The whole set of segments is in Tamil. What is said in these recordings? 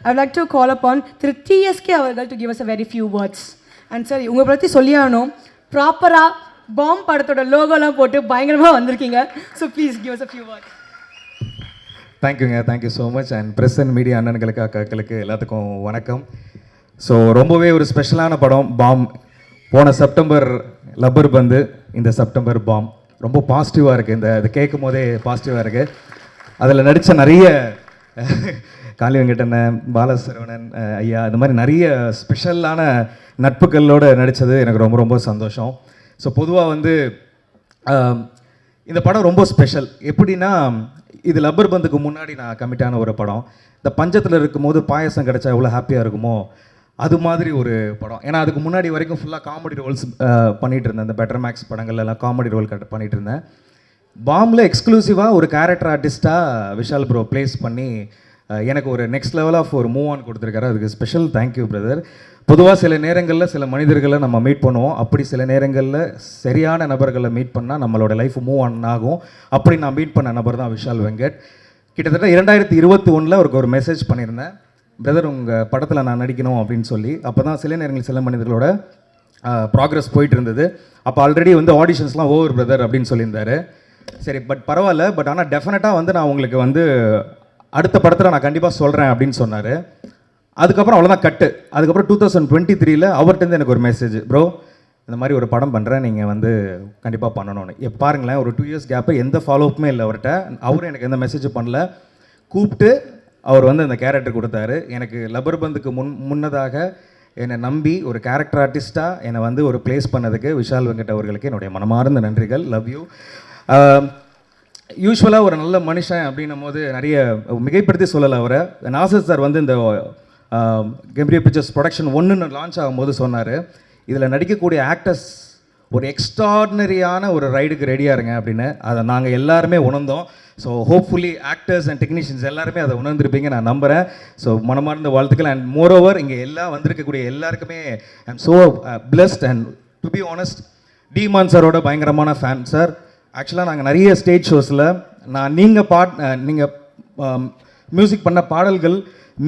I would like to call upon Thiru TSK அவர்கள் to give us a very few words. And sir, உங்களை பற்றி சொல்லியானோம் ப்ராப்பராக பாம் படத்தோட லோகோலாம் போட்டு பயங்கரமாக வந்திருக்கீங்க. So please give us a few words. Thank you so much. And press and media அண்ணன்களுக்கு அக்காக்களுக்கு எல்லாத்துக்கும் வணக்கம். ஸோ ரொம்பவே ஒரு ஸ்பெஷலான படம் பாம். போன செப்டம்பர் லப்பர் பந்து, இந்த செப்டம்பர் பாம். ரொம்ப பாசிட்டிவாக இருக்குது. இது கேட்கும் போதே பாசிட்டிவாக இருக்குது. அதில் நடித்த நிறைய காளி வெங்கடண்ணன், பாலசரவணன் ஐயா, இந்த மாதிரி நிறைய ஸ்பெஷலான நட்புகளோடு நடித்தது எனக்கு ரொம்ப ரொம்ப சந்தோஷம். ஸோ பொதுவாக இந்த படம் ரொம்ப ஸ்பெஷல். எப்படின்னா, இது லப்பர் பந்துக்கு முன்னாடி நான் கமிட்டான ஒரு படம். இந்த பஞ்சத்தில் இருக்கும்போது பாயசம் கிடச்சா எவ்வளோ ஹாப்பியாக இருக்குமோ அது மாதிரி ஒரு படம். ஏன்னா அதுக்கு முன்னாடி வரைக்கும் ஃபுல்லாக காமெடி ரோல்ஸ் பண்ணிகிட்டு இருந்தேன். இந்த பெட்டர் மேக்ஸ் படங்கள்லாம் காமெடி ரோல் பண்ணிகிட்டு இருந்தேன். பாம்பில் எக்ஸ்க்ளூசிவாக ஒரு கேரக்டர் ஆர்டிஸ்ட்டாக விஷால் ப்ரோ ப்ளேஸ் பண்ணி எனக்கு ஒரு நெக்ஸ்ட் லெவல் ஆஃப் ஒரு மூவ் ஆன் கொடுத்துருக்காரு. அதுக்கு ஸ்பெஷல் தேங்க்யூ பிரதர். பொதுவாக சில நேரங்களில் சில மனிதர்களை நம்ம மீட் பண்ணுவோம். அப்படி சில நேரங்களில் சரியான நபர்களை மீட் பண்ணால் நம்மளோட லைஃப் மூவ் ஆன் ஆகும். அப்படி நான் மீட் பண்ண நபர் தான் விஷால் வெங்கட். கிட்டத்தட்ட 2021 அவருக்கு ஒரு மெசேஜ் பண்ணியிருந்தேன், பிரதர் உங்கள் படத்தில் நான் நடிக்கணும் அப்படின்னு சொல்லி. அப்போ தான் சில நேரங்களில் சில மனிதர்களோட ப்ராக்ரஸ் போயிட்டு இருந்தது. அப்போ ஆல்ரெடி ஆடிஷன்ஸ்லாம் ஓவர் பிரதர் அப்படின்னு சொல்லியிருந்தாரு. சரி பரவாயில்ல, ஆனால் டெஃபினட்டாக நான் உங்களுக்கு அடுத்த படத்தில் நான் கண்டிப்பாக சொல்கிறேன் அப்படின்னு சொன்னார். அதுக்கப்புறம் அவ்வளோதான் கட்டு. அதுக்கப்புறம் 2023 அவர்கிட்ட எனக்கு ஒரு மெசேஜ், ப்ரோ இந்த மாதிரி ஒரு படம் பண்ணுறேன், நீங்கள் கண்டிப்பாக பண்ணணும்னு. பாருங்களேன், ஒரு 2 இயர்ஸ் கேப்பு, எந்த ஃபாலோஅப்புமே இல்லை அவர்கிட்ட. அவரும் எனக்கு எந்த மெசேஜும் பண்ணல. கூப்பிட்டு அவர் அந்த கேரக்டர் கொடுத்தாரு. எனக்கு லப்பர் பந்துக்கு முன்னதாக என்னை நம்பி ஒரு கேரக்டர் ஆர்டிஸ்ட்டாக என்னை ஒரு ப்ளேஸ் பண்ணதுக்கு விஷால் வெங்கட் அவர்களுக்கு என்னுடைய மனமார்ந்த நன்றிகள். Love you. யூஸ்வலாக ஒரு நல்ல மனுஷன் அப்படின்னும் போது நிறைய மிகைப்படுத்தி சொல்லலை அவரை. நாசர் சார் இந்த கெம்பீரியர் பிக்சர்ஸ் ப்ரொடக்ஷன் 1 லான்ச் ஆகும்போது சொன்னார், இதில் நடிக்கக்கூடிய ஆக்டர்ஸ் ஒரு எக்ஸ்ட்ராடினரியான ஒரு ரைடுக்கு ரெடியாக இருங்க அப்படின்னு. அதை நாங்கள் எல்லாருமே உணர்ந்தோம். So hopefully actors and technicians எல்லாருமே அதை உணர்ந்துருப்பீங்க நான் நம்புகிறேன். ஸோ மனமார்ந்த வாழ்த்துக்கள். அண்ட் மோரோவர் இங்கே வந்திருக்கக்கூடிய எல்லாருக்குமே ஐ am so blessed. And to be honest, demon சாரோட பயங்கரமான ஃபேன் சார். ஆக்சுவலாக நாங்கள் நிறைய ஸ்டேஜ் ஷோஸில் நீங்கள் மியூசிக் பண்ண பாடல்கள்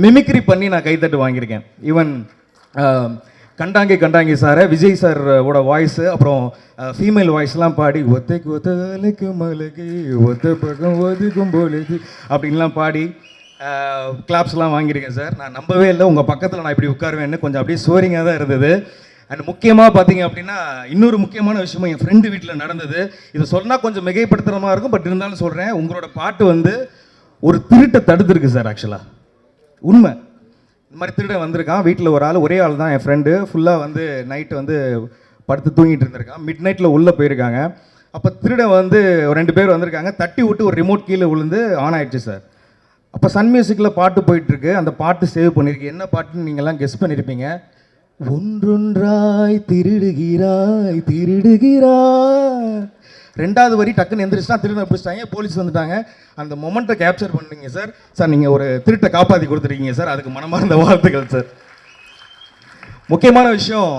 மிமிக்ரி பண்ணி நான் கைத்தட்டு வாங்கியிருக்கேன். ஈவன் கண்டாங்கி சாரை, விஜய் சாரோட வாய்ஸு, அப்புறம் ஃபீமேல் வாய்ஸ்லாம் பாடி ஒத்தைக்கு ஒத்தலைக்கு மலைக்கு ஒத்த பக்கம் ஒதுக்கும் போலது அப்படின்லாம் பாடி கிளாப்ஸ்லாம் வாங்கியிருக்கேன் சார். நான் நம்பவே இல்லை உங்கள் பக்கத்தில் நான் இப்படி உட்காருவேன்னு. கொஞ்சம் அப்படியே சோரிங்காக தான் இருந்தது. அண்ட் முக்கியமாக பார்த்தீங்க அப்படின்னா, இன்னொரு முக்கியமான விஷயமும் என் ஃப்ரெண்டு வீட்டில் நடந்தது. இதை சொன்னால் கொஞ்சம் மிகைப்படுத்துகிற மாதிரி இருக்கும், பட் இருந்தாலும் சொல்கிறேன். உங்களோட பாட்டு ஒரு திருட்டை தடுத்துருக்கு சார். ஆக்சுவலாக உண்மை, இந்த மாதிரி திருட வந்திருக்கான். வீட்டில் ஒரு ஆள், ஒரே ஆள் தான் என் ஃப்ரெண்டு. ஃபுல்லாக நைட்டு படுத்து தூங்கிட்டு இருந்திருக்கான். மிட் நைட்டில் உள்ளே போயிருக்காங்க. அப்போ திருட 2 பேர் வந்திருக்காங்க. தட்டி விட்டு ஒரு ரிமோட் கீழே விழுந்து ஆன் ஆயிடுச்சு சார். அப்போ சன் மியூசிக்கில் பாட்டு போயிட்டுருக்கு. அந்த பாட்டு சேவ் பண்ணியிருக்கு. என்ன பாட்டுன்னு நீங்கள்லாம் கெஸ் பண்ணியிருப்பீங்க. ஒன்றொன்றாய் திருடுகிறாய் திருடுகிறாய். 2வது வரி டக்குன்னு எந்திரிச்சுனா திருட பிடிச்சிட்டாங்க. போலீஸ் வந்துட்டாங்க. அந்த மொமெண்ட்டை கேப்சர் பண்ணுறீங்க சார். சார் நீங்கள் ஒரு திருட்டை காப்பாற்றி கொடுத்துருக்கீங்க சார். அதுக்கு மனமார்ந்த வாழ்த்துக்கள் சார். முக்கியமான விஷயம்,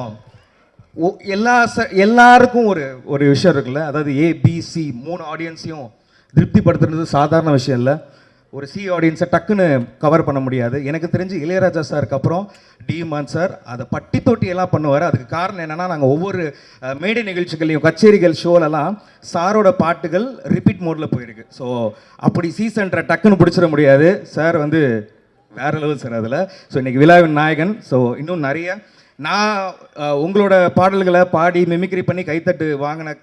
எல்லாருக்கும் ஒரு விஷயம் இருக்குல்ல, அதாவது ஏபிசி 3 ஆடியன்ஸையும் திருப்திப்படுத்துறது சாதாரண விஷயம் இல்லை. ஒரு சி ஆடியன்ஸை டக்குன்னு கவர் பண்ண முடியாது. எனக்கு தெரிஞ்சு இளையராஜா சாருக்கு அப்புறம் டிமான் சார் அதை பட்டி தொட்டியெல்லாம் பண்ணுவார். அதுக்கு காரணம் என்னென்னா, நாங்கள் ஒவ்வொரு மேடை நிகழ்ச்சிகளையும் கச்சேரிகள் ஷோலெல்லாம் சாரோட பாட்டுகள் ரிப்பீட் மோடில் போயிருக்கு. ஸோ அப்படி சீசன்றை டக்குன்னு பிடிச்சிட முடியாது. சார் வேறு லெவல் சார் அதில். ஸோ இன்றைக்கி விழாவின் நாயகன். ஸோ இன்னும் நிறைய நான் உங்களோட பாடல்களை பாடி மிமிக்ரி பண்ணி கைத்தட்டு வாங்கின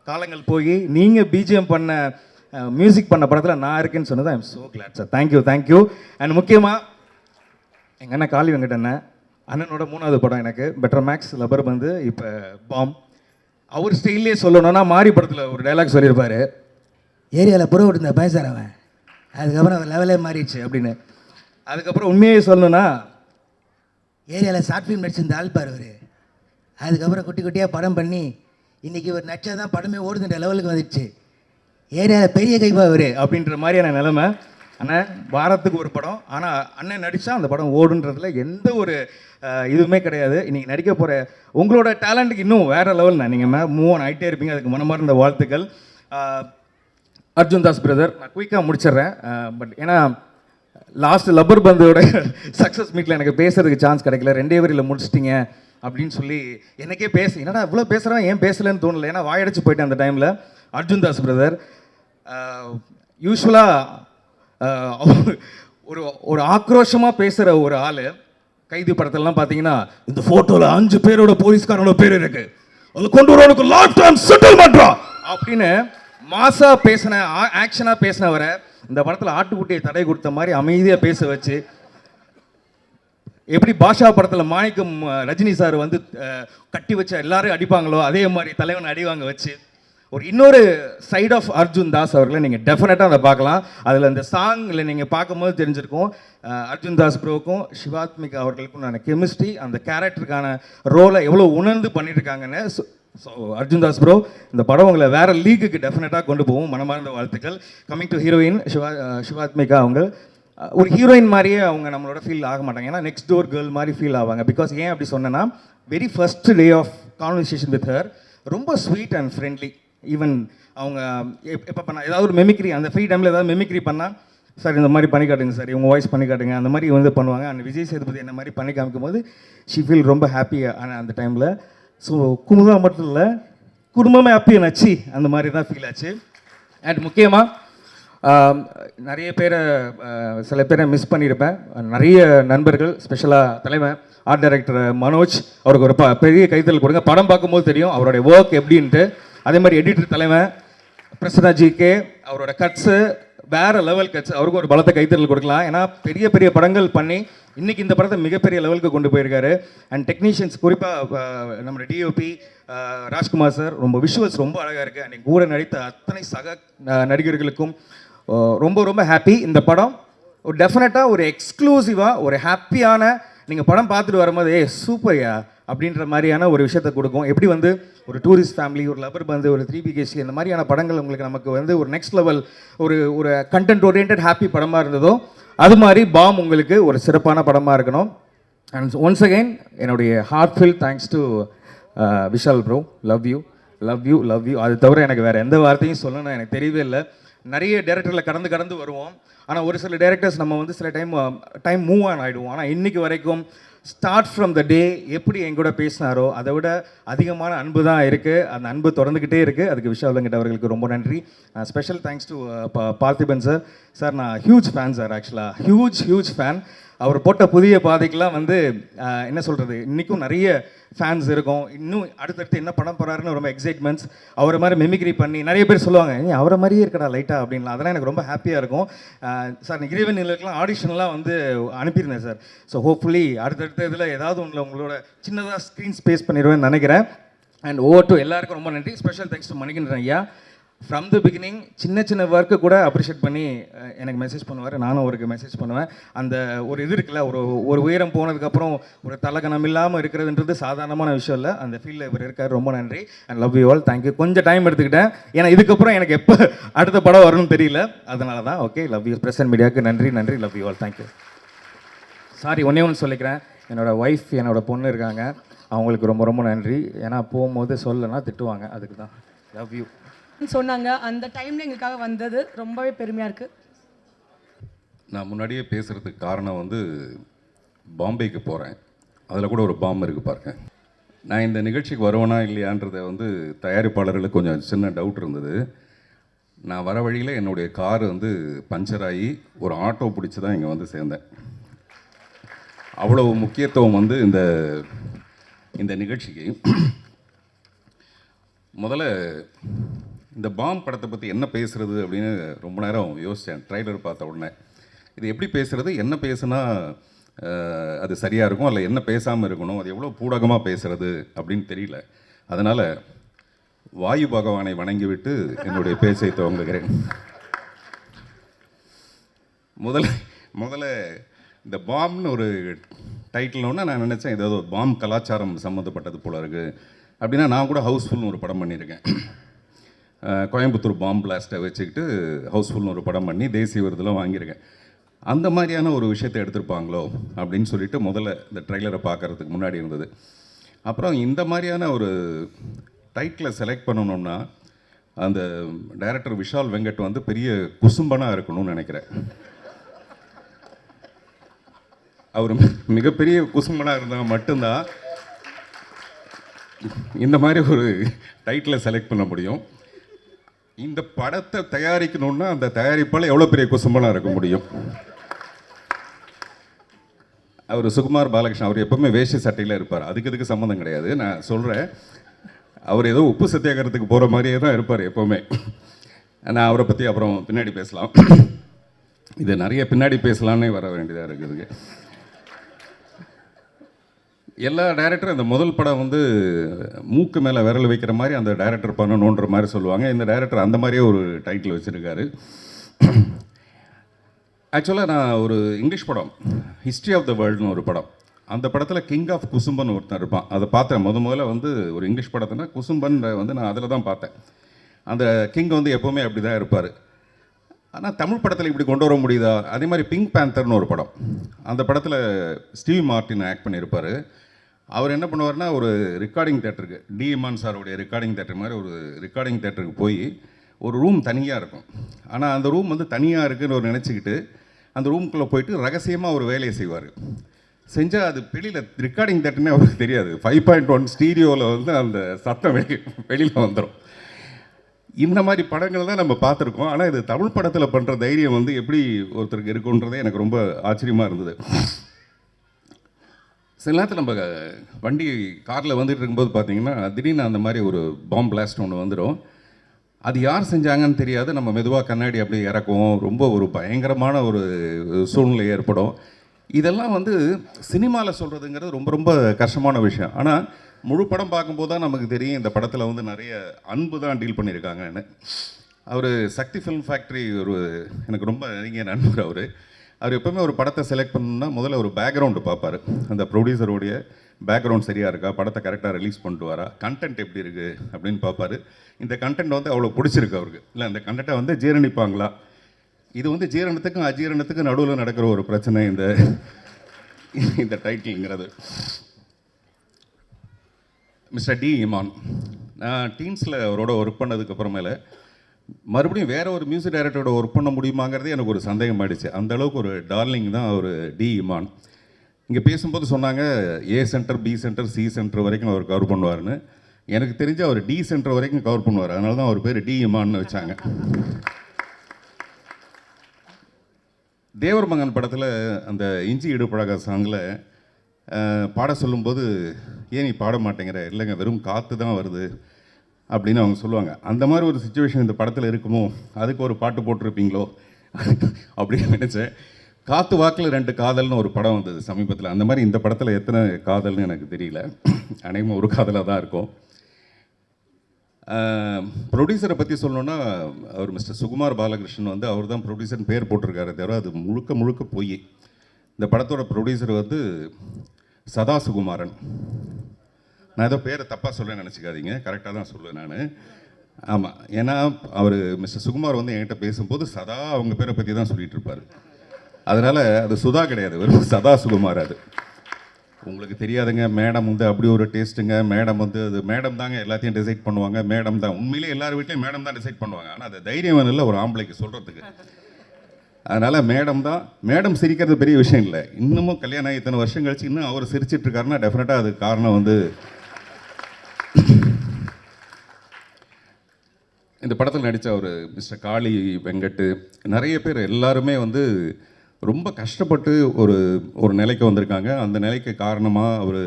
காலங்கள் போய் நீங்கள் பிஜிஎம் பண்ண மியூசிக் பண்ண படத்தில் நான் இருக்கேன்னு சொன்னது ஐ am so glad sir. Thank you. And முக்கியமாக எங்கள் அண்ணன் காளி வெங்கட் அண்ணனோட 3வது படம் எனக்கு பெட்டர் மேக்ஸ், லப்பர் பந்து, இப்போ பாம். அவர் ஸ்டைல்லே சொல்லணும்னா, மாரி படத்தில் ஒரு டைலாக் சொல்லியிருப்பார், ஏரியாவில் புற விட்டுருந்த பேசார் அவன், அதுக்கப்புறம் அவர் லெவலே மாறிடுச்சு அப்படின்னு. அதுக்கப்புறம் உண்மையே சொல்லணும்னா, ஏரியாவில் ஷார்ட் ஃபிலிம் நடிச்சிருந்த ஆள் பார் அவர். அதுக்கப்புறம் குட்டி குட்டியாக படம் பண்ணி இன்றைக்கி ஒரு நடிச்சா தான் படமே ஓடுதுன்ற லெவலுக்கு வந்துடுச்சு. ஏரியாவில் பெரிய கைப்பா அவர் அப்படின்ற மாதிரியான நிலைமை. ஆனால் வாரத்துக்கு ஒரு படம், ஆனால் அண்ணன் நடித்தா அந்த படம் ஓடுன்றதுல எந்த ஒரு இதுவுமே கிடையாது. இன்றைக்கி நடிக்க போகிற உங்களோட டேலண்ட்டுக்கு இன்னும் வேறு லெவல்ண்ணா. நீங்கள் மூவ் ஆன் ஆகிட்டே இருப்பீங்க. அதுக்கு மனமார்ந்த வாழ்த்துக்கள். அர்ஜுன் தாஸ் பிரதர், நான் குயிக்காக முடிச்சிடுறேன். பட் ஏன்னா லாஸ்ட் லப்பர் பந்தோட சக்ஸஸ் மீட்டில் எனக்கு பேசுறதுக்கு சான்ஸ் கிடைக்கல, 2 வரியில் முடிச்சிட்டிங்க அப்படின்னு சொல்லி எனக்கே என்னடா இவ்வளோ பேசுகிறான் ஏன் பேசலன்னு தோணலை, ஏன்னா வாயடைச்சு போயிட்டேன் அந்த டைமில். அர்ஜுன் தாஸ் பிரதர் யூஸ்வலாக ஒரு ஒரு ஆக்ரோஷமாக பேசுகிற ஒரு ஆள், கைதி படத்திலலாம் பார்த்தீங்கன்னா இந்த ஃபோட்டோவில் 5 பேரோட போலீஸ்காரோட பேர் இருக்கு, அது கொண்டு வரவனுக்கு லாங் டைம் செட்டில் பண்ணுறான் அப்படின்னு மாசாக பேசின ஆக்ஷனாக பேசினவரை இந்த படத்தில் ஆட்டுக்குட்டியை தடை கொடுத்த மாதிரி அமைதியாக பேச வச்சு, எப்படி பாஷா படத்தில் மாணிக்கம் ரஜினி சார் வந்து கட்டி வச்ச எல்லாரும் அடிப்பாங்களோ அதே மாதிரி தலைவன் அடிவாங்க வச்சு ஒரு இன்னொரு சைட் ஆஃப் அர்ஜுன் தாஸ் அவர்களை நீங்கள் டெஃபினட்டாக அதை பார்க்கலாம். அதில் அந்த சாங்கில் நீங்கள் பார்க்கும்போது தெரிஞ்சிருக்கும் அர்ஜுன் தாஸ் ப்ரோவுக்கும் சிவாத்மிகா அவர்களுக்கும் நான் கெமிஸ்ட்ரி, அந்த கேரக்டருக்கான ரோலை எவ்வளோ உணர்ந்து பண்ணியிருக்காங்கன்னு. ஸோ அர்ஜுன் தாஸ் ப்ரோ, இந்த படம் உங்களை வேறு லீக்குக்கு டெஃபினட்டாக கொண்டு போவோம். மனமார்ந்த வாழ்த்துக்கள். கம்மிங் டு ஹீரோயின் சிவாத்மிகா, அவங்க ஒரு ஹீரோயின் மாதிரியே அவங்க நம்மளோட ஃபீல் ஆக மாட்டாங்க, ஏன்னா நெக்ஸ்ட் டோர் கேர்ள் மாதிரி ஃபீல் ஆவாங்க. பிகாஸ் ஏன் அப்படி சொன்னேன்னா, very first day of conversation with her ரொம்ப ஸ்வீட் அண்ட் ஃப்ரெண்ட்லி. ஈவன் அவங்க எப்போ பண்ணால் ஏதாவது ஒரு மெமிக்ரி, அந்த ஃப்ரீ டைமில் ஏதாவது மெமிக்ரி பண்ணால், சார் இந்த மாதிரி பண்ணி காட்டுங்க சார், இவங்க வாய்ஸ் பண்ணி காட்டுங்க, அந்த மாதிரி வந்து பண்ணுவாங்க. அந்த விஜய் சேதுபதி என்ன மாதிரி பண்ணி காமிக்கும் போது ஷி ஃபீல் ரொம்ப ஹாப்பியாக அந்த டைமில். ஸோ குமுதா மட்டும் இல்லை, குடும்பமே ஹாப்பியாக நச்சு அந்த மாதிரி தான் ஃபீல் ஆச்சு. அண்ட் முக்கியமாக நிறைய பேரை சில பேரை மிஸ் பண்ணியிருப்பேன். நிறைய நண்பர்கள், ஸ்பெஷலாக தலைவன் ஆர்ட் டைரக்டர் மனோஜ், அவருக்கு ஒரு பெரிய கைத்தல் கொடுங்க. படம் பார்க்கும்போது தெரியும் அவருடைய ஒர்க் எப்படின்ட்டு. அதே மாதிரி எடிட்டர் தலைவன் பிரசன்னா ஜிகே, அவரோட கட்ஸு வேறு லெவல் கட்ஸ், அவருக்கு ஒரு பலத்தை கைத்தறல் கொடுக்கலாம். ஏன்னா பெரிய பெரிய படங்கள் பண்ணி இன்றைக்கி இந்த படத்தை மிகப்பெரிய லெவலுக்கு கொண்டு போயிருக்காரு. அண்ட் டெக்னீஷியன்ஸ் குறிப்பாக நம்மளோட டிஓபி ராஜ்குமார் சார், ரொம்ப விஷுவல்ஸ் ரொம்ப அழகாக இருக்குது. அன்றைக்கி கூட நடித்த அத்தனை சக நடிகர்களுக்கும் ரொம்ப ரொம்ப ஹாப்பி. இந்த படம் ஒரு டெஃபினட்டாக ஒரு எக்ஸ்க்ளூசிவாக ஒரு ஹாப்பியான, நீங்கள் படம் பார்த்துட்டு வரும்போது சூப்பர்யா அப்படின்ற மாதிரியான ஒரு விஷயத்தை கொடுக்கும். எப்படி வந்து ஒரு டூரிஸ்ட் ஃபேமிலி, ஒரு லவர் பந்து, ஒரு 3PKC இந்த மாதிரியான படங்கள் உங்களுக்கு நமக்கு வந்து ஒரு நெக்ஸ்ட் லெவல் ஒரு ஒரு கண்டென்ட் ஓரியன்ட் ஹாப்பி படமாக இருந்ததோ, அது மாதிரி பாம் உங்களுக்கு ஒரு சிறப்பான படமாக இருக்கணும். அண்ட் ஒன்ஸ் அகெயின் என்னுடைய heartfelt thanks to Vishal bro. Love you love you love you. அது தவிர எனக்கு வேறு எந்த வார்த்தையும் சொல்லணும்னு எனக்கு தெரியவே இல்லை. நிறைய டேரக்டரில் கடந்து வருவோம், ஆனால் ஒரு சில டேரக்டர்ஸ் நம்ம வந்து சில டைம் மூவ் ஆன் ஆகிடுவோம். ஆனால் இன்றைக்கி வரைக்கும் ஸ்டார்ட் ஃப்ரம் த டே எப்படி என் கூட பேசினாரோ அதை விட அதிகமான அன்பு தான் இருக்குது. அந்த அன்பு தொடர்ந்துக்கிட்டே இருக்குது. அதுக்கு விஷால் வெங்கட் அவர்களுக்கு ரொம்ப நன்றி. Special thanks to Parthiban sir. Sir நான் ஹியூஜ் ஃபேன் சார், ஆக்சுவலாக ஹியூஜ் ஃபேன். அவர் போட்ட புதிய பாதைக்கெலாம் வந்து என்ன சொல்கிறது, இன்றைக்கும் நிறைய ஃபேன்ஸ் இருக்கும். இன்னும் அடுத்தடுத்து என்ன படம் போகிறாருன்னு ரொம்ப எக்ஸைட்மெண்ட்ஸ். அவரை மாதிரி மெமிக்ரி பண்ணி நிறைய பேர் சொல்லுவாங்க, நீ அவரை மாதிரியே இருக்கடா லைட்டாக அப்படின்லாம். அதெல்லாம் எனக்கு ரொம்ப ஹாப்பியாக இருக்கும். சார் இறைவன் நிலைக்கெலாம் ஆடிஷன்லாம் வந்து அனுப்பியிருந்தேன் சார். ஸோ ஹோப்ஃபுல்லி அடுத்தடுத்த இதில் ஏதாவது ஒன்றில் உங்களோட சின்னதாக ஸ்க்ரீன் ஸ்பேஸ் பண்ணிடுவேன்னு நினைக்கிறேன். அண்ட் ஓவர் டு எல்லாருக்கும் ரொம்ப நன்றி. ஸ்பெஷல் தேங்க்ஸ் டு மணிகண்டன் ஐயா. ஃப்ரம் த பிகினிங் சின்ன ஒர்க்கு கூட அப்ரிஷியேட் பண்ணி எனக்கு மெசேஜ் பண்ணுவார், நானும் அவருக்கு மெசேஜ் பண்ணுவேன். அந்த ஒரு இது இருக்குல்ல, ஒரு உயரம் போனதுக்கப்புறம் ஒரு தலகணம் இல்லாமல் இருக்கிறதுன்றது சாதாரணமான விஷயம் இல்லை. அந்த ஃபீல்டில் இவர் இருக்கார். ரொம்ப நன்றி and love you all. Thank you. கொஞ்சம் டைம் எடுத்துக்கிட்டேன், ஏன்னா இதுக்கப்புறம் எனக்கு எப்போ அடுத்த படம் வரும்னு தெரியல, அதனால தான். Okay, love you. பிரசன்ட் மீடியாவுக்கு நன்றி. Love you all. Thank you. Sorry, ஒன்று சொல்லிக்கிறேன். என்னோடய ஒய்ஃப், என்னோடய பொண்ணு இருக்காங்க, அவங்களுக்கு ரொம்ப நன்றி. ஏன்னா போகும்போது சொல்லனா திட்டுவாங்க, அதுக்கு தான். லவ் யூ சொன்னாங்க. அந்த டைமில் எங்களுக்காக வந்தது ரொம்பவே பெருமையாக இருக்குது. நான் முன்னாடியே பேசுகிறதுக்கு காரணம் வந்து பாம்பேக்கு போகிறேன், அதில் கூட ஒரு பாம்பு இருக்குது பாருங்க. நான் இந்த நிகழ்ச்சிக்கு வருவேனா இல்லையான்றதை வந்து தயாரிப்பாளர்களுக்கு கொஞ்சம் சின்ன டவுட் இருந்தது. நான் வர வழியில் என்னுடைய கார் வந்து பஞ்சர் ஆகி ஒரு ஆட்டோ பிடிச்சி தான் இங்கே வந்து சேர்ந்தேன். அவ்வளவு முக்கியத்துவம் வந்து இந்த நிகழ்ச்சிக்கு. முதல்ல இந்த பாம் படத்தை பற்றி என்ன பேசுகிறது அப்படின்னு ரொம்ப நேரம் யோசித்தேன். ட்ரைலர் பார்த்த உடனே இது எப்படி பேசுகிறது, என்ன பேசுனா அது சரியாக இருக்கும், அல்ல என்ன பேசாமல் இருக்கணும், அது எவ்வளோ பூடகமாக பேசுகிறது அப்படின்னு தெரியல. அதனால் வாயு பகவானை வணங்கிவிட்டு என்னுடைய பேச்சை துவங்குகிறேன். முதல்ல இந்த பாம்னு ஒரு டைட்டில்னோன்னா நான் நினச்சேன் ஏதாவது ஒரு பாம் கலாச்சாரம் சம்மந்தப்பட்டது போல இருக்குது. அப்படின்னா நான் கூட ஹவுஸ்ஃபுல்னு ஒரு படம் பண்ணியிருக்கேன். கோயம்புத்தூர் பாம் பிளாஸ்ட்டை வச்சுக்கிட்டு ஹவுஸ்ஃபுல்னு ஒரு படம் பண்ணி தேசிய விருதெல்லாம் வாங்கியிருக்கேன். அந்த மாதிரியான ஒரு விஷயத்தை எடுத்திருப்பாங்களோ அப்படின்னு சொல்லிட்டு முதல்ல இந்த ட்ரெய்லரை பார்க்குறதுக்கு முன்னாடி இருந்தது. அப்புறம் இந்த மாதிரியான ஒரு டைட்டிலை செலக்ட் பண்ணணுன்னா அந்த டைரக்டர் விஷால் வெங்கட் வந்து பெரிய குசும்பனாக இருக்கணும்னு நினைக்கிறேன். அவர் மிகப்பெரிய குசும்பனாக இருந்தால் மட்டும்தான் இந்த மாதிரி ஒரு டைட்டிலை செலக்ட் பண்ண முடியும். இந்த படத்தை தயாரிக்கணும்னா அந்த தயாரிப்பால் எவ்வளோ பெரிய குசும்பனாக இருக்க முடியும். அவர் சுகுமார் பாலகிருஷ்ணன், அவர் எப்பவுமே வேஷ்டி சட்டையில் இருப்பார். இதுக்கு சம்மந்தம் கிடையாது. நான் சொல்கிறேன், அவர் ஏதோ உப்பு சத்தியாகிறதுக்கு போகிற மாதிரியே தான் இருப்பார் எப்போவுமே. நான் அவரை பற்றி அப்புறம் பின்னாடி பேசலாம். இது நிறைய பின்னாடி பேசலான்னே வர வேண்டியதாக இருக்குதுங்க. எல்லா டைரக்டரும் இந்த முதல் படம் வந்து மூக்கு மேலே விரல் வைக்கிற மாதிரி அந்த டைரக்டர் பண்ணணுன்ற மாதிரி சொல்லுவாங்க. இந்த டைரக்டர் அந்த மாதிரியே ஒரு டைட்டில் வச்சுருக்காரு. ஆக்சுவலாக நான் ஒரு இங்கிலீஷ் படம், ஹிஸ்ட்ரி ஆஃப் த வேர்ல்டுன்னு ஒரு படம், அந்த படத்தில் கிங் ஆஃப் குசும்பன் ஒருத்தன் இருப்பான். அதை பார்த்தேன் முதல்ல வந்து ஒரு இங்கிலீஷ் படத்தினா குசும்பன் வந்து நான் அதில் தான் பார்த்தேன். அந்த கிங் வந்து எப்போவுமே அப்படி தான் இருப்பார். ஆனால் தமிழ் படத்தில் இப்படி கொண்டு வர முடியுதா? அதே மாதிரி பிங்க் பேந்தர்னு ஒரு படம், அந்த படத்தில் ஸ்டீவ் மார்ட்டின் ஆக்ட் பண்ணியிருப்பார். அவர் என்ன பண்ணுவார்னா, ஒரு ரெக்கார்டிங் தேட்டருக்கு, டி இமான் சாருடைய ரெக்கார்டிங் தேட்டர் மாதிரி ஒரு ரெக்கார்டிங் தேட்டருக்கு போய் ஒரு ரூம் தனியாக இருக்கும். ஆனால் அந்த ரூம் வந்து தனியாக இருக்குன்னு ஒரு நினச்சிக்கிட்டு அந்த ரூம்குள்ளே போயிட்டு ரகசியமாக ஒரு வேலையை செய்வார். செஞ்சால் அது வெளியில் ரெக்கார்டிங் தேட்டர்னே அவருக்கு தெரியாது. 5.1 ஸ்டீரியோவில் வந்து அந்த சத்தம் வெளியில் வந்துடும். இந்த மாதிரி படங்கள் தான் நம்ம பார்த்துருக்கோம். ஆனால் இது தமிழ் படத்தில் பண்ணுற தைரியம் வந்து எப்படி ஒருத்தருக்கு இருக்குன்றதே எனக்கு ரொம்ப ஆச்சரியமாக இருந்தது. சில நேரத்தில் நம்ம வண்டி காரில் வந்துட்டு இருக்கும்போது பார்த்தீங்கன்னா திடீர்னு அந்த மாதிரி ஒரு பாம் பிளாஸ்ட் ஒன்று வந்துடும். அது யார் செஞ்சாங்கன்னு தெரியாது. நம்ம மெதுவாக கண்ணாடி அப்படியே இறக்குவோம். ரொம்ப ஒரு பயங்கரமான ஒரு சூழ்நிலை ஏற்படும். இதெல்லாம் வந்து சினிமாவில் சொல்கிறதுங்கிறது ரொம்ப ரொம்ப கஷ்டமான விஷயம். ஆனால் முழு படம் பார்க்கும்போது தான் நமக்கு தெரியும் இந்த படத்தில் வந்து நிறைய அன்பு தான் டீல் பண்ணியிருக்காங்கன்னு. அவர் சக்தி ஃபிலிம் ஃபேக்ட்ரி ஒரு எனக்கு ரொம்ப நெருங்கிய நண்பர். அவர் எப்போவுமே ஒரு படத்தை செலக்ட் பண்ணணும்னா முதல்ல ஒரு பேக்ரவுண்டு பார்ப்பார். அந்த ப்ரொடியூசருடைய பேக்ரவுண்ட் சரியாக இருக்கா, படத்தை கரெக்டாக ரிலீஸ் பண்ணிட்டு வரா, கண்டென்ட் எப்படி இருக்குது அப்படின்னு பார்ப்பார். இந்த கண்டென்ட் வந்து அவ்வளோ பிடிச்சிருக்கு அவருக்கு, இல்லை அந்த கண்டென்ட்டை வந்து ஜீரணிப்பாங்களா. இது வந்து ஜீரணத்துக்கும் அஜீரணத்துக்கும் நடுவில் நடக்கிற ஒரு பிரச்சனை இந்த டைட்டில்ங்கிறது. மிஸ்டர் டி இமான், நான் டீன்ஸில் அவரோட ஒர்க் பண்ணதுக்கு அப்புறமேல மறுபடியும் வேறு ஒரு மியூசிக் டைரக்டரோட ஒர்க் பண்ண முடியுமாங்கிறதே எனக்கு ஒரு சந்தேகம் ஆகிடுச்சு. அந்தளவுக்கு ஒரு டார்லிங் தான் அவர் டி இமான். இங்கே பேசும்போது சொன்னாங்க A centre, B centre, C centre வரைக்கும் அவர் கவர் பண்ணுவார்னு. எனக்கு தெரிஞ்சு அவர் டி சென்டர் வரைக்கும் கவர் பண்ணுவார். அதனால தான் அவர் பேர் டி இமான்னு வச்சாங்க. தேவர் மகன் படத்தில் அந்த இஞ்சி இடுப்பழக சாங்கில் பாட சொல்லும்போது, ஏன் நீ பாட மாட்டேங்கிற, இல்லைங்க வெறும் காற்று தான் வருது அப்படின்னு அவங்க சொல்லுவாங்க. அந்த மாதிரி ஒரு சுச்சுவேஷன் இந்த படத்தில் இருக்குமோ, அதுக்கு ஒரு பாட்டு போட்டிருப்பீங்களோ அப்படின்னு நினச்சேன். காற்று வாக்கில் 2 காதல்னு ஒரு படம் வந்தது சமீபத்தில். அந்த மாதிரி இந்த படத்தில் எத்தனை காதல்னு எனக்கு தெரியல. அநேகமாக ஒரு காதலாக தான் இருக்கும். ப்ரொடியூசரை பற்றி சொல்லணுன்னா, அவர் மிஸ்டர் சுகுமார் பாலகிருஷ்ணன் வந்து அவர் தான் ப்ரொடியூசர்னு பேர் போட்டிருக்காரு தவிர அது முழுக்க முழுக்க போய். இந்த படத்தோட ப்ரொடியூசர் வந்து சதா சுகுமாரன். நான் ஏதோ பேரை தப்பாக சொல்ல நினச்சிக்காதீங்க, கரெக்டாக தான் சொல்லுவேன் நான். ஆமாம், ஏன்னா அவர் மிஸ்டர் சுகுமார் வந்து என்கிட்ட பேசும்போது சதா அவங்க பேரை பற்றி தான் சொல்லிகிட்டு இருப்பார். அதனால் அது சுதா கிடையாது, வெறும் சதா சுகுமார். அது உங்களுக்கு தெரியாதுங்க. மேடம் வந்து அப்படி ஒரு டேஸ்ட்டுங்க. மேடம் வந்து அது மேடம் தாங்க எல்லாத்தையும் டிசைட் பண்ணுவாங்க. மேடம் தான் உண்மையிலே எல்லார் வீட்லேயும் மேடம் தான் டிசைட் பண்ணுவாங்க. ஆனால் அது தைரியம் இல்லை ஒரு ஆம்பளைக்கு சொல்கிறதுக்கு. அதனால் மேடம் தான். மேடம் சிரிக்கிறது பெரிய விஷயம் இல்லை. இன்னமும் கல்யாணம் ஆகி இத்தனை வருஷம் கழிச்சு இன்னும் அவர் சிரிச்சிட்டு இருக்காருன்னா டெஃபினட்டாக அதுக்கு காரணம் வந்து இந்த படத்தில் நடித்த ஒரு மிஸ்டர் காளி வெங்கட், நிறைய பேர் எல்லாருமே வந்து ரொம்ப கஷ்டப்பட்டு ஒரு நிலைக்கு வந்திருக்காங்க. அந்த நிலைக்கு காரணமாக ஒரு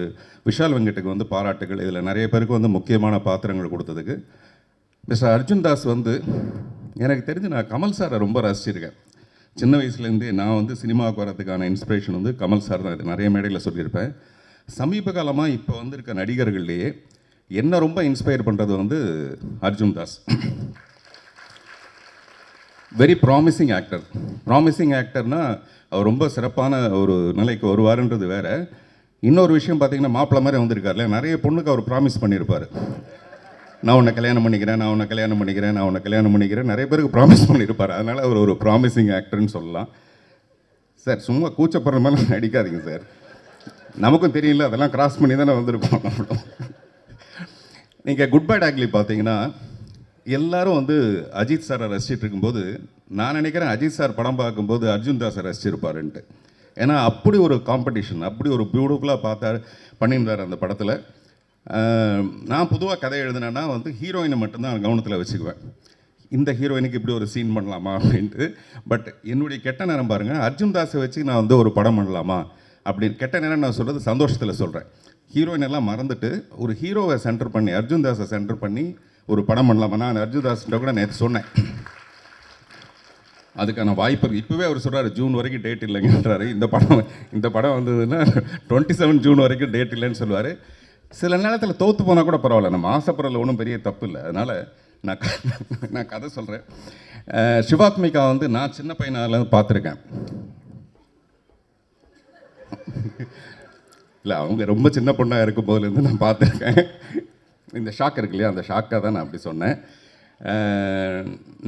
விஷால் வெங்கட்டுக்கு வந்து பாராட்டுகள். இதில் நிறைய பேருக்கு வந்து முக்கியமான பாத்திரங்கள் கொடுத்ததுக்கு. மிஸ்டர் அர்ஜுன் தாஸ் வந்து எனக்கு தெரிஞ்சு நான் கமல் சாரை ரொம்ப ரசிச்சிருக்கேன். சின்ன வயசுலேருந்தே நான் வந்து சினிமாவுக்கு வரதுக்கான இன்ஸ்பிரேஷன் வந்து கமல் சார் தான். இது நிறைய மேடையில் சொல்லியிருப்பேன். சமீப காலமாக இப்போ வந்திருக்க நடிகர்கள்லேயே என்ன ரொம்ப இன்ஸ்பயர் பண்ணுறது வந்து Arjun Das. Very promising actor. Promising ஆக்டர்னால் அவர் ரொம்ப சிறப்பான ஒரு நிலைக்கு வருவாருன்றது வேறு. இன்னொரு விஷயம் பார்த்தீங்கன்னா, மாப்பிள்ளை மாதிரி வந்திருக்காருல, நிறைய பொண்ணுக்கு அவர் ப்ராமிஸ் பண்ணியிருப்பார். நான் உன்னை கல்யாணம் பண்ணிக்கிறேன், நான் உன்னை கல்யாணம் பண்ணிக்கிறேன், நான் உன்னை கல்யாணம் பண்ணிக்கிறேன், நிறைய பேருக்கு ப்ராமிஸ் பண்ணியிருப்பார். அதனால் அவர் ஒரு ப்ராமிசிங் ஆக்டர்னு சொல்லலாம். சார் சும்மா கூச்சப்படுற மாதிரி நடிக்காதீங்க சார். நமக்கும் தெரியல, அதெல்லாம் கிராஸ் பண்ணி தானே வந்திருக்கோம். நீங்கள் குட் பை டாக்லி பார்த்தீங்கன்னா எல்லாரும் வந்து அஜித் சாரை ரசிச்சிட்டு இருக்கும்போது நான் நினைக்கிறேன் அஜித் சார் படம் பார்க்கும்போது அர்ஜுன் தாஸை ரசிச்சிருப்பாருன்ட்டு. ஏன்னா அப்படி ஒரு காம்படிஷன், அப்படி ஒரு பியூட்டிஃபுல்லாக பண்ணியிருந்தார் அந்த படத்தில். நான் பொதுவாக கதை எழுதுனேன்னா வந்து ஹீரோயினை மட்டும்தான் கவனத்தில் வச்சுக்குவேன். இந்த ஹீரோயினுக்கு இப்படி ஒரு சீன் பண்ணலாமா அப்படின்ட்டு. பட் என்னுடைய கெட்ட நேரம் பாருங்கள், அர்ஜுன் தாஸை வச்சு நான் வந்து ஒரு படம் பண்ணலாமா அப்படின்னு. கெட்ட நேரம் நான் சொல்கிறது சந்தோஷத்தில் சொல்கிறேன். ஹீரோயின் எல்லாம் மறந்துட்டு ஒரு ஹீரோவை சென்டர் பண்ணி, அர்ஜுன் தாஸை சென்டர் பண்ணி ஒரு படம் பண்ணலாமா. நான் அர்ஜுன் தாஸ்கிட்ட கூட நேற்று சொன்னேன், அதுக்கான வாய்ப்பு இருக்குது. இப்போவே அவர் சொல்கிறார் ஜூன் வரைக்கும் டேட் இல்லைங்கன்றாரு. இந்த படம் வந்ததுன்னா 27 ஜூன் வரைக்கும் டேட் இல்லைன்னு சொல்லுவார். சில நேரத்தில் தோற்று போனால் கூட பரவாயில்ல, நம்ம ஆசைப்படுறதுல ஒன்றும் பெரிய தப்பு இல்லை. அதனால் நான் கதை சொல்கிறேன். சிவாத்மிகா வந்து நான் சின்ன பையனால பார்த்துருக்கேன். இல்லை, அவங்க ரொம்ப சின்ன பொண்ணாக இருக்கும் போதுலேருந்து நான் பார்த்துருக்கேன். இந்த ஷாக் இருக்கு இல்லையா, அந்த ஷாக்காக தான் நான் அப்படி சொன்னேன்.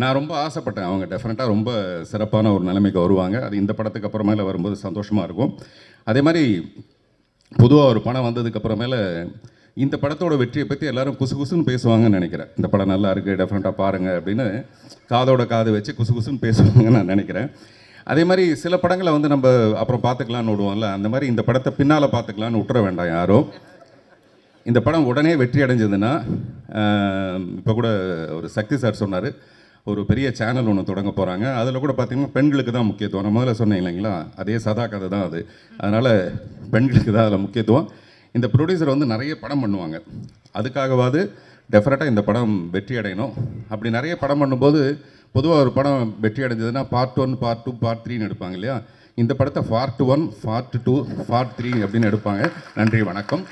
நான் ரொம்ப ஆசைப்பட்டேன் அவங்க டெஃபினட்டாக ரொம்ப சிறப்பான ஒரு நிலைமைக்கு வருவாங்க. அது இந்த படத்துக்கு அப்புறமேல வரும்போது சந்தோஷமாக இருக்கும். அதே மாதிரி பொதுவாக ஒரு படம் வந்ததுக்கப்புறமேல இந்த படத்தோட வெற்றியை பற்றி எல்லோரும் குசுன்னு பேசுவாங்கன்னு நினைக்கிறேன். இந்த படம் நல்லா இருக்குது, டெஃபினட்டாக பாருங்கள் அப்படின்னு காதோட காது வச்சு குசுன்னு பேசுவாங்கன்னு நான் நினைக்கிறேன். அதே மாதிரி சில படங்களை வந்து நம்ம அப்புறம் பார்த்துக்கலான்னு விடுவோம்ல, அந்த மாதிரி இந்த படத்தை பின்னால் பார்த்துக்கலான்னு விட்டுற வேண்டாம் யாரும். இந்த படம் உடனே வெற்றி அடைஞ்சதுன்னா, இப்போ கூட ஒரு சக்தி சார் சொன்னார், ஒரு பெரிய சேனல் ஒன்று தொடங்க போகிறாங்க. அதில் கூட பார்த்திங்கன்னா பெண்களுக்கு தான் முக்கியத்துவம். நான் முதல்ல சொன்னேன் இல்லைங்களா, அதே சதா கதை தான் அது. அதனால் பெண்களுக்கு தான் அதில் முக்கியத்துவம். இந்த ப்ரொடியூசர் வந்து நிறைய படம் பண்ணுவாங்க, அதுக்காகவாது டெஃபினட்டாக இந்த படம் வெற்றி அடையணும். அப்படி நிறைய படம் பண்ணும்போது பொதுவாக ஒரு படம் வெற்றி அடைஞ்சதுன்னா பார்ட் 1, பார்ட் 2, பார்ட் 3ன்னு எடுப்பாங்க இல்லையா. இந்த படத்தை பார்ட் 1, பார்ட் 2, பார்ட் 3 அப்படின்னு எடுப்பாங்க. நன்றி, வணக்கம்.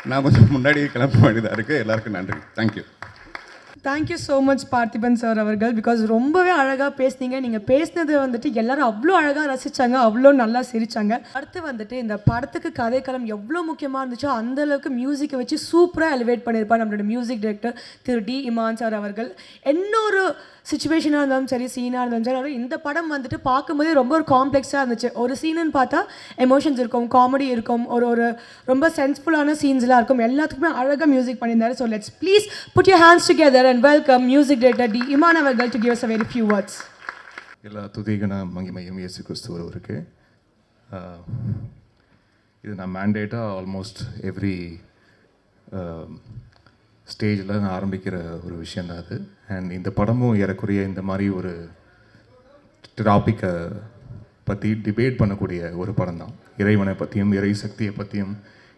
நான் கொஞ்சம் முன்னாடியே கிளம்ப வேண்டியதாக இருக்குது. எல்லாருக்கும் நன்றி. Thank you. Thank you so much Parthiban sir அவர்கள். பிகாஸ் ரொம்பவே அழகாக பேசுனீங்க. நீங்கள் பேசினது வந்துட்டு எல்லாரும் அவ்வளோ அழகாக ரசித்தாங்க, அவ்வளோ நல்லா சிரித்தாங்க. அடுத்து வந்துட்டு இந்த படத்துக்கு கதைக்களம் எவ்வளோ முக்கியமாக இருந்துச்சோ அந்தளவுக்கு மியூசிக்கை வச்சு சூப்பராக எலிவேட் பண்ணியிருப்பார் நம்மளோட மியூசிக் டைரக்டர் திரு டி இமான் சார் அவர்கள். இன்னொரு சுச்சுவேஷனாக இருந்தாலும் சரி, சீனாக இருந்தாலும் சரி, இந்த படம் வந்துட்டு பார்க்கும்போதே ரொம்ப ஒரு காம்ப்ளெக்ஸாக இருந்துச்சு. ஒரு சீனுன்னு பார்த்தா எமோஷன்ஸ் இருக்கும், காமெடி இருக்கும், ஒரு ரொம்ப சென்ஸ்ஃபுல்லான சீன்ஸ்லாம் இருக்கும். எல்லாத்துக்குமே அழகாக மியூசிக் பண்ணியிருந்தாரு. So let's please put your hands together and welcome music director D Imman அவர்கள் to give us a very few words. எல்லா துதிகன மகிமையும் இயேசு கிறிஸ்து ஒருவருக்கு. இது நான் மேண்டேட்டாக ஆல்மோஸ்ட் எவ்ரி ஸ்டேஜில் நான் ஆரம்பிக்கிற ஒரு விஷயந்தான் அது. அண்ட் இந்த படமும் ஏறக்குறைய இந்த மாதிரி ஒரு டாப்பிக்கை பற்றி டிபேட் பண்ணக்கூடிய ஒரு படம் தான். இறைவனை பற்றியும் இறை சக்தியை பற்றியும்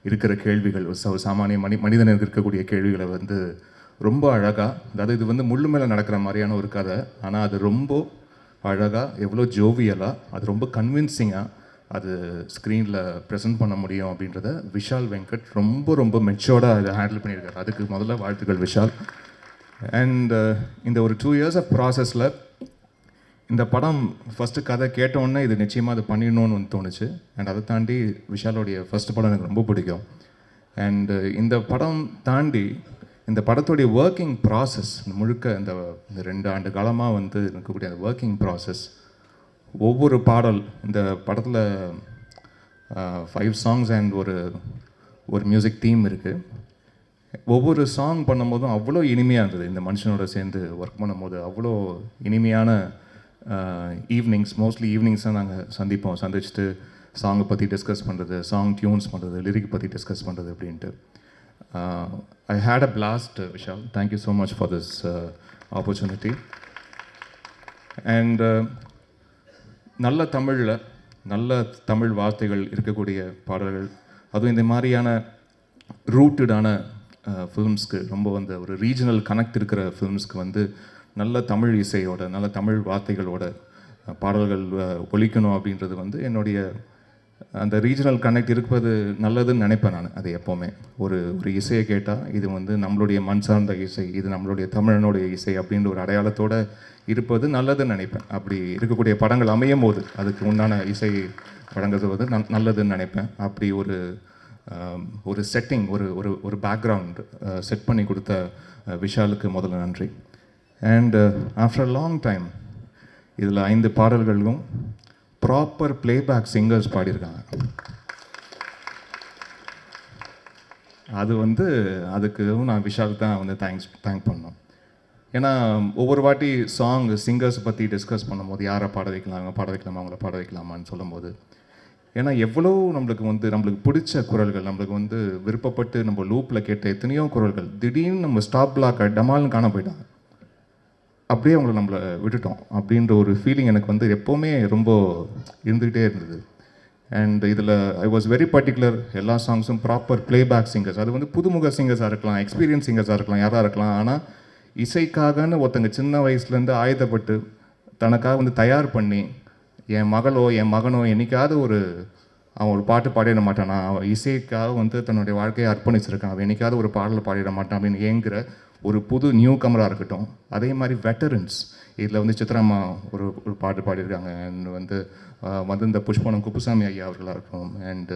இருக்கிற கேள்விகள், ஒரு சாமானிய மனிதனுக்கு இருக்கக்கூடிய கேள்விகளை வந்து ரொம்ப அழகாக, அதாவது இது வந்து முள்ளு மேலே நடக்கிற மாதிரியான ஒரு கதை, ஆனால் அது ரொம்ப அழகாக, எவ்வளோ ஜோவியலாக, அது ரொம்ப கன்வின்சிங்காக அது ஸ்க்ரீனில் ப்ரெசென்ட் பண்ண முடியும் அப்படின்றத விஷால் வெங்கட் ரொம்ப மெச்சோர்டாக அதை ஹேண்டில் பண்ணியிருக்காரு. அதுக்கு முதல்ல வாழ்த்துக்கள் விஷால். அண்ட் இந்த ஒரு 2 years ஆஃப் ப்ராசஸில் இந்த படம் ஃபஸ்ட்டு கதை கேட்டோன்னே இது நிச்சயமாக அது பண்ணிடணும்னு வந்து தோணுச்சு. அண்ட் அதை தாண்டி விஷாலோடைய ஃபஸ்ட் படம் எனக்கு ரொம்ப பிடிக்கும். அண்டு இந்த படம் தாண்டி இந்த படத்துடைய ஒர்க்கிங் ப்ராசஸ் முழுக்க இந்த 2 ஆண்டு காலமாக வந்து இருக்கக்கூடிய அந்த ஒர்க்கிங் ப்ராசஸ், ஒவ்வொரு பாடல், இந்த படத்தில் 5 songs அண்ட் ஒரு மியூசிக் தீம் இருக்குது. ஒவ்வொரு சாங் பண்ணும்போதும் அவ்வளோ இனிமையாக இருந்தது. இந்த மனுஷனோட சேர்ந்து ஒர்க் பண்ணும்போது அவ்வளோ இனிமையான ஈவினிங்ஸ், மோஸ்ட்லி ஈவினிங்ஸாக நாங்கள் சந்திச்சுட்டு சாங்கை பற்றி டிஸ்கஸ் பண்ணுறது, சாங் டியூன்ஸ் பண்ணுறது, லிரிக் பற்றி டிஸ்கஸ் பண்ணுறது அப்படின்ட்டு. I had a blast Vishal. Thank you so much for this opportunity. And நல்ல தமிழில் நல்ல தமிழ் வார்த்தைகள் இருக்கக்கூடிய பாடல்கள், அதுவும் இந்த மாதிரியான ரூட்டடான ஃபிலிம்ஸ்க்கு, ரொம்ப வந்து ஒரு ரீஜனல் கனெக்ட் இருக்கிற ஃபிலிம்ஸ்க்கு வந்து நல்ல தமிழ் இசையோட, நல்ல தமிழ் வார்த்தைகளோட பாடல்கள் ஒலிக்கணும் அப்படின்றது வந்து என்னுடைய அந்த ரீஜனல் கனெக்ட் இருப்பது நல்லதுன்னு நினைப்பேன் நான். அது எப்போவுமே ஒரு இசையை கேட்டால் இது வந்து நம்மளுடைய மண் சார்ந்த இசை, இது நம்மளுடைய தமிழனுடைய இசை அப்படின்ற ஒரு அடையாளத்தோடு இருப்பது நல்லதுன்னு நினைப்பேன். அப்படி இருக்கக்கூடிய படங்கள் அமையும் போது அதுக்கு உண்டான இசை வழங்குறது வந்து நல்லதுன்னு நினைப்பேன். அப்படி ஒரு செட்டிங், ஒரு பேக்ரவுண்ட் செட் பண்ணி கொடுத்த விஷாலுக்கு முதல்ல நன்றி. And after a long time இதில் 5 பாடல்களும் ப்ராப்பர் பிளேபேக் சிங்கர்ஸ் பாடியிருக்காங்க. அது வந்து அதுக்கு நான் விஷாலுக்கு தான் வந்து தேங்க் பண்ணோம். ஏன்னா ஒவ்வொரு வாட்டி சிங்கர்ஸ் பற்றி டிஸ்கஸ் பண்ணும்போது யாரை பாட வைக்கலாம், அவங்கள பாட வைக்கலாமான்னு சொல்லும்போது ஏன்னா எவ்வளோ நம்மளுக்கு பிடிச்ச குரல்கள், நம்மளுக்கு வந்து விருப்பப்பட்டு நம்ம லூப்பில் கேட்ட எத்தனையோ குரல்கள் திடீர்னு நம்ம ஸ்டாப் பிளாக் டமால்னு காண போயிட்டாங்க. அப்படியே அவங்கள நம்மளை விட்டுட்டோம் அப்படின்ற ஒரு ஃபீலிங் எனக்கு வந்து எப்போவுமே ரொம்ப இருந்துக்கிட்டே இருந்தது. அண்ட் இதில் ஐ வாஸ் வெரி பர்டிகுலர், எல்லா சாங்ஸும் ப்ராப்பர் ப்ளேபேக் சிங்கர்ஸ். அது வந்து புதுமுக சிங்கர்ஸாக இருக்கலாம், எக்ஸ்பீரியன்ஸ் சிங்கர்ஸாக இருக்கலாம், யாராக இருக்கலாம். ஆனால் இசைக்காகன்னு ஒருத்தங்க சின்ன வயசுலேருந்து ஆயுதப்பட்டு தனக்காக வந்து தயார் பண்ணி, என் மகளோ என் மகனோ என்னைக்காவது அவன் ஒரு பாட்டு பாடிட மாட்டானா, அவன் இசைக்காக வந்து தன்னுடைய வாழ்க்கையை அர்ப்பணிச்சிருக்கான், அவன் என்னைக்காவது ஒரு பாடலை பாடிட மாட்டான் அப்படின்னு ஏங்குற ஒரு புது நியூ கமராக இருக்கட்டும். அதே மாதிரி வெட்டரன்ஸ், இதில் வந்து சித்ராம்மா ஒரு பாட்டு பாடியிருக்காங்க. அண்ட் வந்து இந்த புஷ்பனம் குப்புசாமி ஐயா அவர்களாக இருக்கட்டும், அண்டு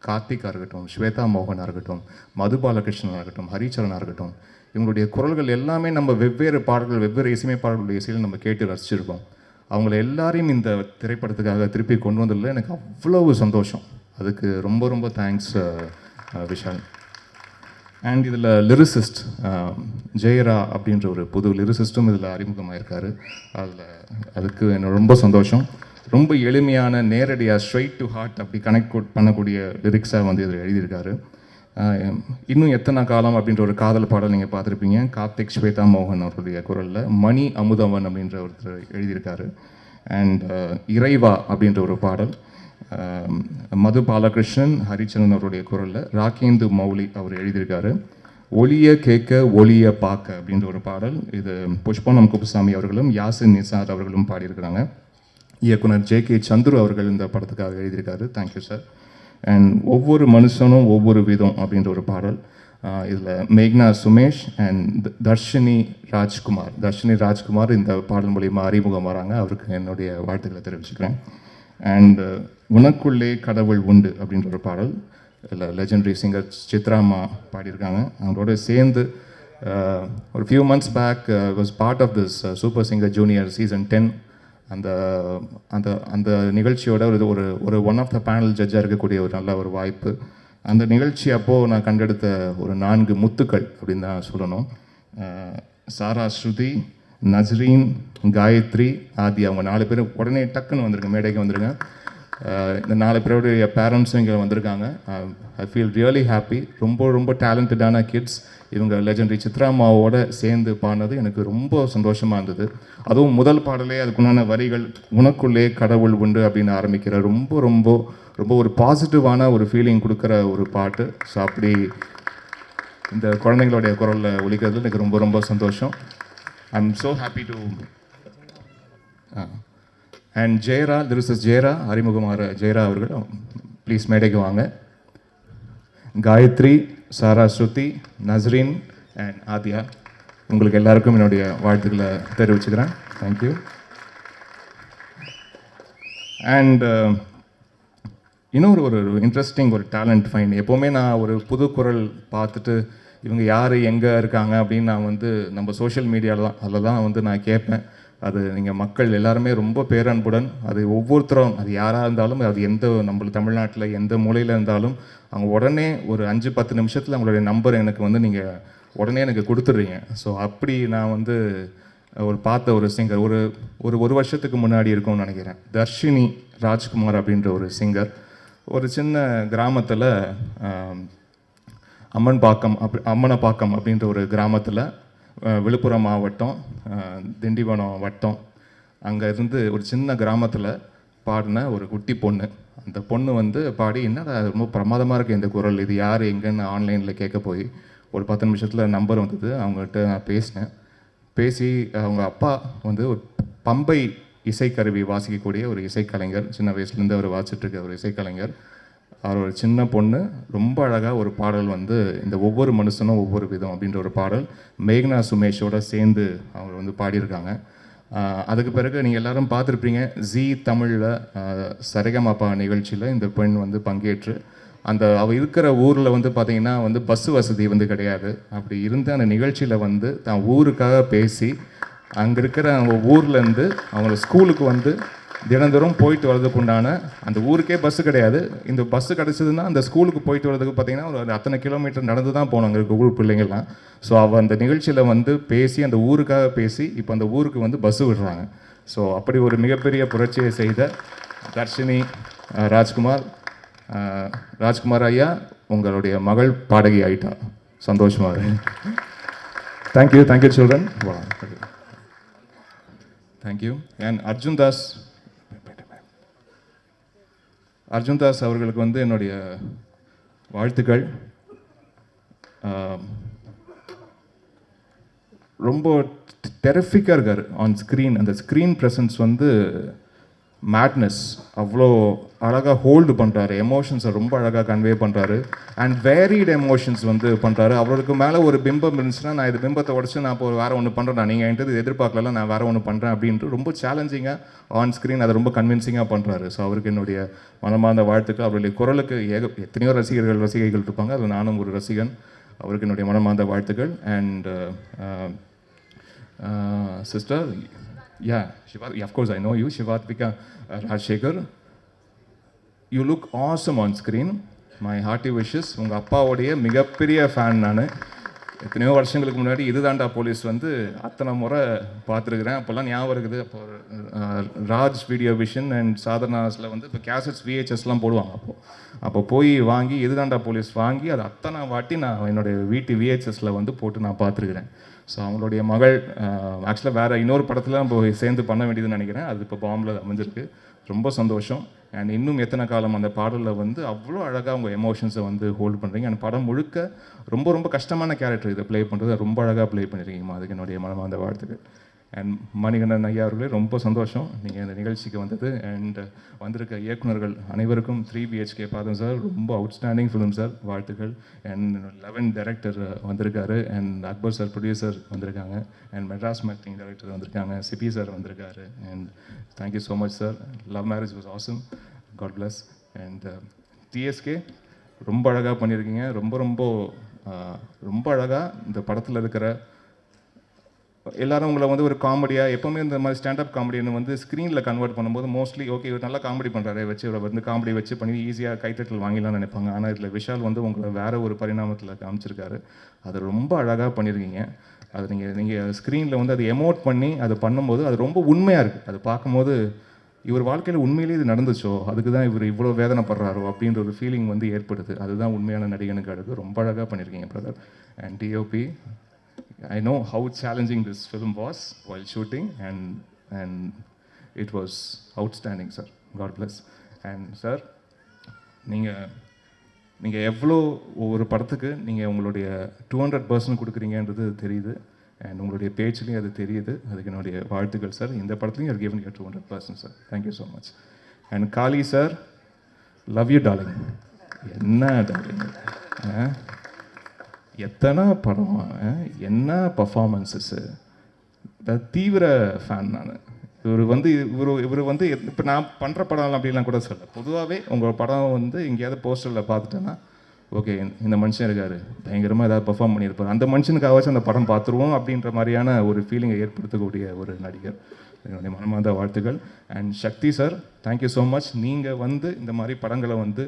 கார்த்திகாக இருக்கட்டும், ஸ்வேதா மோகனாக இருக்கட்டும், மது பாலகிருஷ்ணனாக இருக்கட்டும், ஹரிச்சரனாக இருக்கட்டும், இவங்களுடைய குரல்கள் எல்லாமே நம்ம வெவ்வேறு பாடல்கள், வெவ்வேறு இசையமைப்பாளர்களுடைய இசையில் நம்ம கேட்டு ரசிச்சிருக்கோம். அவங்கள எல்லாரையும் இந்த திரைப்படத்துக்காக திருப்பி கொண்டு வந்ததில் எனக்கு அவ்வளவு சந்தோஷம். அதுக்கு ரொம்ப ரொம்ப தேங்க்ஸ் விஷால். அண்ட் இதில் லிரிசிஸ்ட் ஜெயரா அப்படின்ற ஒரு புது லிரிசிஸ்ட்டும் இதில் அறிமுகமாயிருக்காரு. அதுக்கு எனக்கு ரொம்ப சந்தோஷம். ரொம்ப எளிமையான, நேரடியாக ஸ்ட்ரைட் டு ஹார்ட் அப்படி கனெக்ட் பண்ணக்கூடிய லிரிக்ஸாக வந்து இதில் எழுதியிருக்காரு. இன்னும் எத்தனை காலம் அப்படின்ற ஒரு காதல் பாடல் நீங்கள் பார்த்துருப்பீங்க, கார்த்திக் ஸ்வேதா மோகன் அவருடைய குரலில். மணி அமுதவன் அப்படின்ற ஒருத்தர் எழுதியிருக்காரு. அண்ட் இறைவா அப்படின்ற ஒரு பாடல் மது பாலகிருஷ்ணன், ஹரிச்சரன் அவருடைய குரலில் ராகேந்து மௌலி அவர் எழுதியிருக்காரு. ஒளிய கேட்க ஒளிய பார்க்க அப்படின்ற ஒரு பாடல், இது புஷ்பனம் குப்புசாமி அவர்களும் யாசின் நிசார் அவர்களும் பாடியிருக்கிறாங்க. இயக்குனர் ஜே.கே. சந்துரு அவர்கள் இந்த படத்துக்காக எழுதியிருக்காரு. Thank you sir. அண்ட் ஒவ்வொரு மனுஷனும் ஒவ்வொரு விதம் அப்படின்ற ஒரு பாடல், இதில் மேக்னா சுமேஷ் அண்ட் தர்ஷினி ராஜ்குமார் இந்த பாடல் மூலிமா அறிமுகம் வராங்க. அவருக்கு என்னுடைய வாழ்த்துக்களை தெரிவிச்சுக்கிறேன். அண்ட் உனக்குள்ளே கடவுள் உண்டு அப்படின்ற ஒரு பாடல், இதில் லெஜெண்டரி சிங்கர் சித்ராம்மா பாடியிருக்காங்க. அவங்களோட சேர்ந்து ஒரு few months back was part of this super singer junior season 10. அந்த அந்த அந்த நிகழ்ச்சியோட ஒரு ஒன் ஆஃப் த பேனல் ஜட்ஜாக இருக்கக்கூடிய ஒரு நல்ல ஒரு வாய்ப்பு. அந்த நிகழ்ச்சி அப்போது நான் கண்டெடுத்த ஒரு 4 முத்துக்கள் அப்படின்னு தான் சொல்லணும். சாரா, ஸ்ருதி, நஸ்ரீன், காயத்ரி, ஆதி, அவங்க 4 பேரும் உடனே டக்குன்னு வந்துருங்க, மேடைக்கு வந்துருங்க. இந்த 4 பேருடைய பேரண்ட்ஸும் இங்கே வந்திருக்காங்க. I feel really happy. ரொம்ப ரொம்ப டேலண்டடான கிட்ஸ். இவங்க லெஜெண்டரி சித்ராமாவோட சேர்ந்து பாடினது எனக்கு ரொம்ப சந்தோஷமாக இருந்தது. அதுவும் முதல் பாடலே அதுக்குண்டான வரிகள் உனக்குள்ளே கடவுள் உண்டு அப்படின்னு ஆரம்பிக்கிற ரொம்ப ரொம்ப ரொம்ப ஒரு பாசிட்டிவான ஒரு ஃபீலிங் கொடுக்குற ஒரு பாட்டு. ஸோ அப்படி இந்த குழந்தைங்களுடைய குரலில் ஒலிக்கிறது எனக்கு ரொம்ப ரொம்ப சந்தோஷம். I am so happy to. And Jayara, lyricist Jayara, அறிமுகமாகிற ஜெயரா அவர்கள் ப்ளீஸ் மேடைக்கு வாங்க. காயத்ரி, சாரா, ஸ்ருதி, நஸ்ரீன் அண்ட் ஆதியா, உங்களுக்கு எல்லாருக்கும் என்னுடைய வாழ்த்துக்களை தெரிவிச்சுக்கிறேன். தேங்க்யூ. அண்ட் இன்னொரு ஒரு இன்ட்ரெஸ்டிங் ஒரு டேலண்ட் ஃபைன். எப்போவுமே நான் ஒரு புது குரல் பார்த்துட்டு இவங்க யார் எங்கே இருக்காங்க அப்படின்னு நான் வந்து நம்ம சோஷியல் அதில் தான் வந்து நான் கேட்பேன். அது நீங்கள் மக்கள் எல்லாருமே ரொம்ப பேரன்புடன், அது ஒவ்வொருத்தரும், அது யாராக இருந்தாலும், அது நம்மளுக்கு தமிழ்நாட்டில் எந்த மூலையில் இருந்தாலும் அவங்க உடனே ஒரு 5-10 நிமிஷத்தில் அவங்களுடைய நம்பர் எனக்கு வந்து நீங்கள் உடனே எனக்கு கொடுத்துட்றீங்க. ஸோ அப்படி நான் வந்து பார்த்த ஒரு சிங்கர் ஒரு வருஷத்துக்கு முன்னாடி இருக்கும்னு நினைக்கிறேன், தர்ஷினி ராஜ்குமார் அப்படின்ற ஒரு சிங்கர். ஒரு சின்ன கிராமத்தில் அம்மனப்பாக்கம் அப்படின்ற ஒரு கிராமத்தில், விழுப்புரம் மாவட்டம், திண்டிவனம் வட்டம், அங்கே இருந்து ஒரு சின்ன கிராமத்தில் பாடின ஒரு குட்டி பொண்ணு. அந்த பொண்ணு வந்து பாடி, என்னடா ரொம்ப பிரமாதமாக இருக்குது இந்த குரல், இது யார் எங்கன்னு ஆன்லைனில் கேட்க போய் ஒரு 10 நிமிஷத்தில் நம்பர் வந்தது. அவங்ககிட்ட நான் பேசி அவங்க அப்பா வந்து ஒரு பம்பை இசைக்கருவி வாசிக்கக்கூடிய ஒரு இசைக்கலைஞர், சின்ன வயசுலேருந்து அவர் வாசிச்சுட்ருக்க ஒரு இசைக்கலைஞர். அவர் ஒரு சின்ன பொண்ணு ரொம்ப அழகாக ஒரு பாடல் வந்து இந்த ஒவ்வொரு மனுஷனும் ஒவ்வொரு விதம் அப்படின்ற ஒரு பாடல் மேக்னா சுமேஷோட சேர்ந்து அவங்க வந்து பாடியிருக்காங்க. அதுக்கு பிறகு நீங்கள் எல்லோரும் பார்த்துருப்பீங்க, ஜீ தமிழில் சரிகமபா நிகழ்ச்சியில் இந்த பெண் வந்து பங்கேற்று, அவள் இருக்கிற ஊரில் வந்து பார்த்திங்கன்னா வந்து பஸ் வசதி வந்து கிடையாது. அப்படி இருந்த அந்த நிகழ்ச்சியில் வந்து தான் ஊருக்காக பேசி, அங்கே இருக்கிற அவங்க ஊர்லேருந்து அவங்கள ஸ்கூலுக்கு வந்து தினந்தோறும் போயிட்டு வரதுக்கு உண்டான, அந்த ஊருக்கே பஸ்ஸு கிடையாது, இந்த பஸ்ஸு கிடச்சிதுன்னா அந்த ஸ்கூலுக்கு போயிட்டு வரதுக்கு பார்த்திங்கன்னா ஒரு அத்தனை கிலோமீட்டர் நடந்து தான் போகணும் அங்கே இருக்க ஊர் பிள்ளைங்கள்லாம். ஸோ அவள் அந்த நிகழ்ச்சியில் வந்து பேசி, அந்த ஊருக்காக பேசி, இப்போ அந்த ஊருக்கு வந்து பஸ்ஸு விடுறாங்க. ஸோ அப்படி ஒரு மிகப்பெரிய புரட்சியை செய்த தர்ஷினி ராஜ்குமார், ராஜ்குமார் ஐயா, உங்களுடைய மகள் பாடகி ஆயிட்டா, சந்தோஷமாக இருக்கு. Thank you children. Thank you. And Arjun Das அவர்களுக்கு வந்து என்னுடைய வாழ்த்துக்கள். ரொம்ப டெரிஃபிக்காக இருக்கார் ஆன் ஸ்க்ரீன். அந்த ஸ்க்ரீன் ப்ரெசன்ஸ் வந்து மேட்னஸ், அவ்வளோ அழகாக ஹோல்டு பண்ணுறாரு, எமோஷன்ஸை ரொம்ப அழகாக கன்வே பண்ணுறாரு. அண்ட் வேரிட் எமோஷன்ஸ் வந்து பண்ணுறாரு. அவருக்கு மேலே ஒரு பிம்பம் இருந்துச்சுன்னா, நான் இது பிம்பத்தை உடச்சு நான் இப்போ வேறு ஒன்று பண்ணுறேன், நீங்கள் என்கிட்ட இது எதிர்பார்க்கல, நான் வேறு ஒன்று பண்ணுறேன் அப்படின்ட்டு ரொம்ப சேலஞ்சிங்காக ஆன் ஸ்க்ரீன் அதை ரொம்ப கன்வின்சிங்காக பண்ணுறாரு. ஸோ அவருக்கு என்னுடைய மனமார்ந்த வாழ்த்துக்கள். அவருடைய குரலுக்கு எத்தனையோ ரசிகைகள் இருப்பாங்க, அதில் நானும் ஒரு ரசிகன். அவருக்கு என்னுடைய மனமார்ந்த வாழ்த்துக்கள். And sister, yeah, of course I know you, Shivatvika Rajshekhar. You look awesome on screen. My hearty wishes. உங்கள் அப்பாவுடைய மிகப்பெரிய ஃபேன் நான். எத்தனையோ வருஷங்களுக்கு முன்னாடி இதுதாண்டா போலீஸ் வந்து அத்தனை முறை பார்த்துருக்குறேன். அப்போல்லாம் ஞாபகம் இருக்குது. அப்போ ராஜ் வீடியோ விஷன் அண்ட் சாதனாஸில் வந்து இப்போ கேசட்ஸ் விஹெச்எஸ்லாம் போடுவாங்க. அப்போ போய் வாங்கி இதுதாண்டா போலீஸ் வாங்கி அதை அத்தனை வாட்டி நான் என்னுடைய வீட்டு விஹெச்எஸில் வந்து போட்டு நான் பார்த்துருக்குறேன். ஸோ அவங்களுடைய மகள் ஆக்சுவலாக வேறு இன்னொரு படத்தில் நம்ம சேர்ந்து பண்ண வேண்டியதுன்னு நினைக்கிறேன். அது இப்போ பாம்பில் அமைஞ்சிருக்கு. ரொம்ப சந்தோஷம். அண்ட் இன்னும் எத்தனை காலம் அந்த பாடலில் வந்து அவ்வளோ அழகாக அவங்க எமோஷன்ஸை வந்து ஹோல்ட் பண்ணுறீங்க. அந்த படம் முழுக்க ரொம்ப ரொம்ப கஷ்டமான கேரக்டர் இதை ப்ளே பண்ணுறது ரொம்ப அழகாக ப்ளே பண்ணியிருக்கீங்கம்மா. அதுக்கு என்னுடைய மனமார்ந்த வாழ்த்துக்கள். அண்ட் மணிகண்டன் ஐயா அவர்களே ரொம்ப சந்தோஷம் நீங்கள் இந்த நிகழ்ச்சிக்கு வந்தது. அண்ட் வந்திருக்க இயக்குநர்கள் அனைவருக்கும் 3BHK பாதம் சார், ரொம்ப அவுட்ஸ்டாண்டிங் ஃபிலிம் சார், வாழ்த்துக்கள். அண்ட் 11 டைரக்டர் வந்திருக்காரு. அண்ட் அக்பர் சார் ப்ரொடியூசர் வந்திருக்காங்க. அண்ட் மெட்ராஸ் மேக்கிங் டைரக்டர் வந்திருக்காங்க. சிபி சார் வந்திருக்காரு. And thank you so much sir. Love marriage was awesome. God bless. And TSK ரொம்ப அழகாக பண்ணியிருக்கீங்க. ரொம்ப ரொம்ப ரொம்ப அழகாக இந்த படத்தில் இருக்கிற எல்லாரும் உங்களை வந்து ஒரு காமெடியாக எப்போவுமே இந்த மாதிரி ஸ்டாண்டப் காமெடின்னு வந்து ஸ்க்ரீனில் கன்வெர்ட் பண்ணும்போது மோஸ்ட்லி ஓகே இவர் நல்லா காமெடி பண்ணுறாரு வச்சு இவரை வந்து காமெடி வச்சு பண்ணி ஈஸியாக கைத்தட்டல் வாங்கிடலாம்னு நினைப்பாங்க. ஆனால் இதில் விஷால் வந்து உங்களை வேறு ஒரு பரிணாமத்தில் காமிச்சிருக்காரு. அது ரொம்ப அழகாக பண்ணியிருக்கீங்க. அது நீங்கள் ஸ்க்ரீனில் வந்து அதை எமோட் பண்ணி அது பண்ணும்போது அது ரொம்ப உண்மையாக இருக்குது. அது பார்க்கும்போது இவர் வாழ்க்கையில் உண்மையிலேயே இது நடந்துச்சோ, அதுக்கு தான் இவர் இவ்வளோ வேதனைப்படுறாரோ அப்படின்ற ஒரு ஃபீலிங் வந்து ஏற்படுது. அதுதான் உண்மையான நடிகனுக்கு அடுத்து ரொம்ப அழகாக பண்ணியிருக்கீங்க brother. And DOP, I know how challenging this film was while shooting, and it was outstanding, sir. God bless. And sir, நீங்கள் எவ்வளோ ஒரு படத்துக்கு நீங்கள் உங்களுடைய 200% கொடுக்குறீங்கன்றது தெரியுது. அண்ட் உங்களுடைய பேச்சுலேயும் அது தெரியுது. அதுக்கு என்னுடைய வாழ்த்துக்கள் சார். இந்த படத்துலையும் you given you 200% sir. Thank you so much. And Kali sir, love you darling. என்ன டார்லிங், எத்தனை படம், என்ன பர்ஃபார்மன்ஸஸ்ஸு. தீவிர ஃபேன் நான். இவர் வந்து இப்போ நான் பண்ணுற படம் அப்படிலாம் கூட சொல்ல, பொதுவாகவே உங்கள் படம் வந்து எங்கேயாவது போஸ்டரில் பார்த்துட்டேன்னா ஓகே இந்த மனுஷன் இருக்கார், பயங்கரமாக ஏதாவது பர்ஃபார்ம் பண்ணியிருப்பார், அந்த மனுஷனுக்காகவாச்சும் அந்த படம் பார்த்துருவோம் அப்படின்ற மாதிரியான ஒரு ஃபீலிங்கை ஏற்படுத்தக்கூடிய ஒரு நடிகர். என்னுடைய மனமார்ந்த வாழ்த்துக்கள். And Shakti sir, thank you so much. நீங்கள் வந்து இந்த மாதிரி படங்களை வந்து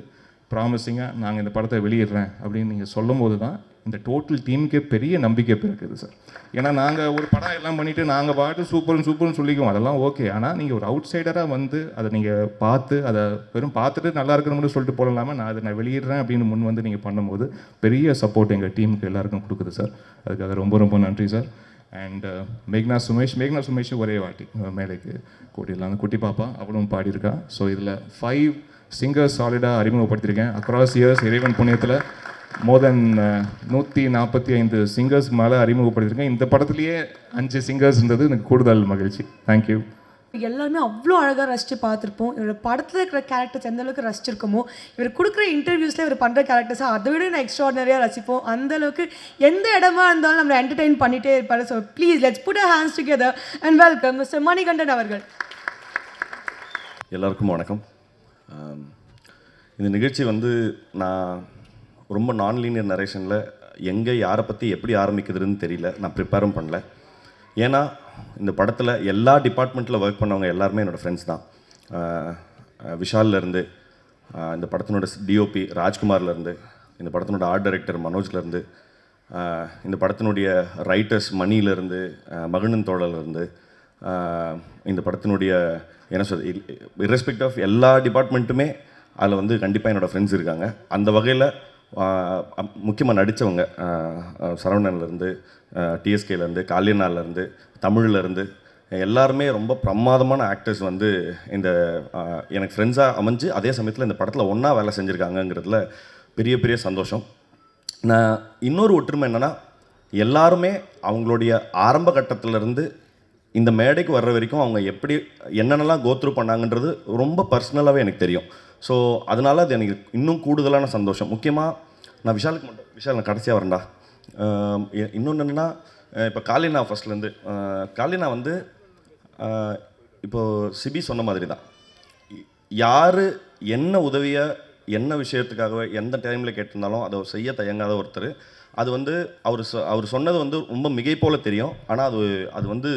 ப்ராமிசிங்காக நாங்கள் இந்த படத்தை வெளியிடுறேன் அப்படின்னு நீங்கள் சொல்லும் போது தான் இந்த டோட்டல் டீமுக்கே பெரிய நம்பிக்கை பிறக்குது சார். ஏன்னா நாங்கள் ஒரு படம் எல்லாம் பண்ணிவிட்டு நாங்கள் பாட்டு சூப்பர்னு சொல்லிக்குவோம், அதெல்லாம் ஓகே. ஆனால் நீங்கள் ஒரு அவுட் சைடராக வந்து அதை நீங்கள் பார்த்து அதை வெறும் பார்த்துட்டு நல்லா இருக்கணும்னு சொல்லிட்டு போடலாமல் நான் வெளியிடுறேன் அப்படின்னு முன் வந்து நீங்கள் பண்ணும்போது பெரிய சப்போர்ட் எங்கள் டீமுக்கு எல்லாருக்கும் கொடுக்குது சார். அதுக்காக ரொம்ப ரொம்ப நன்றி சார். அண்ட் மேக்னா சுமேஷ் ஒரே வாட்டி மேடைக்கு கூட்டிடலாம். அந்த குட்டி பாப்பா அவளும் பாடியிருக்கா. ஸோ இதில் 5 சிங்கர்ஸ் சாலிடாக அறிமுகப்படுத்தியிருக்கேன். அக்ராஸ் இயர்ஸ் இறைவன் புண்ணியத்தில் மோர் தென் 145 சிங்கர்ஸ் மேலே அறிமுகப்படுத்தியிருக்கேன். இந்த படத்துலேயே 5 சிங்கர்ஸ் இருந்தது எனக்கு கூடுதல் மகிழ்ச்சி. தேங்க்யூ. எல்லாருமே அவ்வளோ அழகாக ரசித்து பார்த்துருப்போம். இவரோட படத்தில் இருக்கிற கேரக்டர்ஸ் எந்த அளவுக்கு ரசிச்சிருக்கோமோ, இவர் கொடுக்குற இன்டர்வியூஸில் இவர் பண்ணுற கேரக்டர்ஸை அதை விட நான் எக்ஸ்ட்ராடனரியாக ரசிப்போம். அந்தளவுக்கு எந்த இடமா இருந்தாலும் நம்மளை என்டர்டெயின் பண்ணிகிட்டே இருப்பார். So please let's put a hands together and welcome mister Manikandan அவர்கள். எல்லாருக்கும் வணக்கம். இந்த நிகழ்ச்சி வந்து நான் ரொம்ப நான்லீனியர் நரேஷனில் எங்கே யாரை பற்றி எப்படி ஆரம்பிக்குதுன்னு தெரியல, நான் ப்ரிப்பேரும் பண்ணல. ஏன்னா இந்த படத்தில் எல்லா டிபார்ட்மெண்ட்டில் ஒர்க் பண்ணவங்க எல்லாருமே என்னோடய ஃப்ரெண்ட்ஸ் தான். விஷால்லேருந்து, இந்த படத்தினோட DOP ராஜ்குமார்லேருந்து, இந்த படத்தினோட ஆர்ட் டைரக்டர் மனோஜ்லேருந்து, இந்த படத்தினுடைய ரைட்டர்ஸ் மணியிலேருந்து, மகிழன் தோழலேருந்து, இந்த படத்தினுடைய என்ன சொல் இர்ரெஸ்பெக்ட் ஆஃப் எல்லா டிபார்ட்மெண்ட்டுமே அதில் வந்து கண்டிப்பாக என்னோடய ஃப்ரெண்ட்ஸ் இருக்காங்க. அந்த வகையில் முக்கியமாக நடித்தவங்க சரவணன்லேருந்து, டிஎஸ்கேலேருந்து, காளியனாலேருந்து, தமிழ்லேருந்து எல்லாருமே ரொம்ப பிரமாதமான ஆக்டர்ஸ் வந்து இந்த எனக்கு ஃப்ரெண்ட்ஸாக அமைஞ்சு அதே சமயத்தில் இந்த படத்தில் ஒன்றா வேலை செஞ்சுருக்காங்கங்கிறதுல பெரிய பெரிய சந்தோஷம். நான் இன்னொரு ஒற்றுமை என்னென்னா, எல்லாருமே அவங்களுடைய ஆரம்ப கட்டத்திலேருந்து இந்த மேடைக்கு வர்ற வரைக்கும் அவங்க எப்படி என்னென்னலாம் கோத்ரூ பண்ணாங்கன்றது ரொம்ப பர்சனலாகவே எனக்கு தெரியும். ஸோ அதனால் அது எனக்கு இன்னும் கூடுதலான சந்தோஷம். முக்கியமாக நான் விஷால் நான் கடைசியாக வரேன்டா. இன்னொன்று என்னென்னா, இப்போ காளினா ஃபஸ்ட்லேருந்து காளினா வந்து இப்போது சிபி சொன்ன மாதிரி தான், யார் என்ன உதவியை என்ன விஷயத்துக்காகவே எந்த டைமில் கேட்டிருந்தாலும் அதை செய்ய தயங்காத ஒருத்தர். அது வந்து அவர் சொன்னது வந்து ரொம்ப மிகை போல் தெரியும், ஆனால் அது வந்து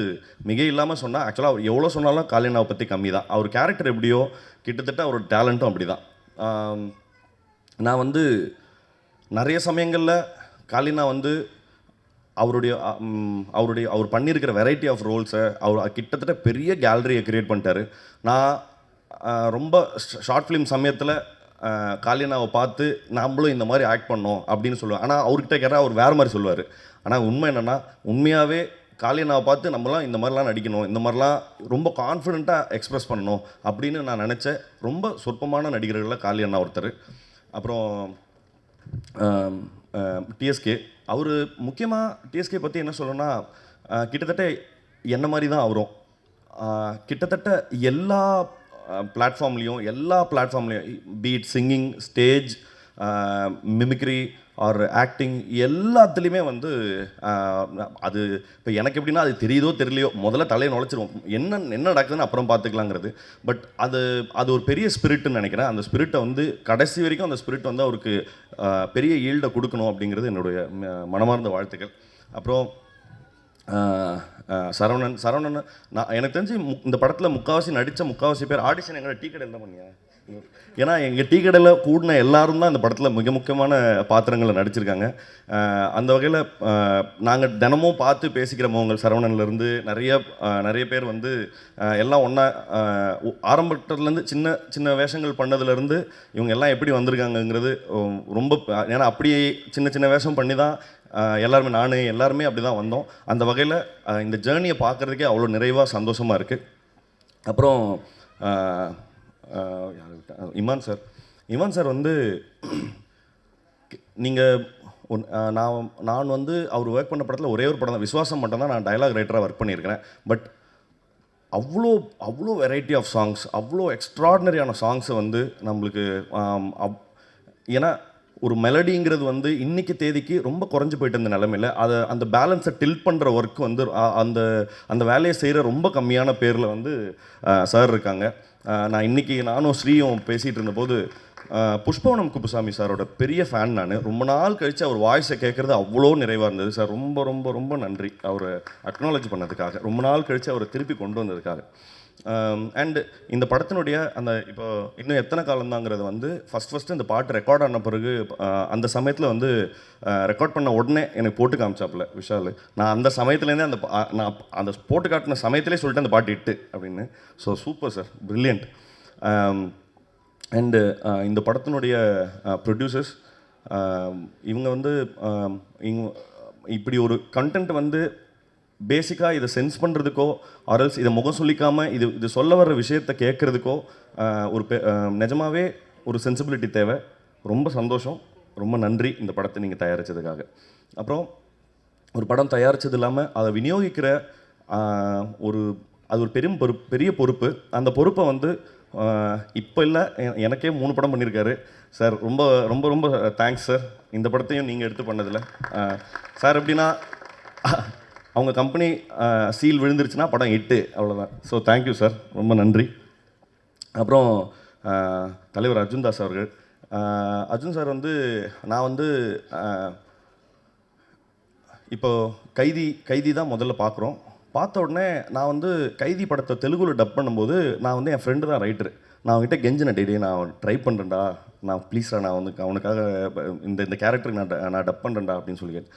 மிகை இல்லாமல் சொன்னால் ஆக்சுவலாக அவர் எவ்வளோ சொன்னாலும் காளினாவை பற்றி கம்மி தான். அவர் கேரக்டர் எப்படியோ கிட்டத்தட்ட அவர் டேலண்ட்டும் அப்படி தான். நான் வந்து நிறைய சமயங்களில் காளினா வந்து அவர் பண்ணியிருக்கிற வெரைட்டி ஆஃப் ரோல்ஸை அவர் கிட்டத்தட்ட பெரிய கேலரியை க்ரியேட் பண்ணிட்டார். நான் ரொம்ப ஷார்ட் ஃபிலிம் சமயத்தில் காளியனாவை பார்த்து நம்மளும் இந்த மாதிரி ஆக்ட் பண்ணோம் அப்படின்னு சொல்லுவேன். ஆனால் அவர்கிட்ட கேட்டால் அவர் வேறு மாதிரி சொல்லுவார். ஆனால் உண்மை என்னென்னா, உண்மையாகவே காளியனாவை பார்த்து நம்மளாம் இந்த மாதிரிலாம் நடிக்கணும், இந்த மாதிரிலாம் ரொம்ப கான்ஃபிடெண்ட்டாக எக்ஸ்ப்ரெஸ் பண்ணணும் அப்படின்னு நான் நினச்ச ரொம்ப சொற்பமான நடிகர்களில் காளியண்ணா ஒருத்தர். அப்புறம் டிஎஸ்கே, அவர் முக்கியமாக டிஎஸ்கே பற்றி என்ன சொல்லணும்னா, கிட்டத்தட்ட என்ன மாதிரி தான் அவரும் கிட்டத்தட்ட எல்லா பிளாட்ஃபார்ம்லேயும் beat singing, stage, mimicry or acting எல்லாத்துலேயுமே வந்து அது இப்போ எனக்கு எப்படின்னா, அது தெரியுதோ தெரியலையோ முதல்ல தலையை நுழைச்சிருவோம், என்ன நடக்குதுன்னு அப்புறம் பார்த்துக்கலாங்கிறது. பட் அது ஒரு பெரிய ஸ்பிரிட்டுன்னு நினைக்கிறேன். அந்த ஸ்பிரிட்டை வந்து கடைசி வரைக்கும் அந்த ஸ்பிரிட் வந்து அவருக்கு பெரிய ஈல்டை கொடுக்கணும் அப்படிங்கிறது என்னுடைய மனமார்ந்த வாழ்த்துக்கள். அப்புறம் சரவணன் நான் எனக்கு தெரிஞ்சு இந்த படத்தில் முக்கால்வாசி பேர் ஆடிஷன் எங்களை டீ கடையில் தான் பண்ணியா? ஏன்னா எங்கள் டீ கடையில் கூடின எல்லாரும் தான் இந்த படத்தில் மிக முக்கியமான பாத்திரங்களை நடிச்சிருக்காங்க. அந்த வகையில் நாங்கள் தினமும் பார்த்து பேசிக்கிற முகங்கள் சரவணன்லேருந்து நிறைய பேர் வந்து எல்லாம் ஒன்றா ஆரம்பத்துலேருந்து சின்ன சின்ன வேஷங்கள் பண்ணதுலேருந்து இவங்க எல்லாம் எப்படி வந்திருக்காங்கங்கிறது ரொம்ப, ஏன்னா அப்படியே சின்ன வேஷம் பண்ணி தான் எல்லாருமே அப்படி தான் வந்தோம். அந்த வகையில் இந்த ஜேர்னியை பார்க்குறதுக்கே அவ்வளோ நிறைவாக சந்தோஷமாக இருக்குது. அப்புறம் இமான் சார் வந்து நீங்கள் நான் வந்து அவர் ஒர்க் பண்ண படத்தில் ஒரே ஒரு படம் தான், விஸ்வாசம் மட்டும் தான் நான் டயலாக் ரைட்டராக ஒர்க் பண்ணியிருக்கிறேன். பட் அவ்வளோ வெரைட்டி ஆஃப் சாங்ஸ், அவ்வளோ எக்ஸ்ட்ராடினரியான சாங்ஸை வந்து நம்மளுக்கு ஏன்னா ஒரு மெலடிங்கிறது வந்து இன்றைக்கி தேதிக்கு ரொம்ப குறைஞ்சி போயிட்டு இருந்த நிலமையில் அந்த பேலன்ஸை டில்ட் பண்ணுற ஒர்க் வந்து அந்த வேலையை செய்கிற ரொம்ப கம்மியான பேரில் வந்து சார் இருக்காங்க. நானும் ஸ்ரீயும் பேசிகிட்டு இருந்தபோது புஷ்பவனம் குப்புசாமி சாரோட பெரிய ஃபேன் நான். ரொம்ப நாள் கழித்து அவர் வாய்ஸை கேட்குறது அவ்வளோ நிறைவாக இருந்தது சார். ரொம்ப ரொம்ப ரொம்ப நன்றி அவரை அக்னாலஜ் பண்ணதுக்காக, ரொம்ப நாள் கழித்து அவரை திருப்பி கொண்டு வந்ததுக்காக. அண்டு இந்த படத்தினுடைய அந்த இப்போ இன்னும் எத்தனை காலம்தாங்கிறது வந்து ஃபஸ்ட்டு இந்த பாட்டு ரெக்கார்ட் ஆன பிறகு அந்த சமயத்தில் வந்து ரெக்கார்ட் பண்ண உடனே எனக்கு போட்டு காமிச்சாப்புல விஷால். நான் அந்த சமயத்துலேருந்தே நான் அந்த போட்டு காட்டின சமயத்திலே சொல்லிட்டு அந்த பாட்டு இட்டு அப்படின்னு. So super sir, brilliant. And இந்த படத்தினுடைய ப்ரொடியூசர்ஸ் இவங்க வந்து இப்படி ஒரு கண்டென்ட் வந்து பேசிக்காக இதை சென்ஸ் பண்ணுறதுக்கோ ஆர்எல்ஸ் இதை முகம் சொல்லிக்காமல் இது சொல்ல வர்ற விஷயத்தை கேட்குறதுக்கோ ஒரு நிஜமாகவே ஒரு சென்சிபிலிட்டி தேவை. ரொம்ப சந்தோஷம், ரொம்ப நன்றி இந்த படத்தை நீங்கள் தயாரித்ததுக்காக. அப்புறம் ஒரு படம் தயாரித்தது இல்லாமல் அதை விநியோகிக்கிற அது ஒரு பெரிய பொறுப்பு. அந்த பொறுப்பை வந்து இப்போ இல்லை, எனக்கே 3 படம் பண்ணியிருக்காரு சார். ரொம்ப ரொம்ப ரொம்ப தேங்க்ஸ் சார், இந்த படத்தையும் நீங்கள் எடுத்து பண்ணதில்லை சார். எப்படின்னா அவங்க கம்பெனி சீல் விழுந்துருச்சுன்னா படம் 8 அவ்வளோதான். ஸோ தேங்க்யூ சார், ரொம்ப நன்றி. அப்புறம் தலைவர் அர்ஜுன் தாஸ் அவர்கள். அர்ஜுன் சார் வந்து நான் வந்து இப்போது கைதி தான் முதல்ல பார்க்குறோம். பார்த்த உடனே நான் வந்து கைதி படத்தை தெலுங்குல டப் பண்ணும்போது நான் வந்து என் ஃப்ரெண்டு தான் ரைட்டரு. நான் அவங்ககிட்ட கெஞ்சினேன், டெய்லி நான் ட்ரை பண்ணுறேன்டா, நான் ப்ளீஸ்டா நான் வந்து அவனுக்காக இந்த கேரக்டருக்கு நான் டப் பண்ணுறேன்டா அப்படின்னு சொல்லி கேட்டேன்.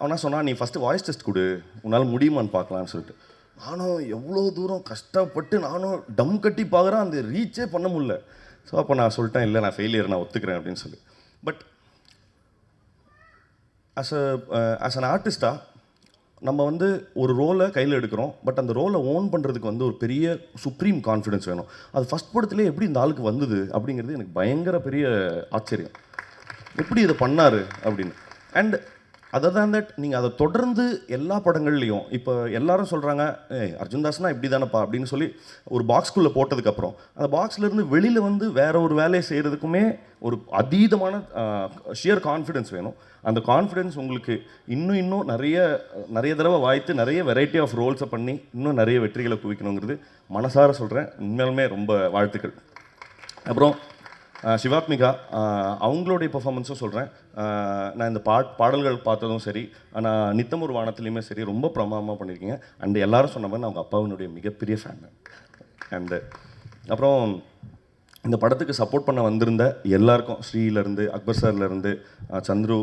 அவனா சொன்னான், நீ ஃபஸ்ட்டு வாய்ஸ் டெஸ்ட் கொடு, உன்னால் முடியுமான்னு பார்க்கலான்னு சொல்லிட்டு. நானும் எவ்வளோ தூரம் கஷ்டப்பட்டு நானும் டம் கட்டி பார்க்குறேன், அந்த ரீச்சே பண்ண முடியல. ஸோ அப்போ நான் சொல்லிட்டேன், இல்லை நான் ஃபெயிலியர், நான் ஒத்துக்கிறேன் அப்படின்னு சொல்லி. பட் ஆஸ் அன் ஆர்டிஸ்டாக நம்ம வந்து ஒரு ரோலை கையில் எடுக்கிறோம். பட் அந்த ரோலை ஓன் பண்ணுறதுக்கு வந்து ஒரு பெரிய சுப்ரீம் கான்ஃபிடென்ஸ் வேணும். அது ஃபஸ்ட் படத்துலேயே எப்படி இந்த ஆளுக்கு வந்தது அப்படிங்கிறது எனக்கு பயங்கர பெரிய ஆச்சரியம். எப்படி இதை பண்ணார் அப்படின்னு. அண்ட் அதர் தேன் தட் நீங்கள் அதை தொடர்ந்து எல்லா படங்கள்லையும் இப்போ எல்லாரும் சொல்கிறாங்க, அர்ஜுன் தாஸ்னா இப்படி தானப்பா அப்படின்னு சொல்லி ஒரு பாக்ஸ்குள்ளே போட்டதுக்கப்புறம் அந்த பாக்ஸ்லேருந்து வெளியில் வந்து வேற ஒரு வேலையை செய்கிறதுக்குமே ஒரு அதீதமான ஷியர் கான்ஃபிடென்ஸ் வேணும். அந்த கான்ஃபிடென்ஸ் உங்களுக்கு இன்னும் நிறைய தடவை வாய்த்து நிறைய வெரைட்டி ஆஃப் ரோல்ஸை பண்ணி இன்னும் நிறைய வெற்றிகளை குவிக்கணுங்கிறது மனசார சொல்கிறேன். உண்மையாலுமே ரொம்ப வாழ்த்துக்கள். அப்புறம் சிவாத்மிகா அவங்களுடைய பெர்ஃபார்மன்ஸும் சொல்கிறேன். நான் இந்த பாடல்கள் பார்த்ததும் சரி, ஆனால் நித்தமொரு வானத்துலேயுமே சரி ரொம்ப பிரமாதமாக பண்ணியிருக்கீங்க. அண்ட் எல்லாரும் சொன்ன மாதிரி நான் அவங்க அப்பாவினுடைய மிகப்பெரிய ஃபேன். அண்டு அப்புறம் இந்த படத்துக்கு சப்போர்ட் பண்ண வந்திருந்த எல்லாருக்கும், ஸ்ரீலேருந்து அக்பர் சார்லேருந்து சந்துரு,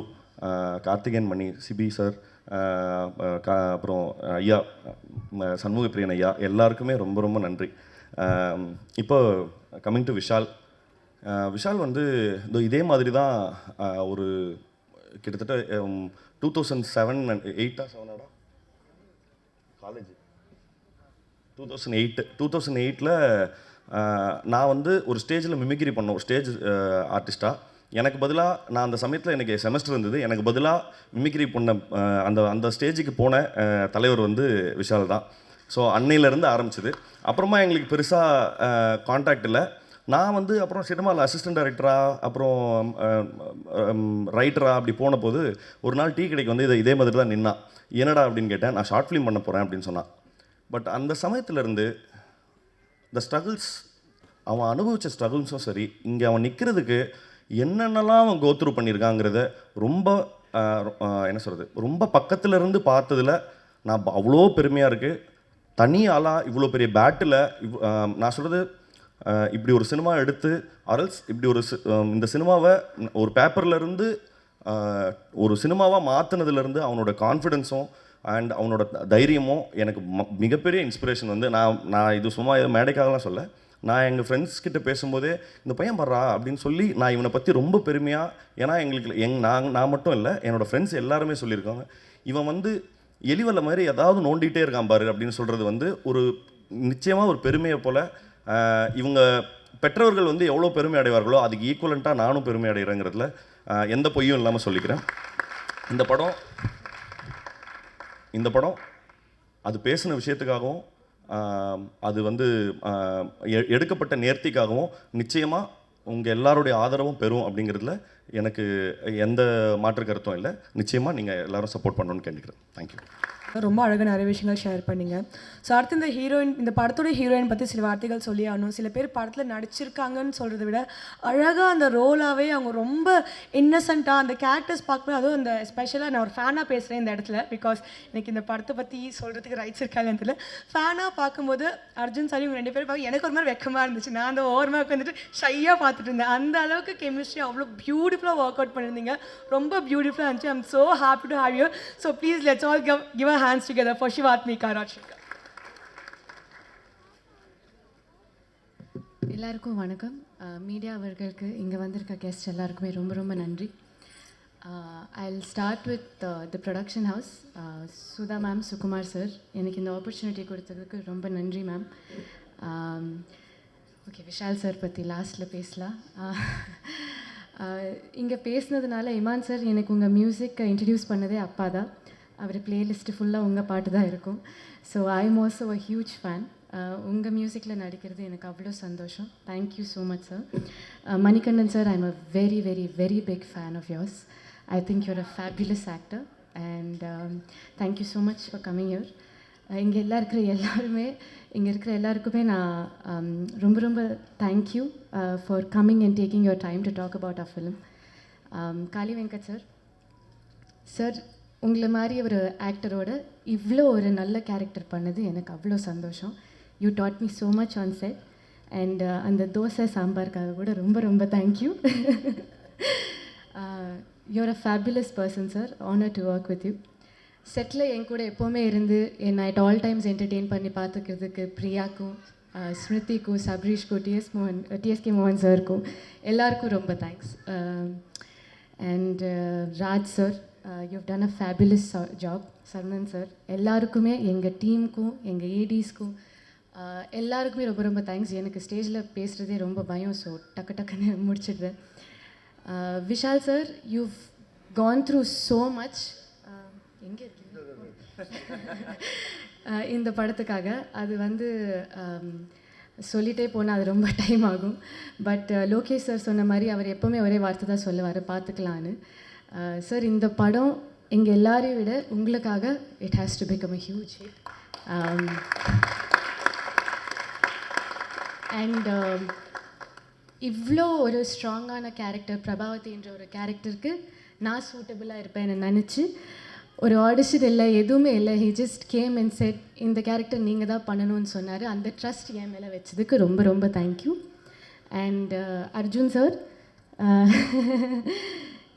கார்த்திகேயன் மணி, சிபி சார், அப்புறம் ஐயா சண்முக பிரியன் ஐயா, எல்லாருக்குமே ரொம்ப ரொம்ப நன்றி. இப்போ கம்மிங் டு விஷால் வந்து இதே மாதிரி தான் ஒரு கிட்டத்தட்ட 2007 and 8 காலேஜ் 2008 நான் வந்து ஒரு ஸ்டேஜில் மிமிக்ரி பண்ணோம், ஸ்டேஜ் ஆர்டிஸ்ட்டாக. எனக்கு பதிலாக நான் அந்த சமயத்தில் எனக்கு செமஸ்டர் இருந்தது, எனக்கு பதிலாக மிமிக்ரி பண்ண அந்த ஸ்டேஜுக்கு போன தலைவர் வந்து விஷால் தான். ஸோ அன்னையிலேருந்து ஆரம்பிச்சது. அப்புறமா எங்களுக்கு பெருசாக கான்டாக்ட் இல்லை. நான் வந்து அப்புறம் சினிமாவில் அசிஸ்டன்ட் டைரக்டராக அப்புறம் ரைட்டராக அப்படி போன போது ஒரு நாள் டீ கடைக்கு வந்து இதே மாதிரி தான் நின்னான். என்னடா அப்படின்னு கேட்டேன். நான் ஷார்ட் ஃபிலிம் பண்ண போகிறேன் அப்படின்னு சொன்னான். பட் அந்த சமயத்துலேருந்து இந்த ஸ்ட்ரகிள்ஸ், அவன் அனுபவித்த ஸ்ட்ரகிள்ஸும் சரி, இங்கே அவன் நிற்கிறதுக்கு என்னென்னலாம் அவன் கோத்ரூ பண்ணியிருக்காங்கிறத ரொம்ப என்ன சொல்கிறது, ரொம்ப பக்கத்துலேருந்து பார்த்ததில் நான் அவ்வளோ பெருமையாக இருக்குது. தனி ஆளாக இவ்வளோ பெரிய பேட்டில் நான் சொல்கிறது, இப்படி ஒரு சினிமா எடுத்து அரல்ஸ் இப்படி இந்த சினிமாவை ஒரு பேப்பர்லேருந்து ஒரு சினிமாவாக மாற்றினதுலேருந்து அவனோட கான்ஃபிடென்ஸும் அண்ட் அவனோட தைரியமும் எனக்கு மிகப்பெரிய இன்ஸ்பிரேஷன். வந்து நான் இது சும்மா மேடைக்காகலாம் சொல்ல, நான் எங்கள் ஃப்ரெண்ட்ஸ் கிட்ட பேசும்போதே இந்த பையன் படுறா அப்படின்னு சொல்லி நான் இவனை பற்றி ரொம்ப பெருமையாக, ஏன்னா எங்களுக்கு நான் மட்டும் இல்லை, என்னோடய ஃப்ரெண்ட்ஸ் எல்லாருமே சொல்லியிருக்காங்க, இவன் வந்து எலிவல்ல மாதிரி ஏதாவது நோண்டிகிட்டே இருக்கான் பாரு அப்படின்னு சொல்கிறது வந்து ஒரு நிச்சயமாக ஒரு பெருமையை போல். இவங்க பெற்றவர்கள் வந்து எவ்வளோ பெருமை அடைவார்களோ அதுக்கு ஈக்குவலண்ட்டாக நானும் பெருமை அடைகிறேங்கிறதுல எந்த பொய்யும் இல்லாமல் சொல்லிக்கிறேன். இந்த படம் அது பேசின விஷயத்துக்காகவும் அது வந்து எடுக்கப்பட்ட நேர்த்திக்காகவும் நிச்சயமாக உங்கள் எல்லாருடைய ஆதரவும் பெறும் அப்படிங்கிறதுல எனக்கு எந்த மாற்று கருத்தும் இல்லை. நிச்சயமாக நீங்கள் எல்லோரும் சப்போர்ட் பண்ணணும்னு கேட்டுக்கிறேன். தேங்க்யூ. ரொம்ப அழகாக நிறைய விஷயங்கள் ஷேர் பண்ணிங்க. ஸோ அடுத்து இந்த படத்தோட ஹீரோயின் பற்றி சில வார்த்தைகள் சொல்லி ஆகணும். சில பேர் படத்தில் நடிச்சிருக்காங்கன்னு சொல்கிறத விட அழகாக அந்த ரோலாகவே அவங்க ரொம்ப இன்னசென்ட்டாக அந்த கேரக்டர்ஸ் பார்க்கும்போது, அதுவும் அந்த ஸ்பெஷலாக நான் ஒரு ஃபேனாக பேசுகிறேன் இந்த இடத்துல, பிகாஸ் எனக்கு இந்த படத்தை பற்றி சொல்கிறதுக்கு ரைட்ஸ் இருக்காங்கன்னு தெரியல. ஃபேனாக பார்க்கும்போது அர்ஜுன் சார் இவங்க 2 பேரும் பார்க்க எனக்கு ஒரு மாதிரி வெக்கமாக இருந்துச்சு. நான் அந்த ஓரமாக வந்துட்டு ஷையாக பார்த்துட்டு இருந்தேன். அந்த அளவுக்கு கெமிஸ்ட்ரி அவ்வளோ பியூட்டிஃபுல்லாக ஒர்க் அவுட் பண்ணியிருந்தீங்க. ரொம்ப பியூட்டிஃபுல்லாக இருந்துச்சு. ஐ am so happy to have you. So please let's all give a hands together for Shivatmika Rajshekar. எல்லாருக்கும் வணக்கம். மீடியா அவர்களுக்கு இங்கே வந்திருக்க கெஸ்ட் எல்லாருக்குமே ரொம்ப ரொம்ப நன்றி. I'll start with the production house. Sudha ma'am, Sukumar sir, எனக்கு இந்த ஆப்பர்ச்சுனிட்டி கொடுத்ததுக்கு ரொம்ப நன்றி மேம். ஓகே, விஷால் சார் பற்றி லாஸ்ட்டில் பேசலாம். இங்கே பேசுனதுனால இமான் சார் எனக்கு உங்கள் மியூசிக்கை இன்ட்ரடியூஸ் பண்ணதே அப்பா தான். அவர் பிளேலிஸ்ட்டு ஃபுல்லாக உங்கள் பாட்டு தான் இருக்கும். So I am also a huge fan. உங்கள் மியூசிக்கில் நடிக்கிறது எனக்கு அவ்வளோ சந்தோஷம். Thank you so much sir. Manikandan sir, I am a very very very big fan of yours. I think you're a fabulous actor and thank you so much for coming your. இங்கே இங்கே இருக்கிற எல்லாருக்குமே நான் ரொம்ப ரொம்ப thank you for coming and taking your time to talk about a film. Kali Venkat sir, sir உங்களை மாதிரி ஒரு ஆக்டரோட இவ்வளோ ஒரு நல்ல கேரக்டர் பண்ணது எனக்கு அவ்வளோ சந்தோஷம். You taught me so much on set and அந்த தோசை சாம்பாருக்காக கூட ரொம்ப ரொம்ப thank you. You're a fabulous person sir. Honour to work with you. செட்டில் என் கூட எப்போவுமே இருந்து என்னை அட் ஆல் டைம்ஸ் என்டர்டெயின் பண்ணி பார்த்துக்கிறதுக்கு பிரியாக்கும், ஸ்மிருதிக்கும் சப்ரீஷ்க்கும் டிஎஸ்கே மோகன் சாருக்கும் எல்லாருக்கும் ரொம்ப thanks. And Raj sir, you've done a fabulous job. Saravanan sir, எல்லாருக்குமே, எங்கள் டீமுக்கும் எங்கள் ஏடிஸ்க்கும் எல்லாருக்குமே ரொம்ப ரொம்ப தேங்க்ஸ். எனக்கு ஸ்டேஜில் பேசுகிறதே ரொம்ப பயம், ஸோ டக்குன்னு முடிச்சிடுறேன். Vishal sir, you've gone through so much. எங்கே இருக்கீங்க? இந்த படத்துக்காக அது வந்து சொல்லிகிட்டே போனால் அது ரொம்ப டைம் ஆகும். பட் லோகேஷ் சார் சொன்ன மாதிரி அவர் எப்போவுமே ஒரே வார்த்தை தான் சொல்லுவார், பார்த்துக்கலான்னு. சார், இந்த படம் எங்கள் எல்லாரையும் விட உங்களுக்காக it has to become a huge hit. And இவ்வளோ ஒரு ஸ்ட்ராங்கான கேரக்டர், பிரபாவதின்ற ஒரு கேரக்டருக்கு நான் சூட்டபுளாக இருப்பேன்னு நினச்சி, ஒரு ஆடிஷன் இல்லை, எதுவுமே இல்லை, he just game and set இந்த கேரக்டர் நீங்கள் தான் பண்ணணும்னு சொன்னார். அந்த ட்ரஸ்ட் என் மேலே வச்சதுக்கு ரொம்ப ரொம்ப thank you. And Arjun sir,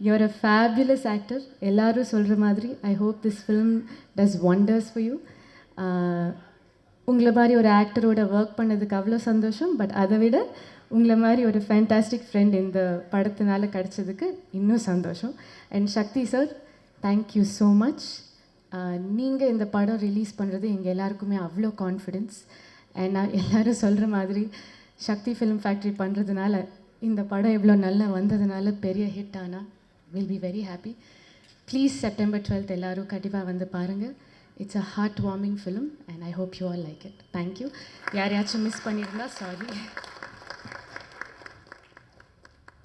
you're a fabulous actor. எல்லோரும் சொல்கிற மாதிரி I hope this film does wonders for you. உங்களை மாதிரி ஒரு ஆக்டரோட ஒர்க் பண்ணதுக்கு அவ்வளோ சந்தோஷம். பட் அதை விட உங்களை மாதிரி ஒரு ஃபேண்டாஸ்டிக் ஃப்ரெண்ட் இந்த படத்தினால கிடச்சதுக்கு இன்னும் சந்தோஷம். And Shakti sir, thank you so much. நீங்கள் இந்த படம் ரிலீஸ் பண்ணுறது எங்கள் எல்லாருக்குமே அவ்வளோ கான்ஃபிடென்ஸ். அண்ட் நான் எல்லோரும் சொல்கிற மாதிரி சக்தி ஃபிலிம் ஃபேக்ட்ரி பண்ணுறதுனால, இந்த படம் எவ்வளோ நல்லா வந்ததுனால பெரிய ஹிட் ஆனால் will be very happy. Please September 12th எல்லோரும் கண்டிப்பாக வந்து பாருங்கள். It's a heart warming film and I hope you all like it. Thank you. யாரையாச்சும் மிஸ் பண்ணியிருந்தா சாரி.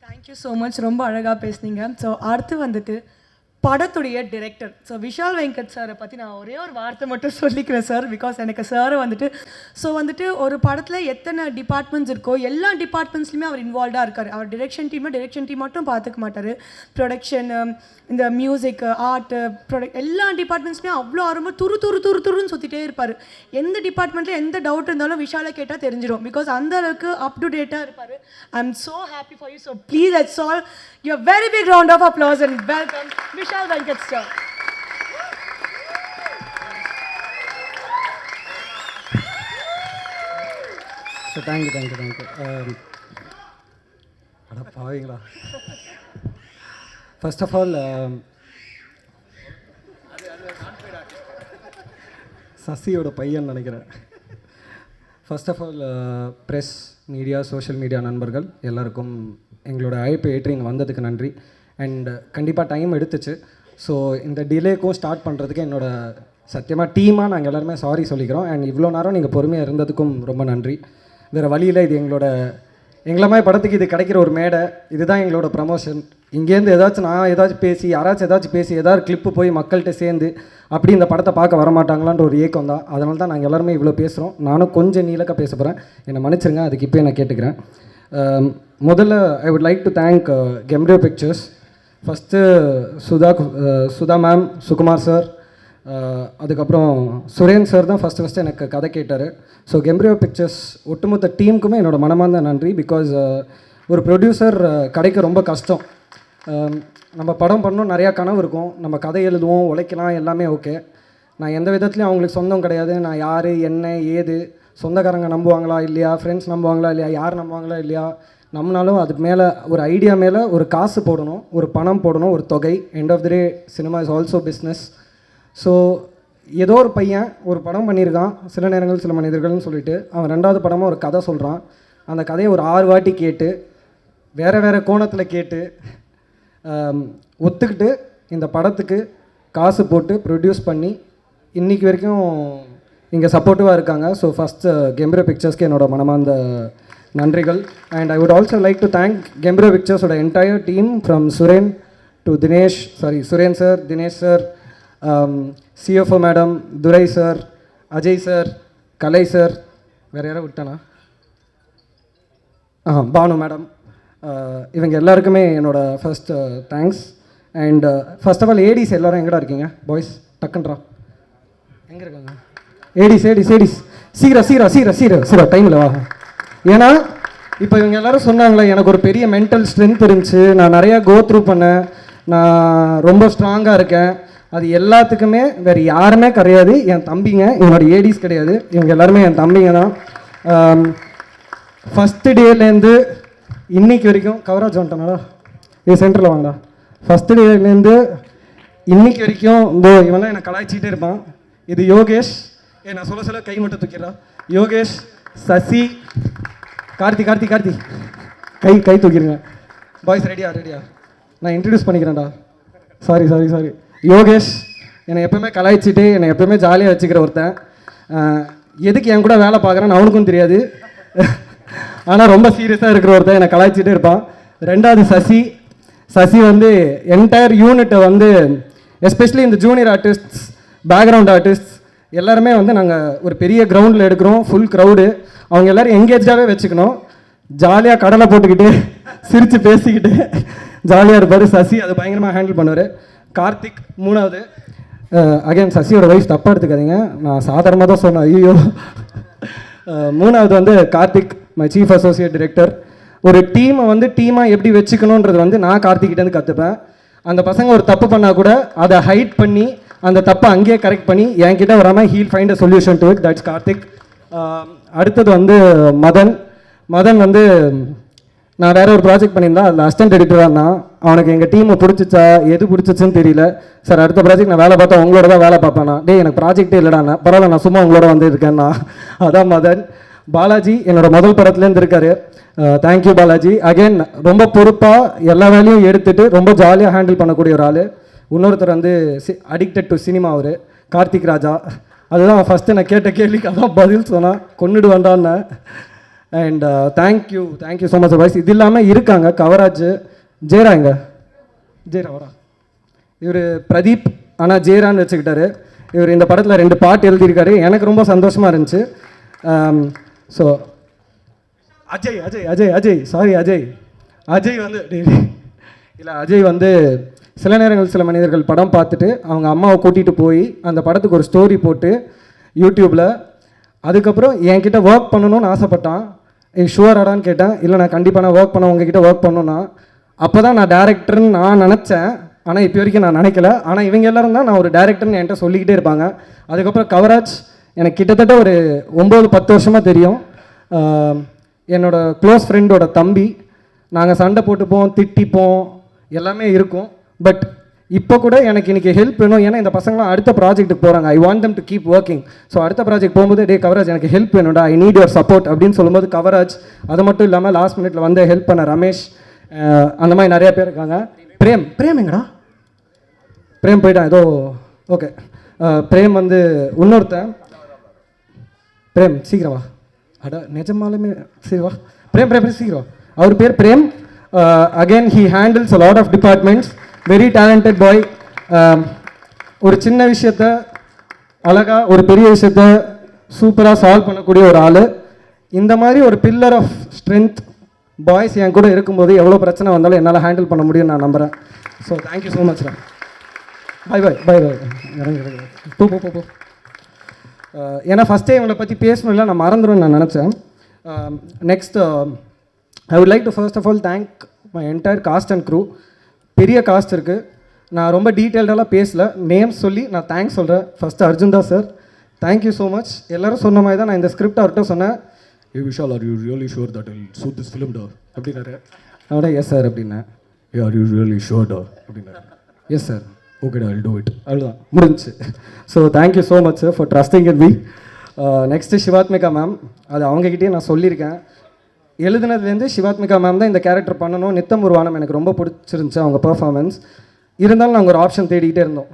Thank you so much. ரொம்ப அழகாக பேசுனீங்க. ஸோ அடுத்து வந்துட்டு படத்துடைய டிரெக்டர். ஸோ விஷால் வெங்கட் சாரை பற்றி நான் ஒரே ஒரு வார்த்தை மட்டும் சொல்லிக்கிறேன் சார். பிகாஸ் எனக்கு சாரை வந்துட்டு ஒரு படத்தில் எத்தனை டிபார்ட்மெண்ட்ஸ் இருக்கோ எல்லா டிபார்ட்மெண்ட்ஸ்லையுமே அவர் இன்வால்வ்டாக இருக்கார். அவர் டிரெக்ஷன் டீம் மட்டும் பார்த்துக்க மாட்டார். ப்ரொடக்ஷன், இந்த மியூசிக், ஆர்ட், எல்லா டிபார்ட்மெண்ட்ஸ்லையும் அவ்வளோ ஆர்வமாக துருன்னு சுற்றிட்டே இருப்பார். எந்த டிபார்ட்மெண்ட்டில் எந்த டவுட் இருந்தாலும் விஷாலை கேட்டால் தெரிஞ்சிடும். பிகாஸ் அந்த அளவுக்கு அப் டு டேட்டாக இருப்பார். ஐ am so happy for you. So please let's all give a very big round of applause and welcome Vishal Venkat sir. So thank you. அட பாவீங்களா. ஃபர்ஸ்ட் ஆஃப் ஆல் சசியோட பையன் நினைக்கிறேன். First of all press, media, social media நண்பர்கள் எல்லாருக்கும் எங்களோட அழைப்பு ஏற்று இங்கே வந்ததுக்கு நன்றி. அண்ட் கண்டிப்பாக டைம் எடுத்துச்சு. ஸோ இந்த டிலேக்கும் ஸ்டார்ட் பண்ணுறதுக்கு என்னோட சத்தியமாக டீமாக நாங்கள் எல்லாருமே சாரி சொல்லிக்கிறோம். அண்ட் இவ்வளோ நேரம் நீங்கள் பொறுமையாக இருந்ததுக்கும் ரொம்ப நன்றி. வேறு வழியில் இது எங்களை மாதிரி படத்துக்கு இது கிடைக்கிற ஒரு மேடை, இதுதான் எங்களோட ப்ரமோஷன். இங்கேருந்து ஏதாச்சும் பேசி ஏதாவது கிளிப்பு போய் மக்கள்கிட்ட சேர்ந்து அப்படி இந்த படத்தை பார்க்க வரமாட்டாங்களான்ற ஒரு ஏக்கம் தான். அதனால தான் நாங்கள் எல்லாருமே இவ்வளோ பேசுகிறோம். நானும் கொஞ்சம் நீளக்க பேச போகிறேன், என்னை மன்னிச்சிருங்க. அதுக்கு இப்போ நான் கேட்டுக்கிறேன். முதல்ல I would like to thank Cambrio pictures. First Sudha ma'am, Sukumar sir, அதுக்கப்புறம் சுரேன் சார் தான் ஃபஸ்ட்டு எனக்கு கதை கேட்டார். ஸோ கெம்ரியோ பிக்சர்ஸ் ஒட்டுமொத்த டீமுக்குமே என்னோட மனமார்ந்த நன்றி. பிகாஸ் ஒரு ப்ரொடியூசர் கிடைக்க ரொம்ப கஷ்டம். நம்ம படம் பண்ணணும், நிறையா கனவு இருக்கும், நம்ம கதை எழுதுவோம், உழைக்கலாம், எல்லாமே ஓகே. நான் எந்த விதத்துலையும் அவங்களுக்கு சொந்தம் கிடையாது. நான் யார், என்ன, ஏது, சொந்தக்காரங்க நம்புவாங்களா இல்லையா, ஃப்ரெண்ட்ஸ் நம்புவாங்களா இல்லையா, யார் நம்புவாங்களா இல்லையா, நம்மளாலும் அதுக்கு மேலே ஒரு ஐடியா மேலே ஒரு காசு போடணும், ஒரு பணம் போடணும், ஒரு தொகை. End of the day cinema is also business. So ஏதோ ஒரு பையன் ஒரு படம் பண்ணியிருக்கான், சில நேரங்கள் சில மனிதர்கள்னு சொல்லிட்டு, அவன் ரெண்டாவது படமாக ஒரு கதை சொல்கிறான். அந்த கதையை ஒரு 6 வாட்டி கேட்டு வேறு கோணத்தில் கேட்டு ஒத்துக்கிட்டு இந்த படத்துக்கு காசு போட்டு ப்ரொடியூஸ் பண்ணி இன்றைக்கி வரைக்கும் இங்கே சப்போர்ட்டிவாக இருக்காங்க. ஸோ ஃபஸ்ட்டு கெம்ரியோ பிக்சர்ஸ்க்கு என்னோட மனமார்ந்த நன்றிகள். And I would also like to thank Cambrio பிக்சர்ஸோட entire team from Suren sir, Dinesh sir, CFO madam, Durai sir, Ajay sir, Kalai sir, வேறு யாராவது விட்டானா, பானு மேடம், இவங்க எல்லாருக்குமே என்னோட first thanks. And first of all ADs எல்லோரும் எங்கடா இருக்கீங்க பாய்ஸ்? டக்குன்றா எங்கே இருக்காங்க? ஏடிஸ் சீக்கிரம் டைமில் வா. ஏன்னா இப்போ இவங்க எல்லோரும் சொன்னாங்களே, எனக்கு ஒரு பெரிய மென்டல் ஸ்ட்ரென்த் இருந்துச்சு, நான் நிறையா கோ த்ரூ பண்ணேன், நான் ரொம்ப ஸ்ட்ராங்காக இருக்கேன். அது எல்லாத்துக்குமே வேறு யாருமே கிடையாது, என் தம்பிங்க. என்னோட ஏடிஸ் கிடையாது, இவங்க எல்லாருமே என் தம்பிங்க தான். ஃபஸ்ட்டு டேலேருந்து இன்னைக்கு வரைக்கும் கவராஜ் வந்துட்டானடா இது சென்டரில் வாங்கடா. ஃபஸ்ட்டு டேலேருந்து இன்னைக்கு வரைக்கும் இவன்லாம் என்னை கலாய்ச்சிக்கிட்டே இருப்பான். இது யோகேஷ், நான் சொல்ல சொல்ல கை மட்டும் தூக்கிடுறா. யோகேஷ், சசி, கார்த்தி கார்த்தி கார்த்தி கை தூக்கிடுங்க. பாய்ஸ் ரெடியா? நான் இன்ட்ரடியூஸ் பண்ணிக்கிறேன்டா. சாரி. யோகேஷ் என்னை எப்பவுமே கலாய்ச்சிட்டு என்னை எப்பவுமே ஜாலியாக வச்சுக்கிற ஒருத்தன். எதுக்கு என் கூட வேலை பார்க்குறேன்னு அவனுக்கும் தெரியாது. ஆனால் ரொம்ப சீரியஸாக இருக்கிற ஒருத்தன் என்னை கலாய்ச்சிட்டே இருப்பான். ரெண்டாவது சசி வந்து என்டையர் யூனிட்டை வந்து எஸ்பெஷலி இந்த ஜூனியர் ஆர்டிஸ்ட்ஸ், பேக்ரவுண்ட் ஆர்டிஸ்ட்ஸ் எல்லாருமே வந்து நாங்கள் ஒரு பெரிய கிரவுண்டில் எடுக்கிறோம், ஃபுல் க்ரௌடு. அவங்க எல்லோரும் எங்கேஜாகவே வச்சுக்கணும். ஜாலியாக கடலை போட்டுக்கிட்டு சிரித்து பேசிக்கிட்டு ஜாலியாக இருப்பார் சசி. அதை பயங்கரமாக ஹேண்டில் பண்ணுவார். கார்த்திக் மூணாவது. அகைன் சசியோட வைஃப் தப்பாக எடுத்துக்காதீங்க, நான் சாதாரணமாக தான் சொன்னேன். ஐயோ. மூணாவது வந்து Karthik, my chief associate director. ஒரு டீமை வந்து டீமாக எப்படி வச்சுக்கணுன்றது வந்து நான் கார்த்திக்கிட்டேருந்து கற்றுப்பேன். அந்த பசங்க ஒரு தப்பு பண்ணால் கூட அதை ஹைட் பண்ணி அந்த தப்பை அங்கேயே கரெக்ட் பண்ணி என்கிட்ட வராமல் he'll find a solution to it. That's Karthik. அடுத்தது வந்து மதன் வந்து நான் வேற ஒரு ப்ராஜெக்ட் பண்ணியிருந்தேன், அதில் அசிஸ்டன்ட் எடிட்டராக இருந்தான். அவனுக்கு எங்கள் டீமை பிடிச்சிச்சா எது பிடிச்சிச்சுன்னு தெரியல. சார் அடுத்த ப்ராஜெக்ட் நான் வேலை பார்த்தா உங்களோட தான் வேலை பார்ப்பேனா? டே எனக்கு ப்ராஜெக்டே இல்லைடாண்ணா. பரவாயில்ல, நான் சும்மா உங்களோட வந்து இருக்கேன்னா. அதான் மதன். பாலாஜி என்னோட முதல் படத்துலேருந்து இருக்காரு. தேங்க்யூ பாலாஜி. அகைன் ரொம்ப பொறுப்பாக எல்லா வேலையும் எடுத்துகிட்டு ரொம்ப ஜாலியாக ஹேண்டில் பண்ணக்கூடிய ஒரு ஆள். இன்னொருத்தர் வந்து அடிக்டட் டு சினிமா, அவர் கார்த்திக் ராஜா. அதுதான் ஃபஸ்ட்டு நான் கேட்ட கேள்விக்கு அதான் பதில் சொன்னான், கொண்டுடு வேண்டான்னு. And thank you so much boys. இது இல்லாமல் இருக்காங்க கவராஜ், ஜெயரா. ஜெயரா இவர் பிரதீப், ஆனால் ஜெயரான்னு வச்சுக்கிட்டாரு. இவர் இந்த படத்தில் 2 பாட்டு எழுதியிருக்காரு. எனக்கு ரொம்ப சந்தோஷமாக இருந்துச்சு. ஸோ அஜய் வந்து இல்லை, அஜய் வந்து சில நேரங்கள் சில மனிதர்கள் படம் பார்த்துட்டு அவங்க அம்மாவை கூட்டிகிட்டு போய் அந்த படத்துக்கு ஒரு ஸ்டோரி போட்டு யூடியூப்பில், அதுக்கப்புறம் என்கிட்ட ஒர்க் பண்ணணும்னு ஆசைப்பட்டான். ஷுவராடான்னு கேட்டேன். இல்லை நான் கண்டிப்பாக நான் ஒர்க் பண்ண உங்ககிட்ட ஒர்க் பண்ணணும்னா. அப்போ தான் நான் டேரக்டர்னு நான் நினச்சேன், ஆனால் இப்போ வரைக்கும் நான் நினைக்கல. ஆனால் இவங்க எல்லோரும் தான் நான் ஒரு டேரக்டர்னு என்கிட்ட சொல்லிக்கிட்டே இருப்பாங்க. அதுக்கப்புறம் கவராஜ் எனக்கு கிட்டத்தட்ட ஒரு 9-10 வருஷமாக தெரியும். என்னோட க்ளோஸ் ஃப்ரெண்டோட தம்பி. நாங்கள் சண்டை போட்டுப்போம், திட்டிப்போம், எல்லாமே இருக்கும். பட் இப்போ கூட எனக்கு இன்றைக்கி ஹெல்ப் வேணும், ஏன்னா இந்த பசங்களாம் அடுத்த ப்ராஜெக்ட்டுக்கு போகிறாங்க. I want them to keep working. So அடுத்த ப்ராஜெக்ட் போகும்போது டே கவராஜ் எனக்கு ஹெல்ப் வேணும்டா, ஐ நீட் யுவர் சப்போர்ட் அப்படின்னு சொல்லும்போது கவராஜ். அது மட்டும் இல்லாமல் லாஸ்ட் மினிட்ல வந்து ஹெல்ப் பண்ண ரமேஷ், அந்த மாதிரி நிறைய பேர் இருக்காங்க. பிரேம் எங்கடா? பிரேம் போயிட்டான் ஏதோ. ஓகே, பிரேம் வந்து இன்னொருத்தன். பிரேம் சீக்கிரம் வா. அடா நிஜமாலுமே சரி வா. பிரேம் சீக்கிரம். அவர் பேர் Prem. Again he handles a lot of departments. Very talented boy. ஒரு சின்ன விஷயத்த அழகாக, ஒரு பெரிய விஷயத்த சூப்பராக சால்வ் பண்ணக்கூடிய ஒரு ஆள். இந்த மாதிரி ஒரு பில்லர் ஆஃப் ஸ்ட்ரென்த் பாய்ஸ் என் கூட இருக்கும்போது எவ்வளோ பிரச்சனை வந்தாலும் என்னால் ஹேண்டில் பண்ண முடியும்னு நான் நம்புகிறேன். So thank you so much. Bye. போ. ஏன்னா ஃபஸ்ட்டே இவங்களை பற்றி பேசணும்ல, நான் மறந்துடும்னு நான் நினச்சேன். Next I would like to first of all thank my entire cast and crew. பெரிய காஸ்ட் இருக்குது. நான் ரொம்ப டீட்டெயில்டெல்லாம் பேசல, நேம்ஸ் சொல்லி நான் தேங்க்ஸ் சொல்கிறேன். First Arjun Das sir, thank you so much. எல்லோரும் சொன்ன மாதிரி தான் நான் இந்த ஸ்கிரிப்ட் அவர்கிட்ட சொன்னேன். Vishal, are you really sure that will suit this film டா அப்படின்னாரு. அவட எஸ் சார் அப்படின்னேன். ஆர் யூ ரியலி ஷுர் டா அப்படின்னாரு. எஸ் சார், ஓகேடா, ஐல் டூ இட். அவ்வளோதான், முடிஞ்சிச்சு. So thank you so much sir for trusting in me. Next Shivathmika ma'am. அது அவங்ககிட்டயே நான் சொல்லியிருக்கேன். எழுதுனதுலேருந்து சிவாத்மிகா மேம் தான் இந்த கேரக்டர் பண்ணணும். நித்தம் ஒரு வானம் எனக்கு ரொம்ப பிடிச்சிருந்துச்சு அவங்க பர்ஃபார்மன்ஸ். இருந்தாலும் நாங்கள் ஒரு ஆப்ஷன் தேடிக்கிட்டே இருந்தோம்.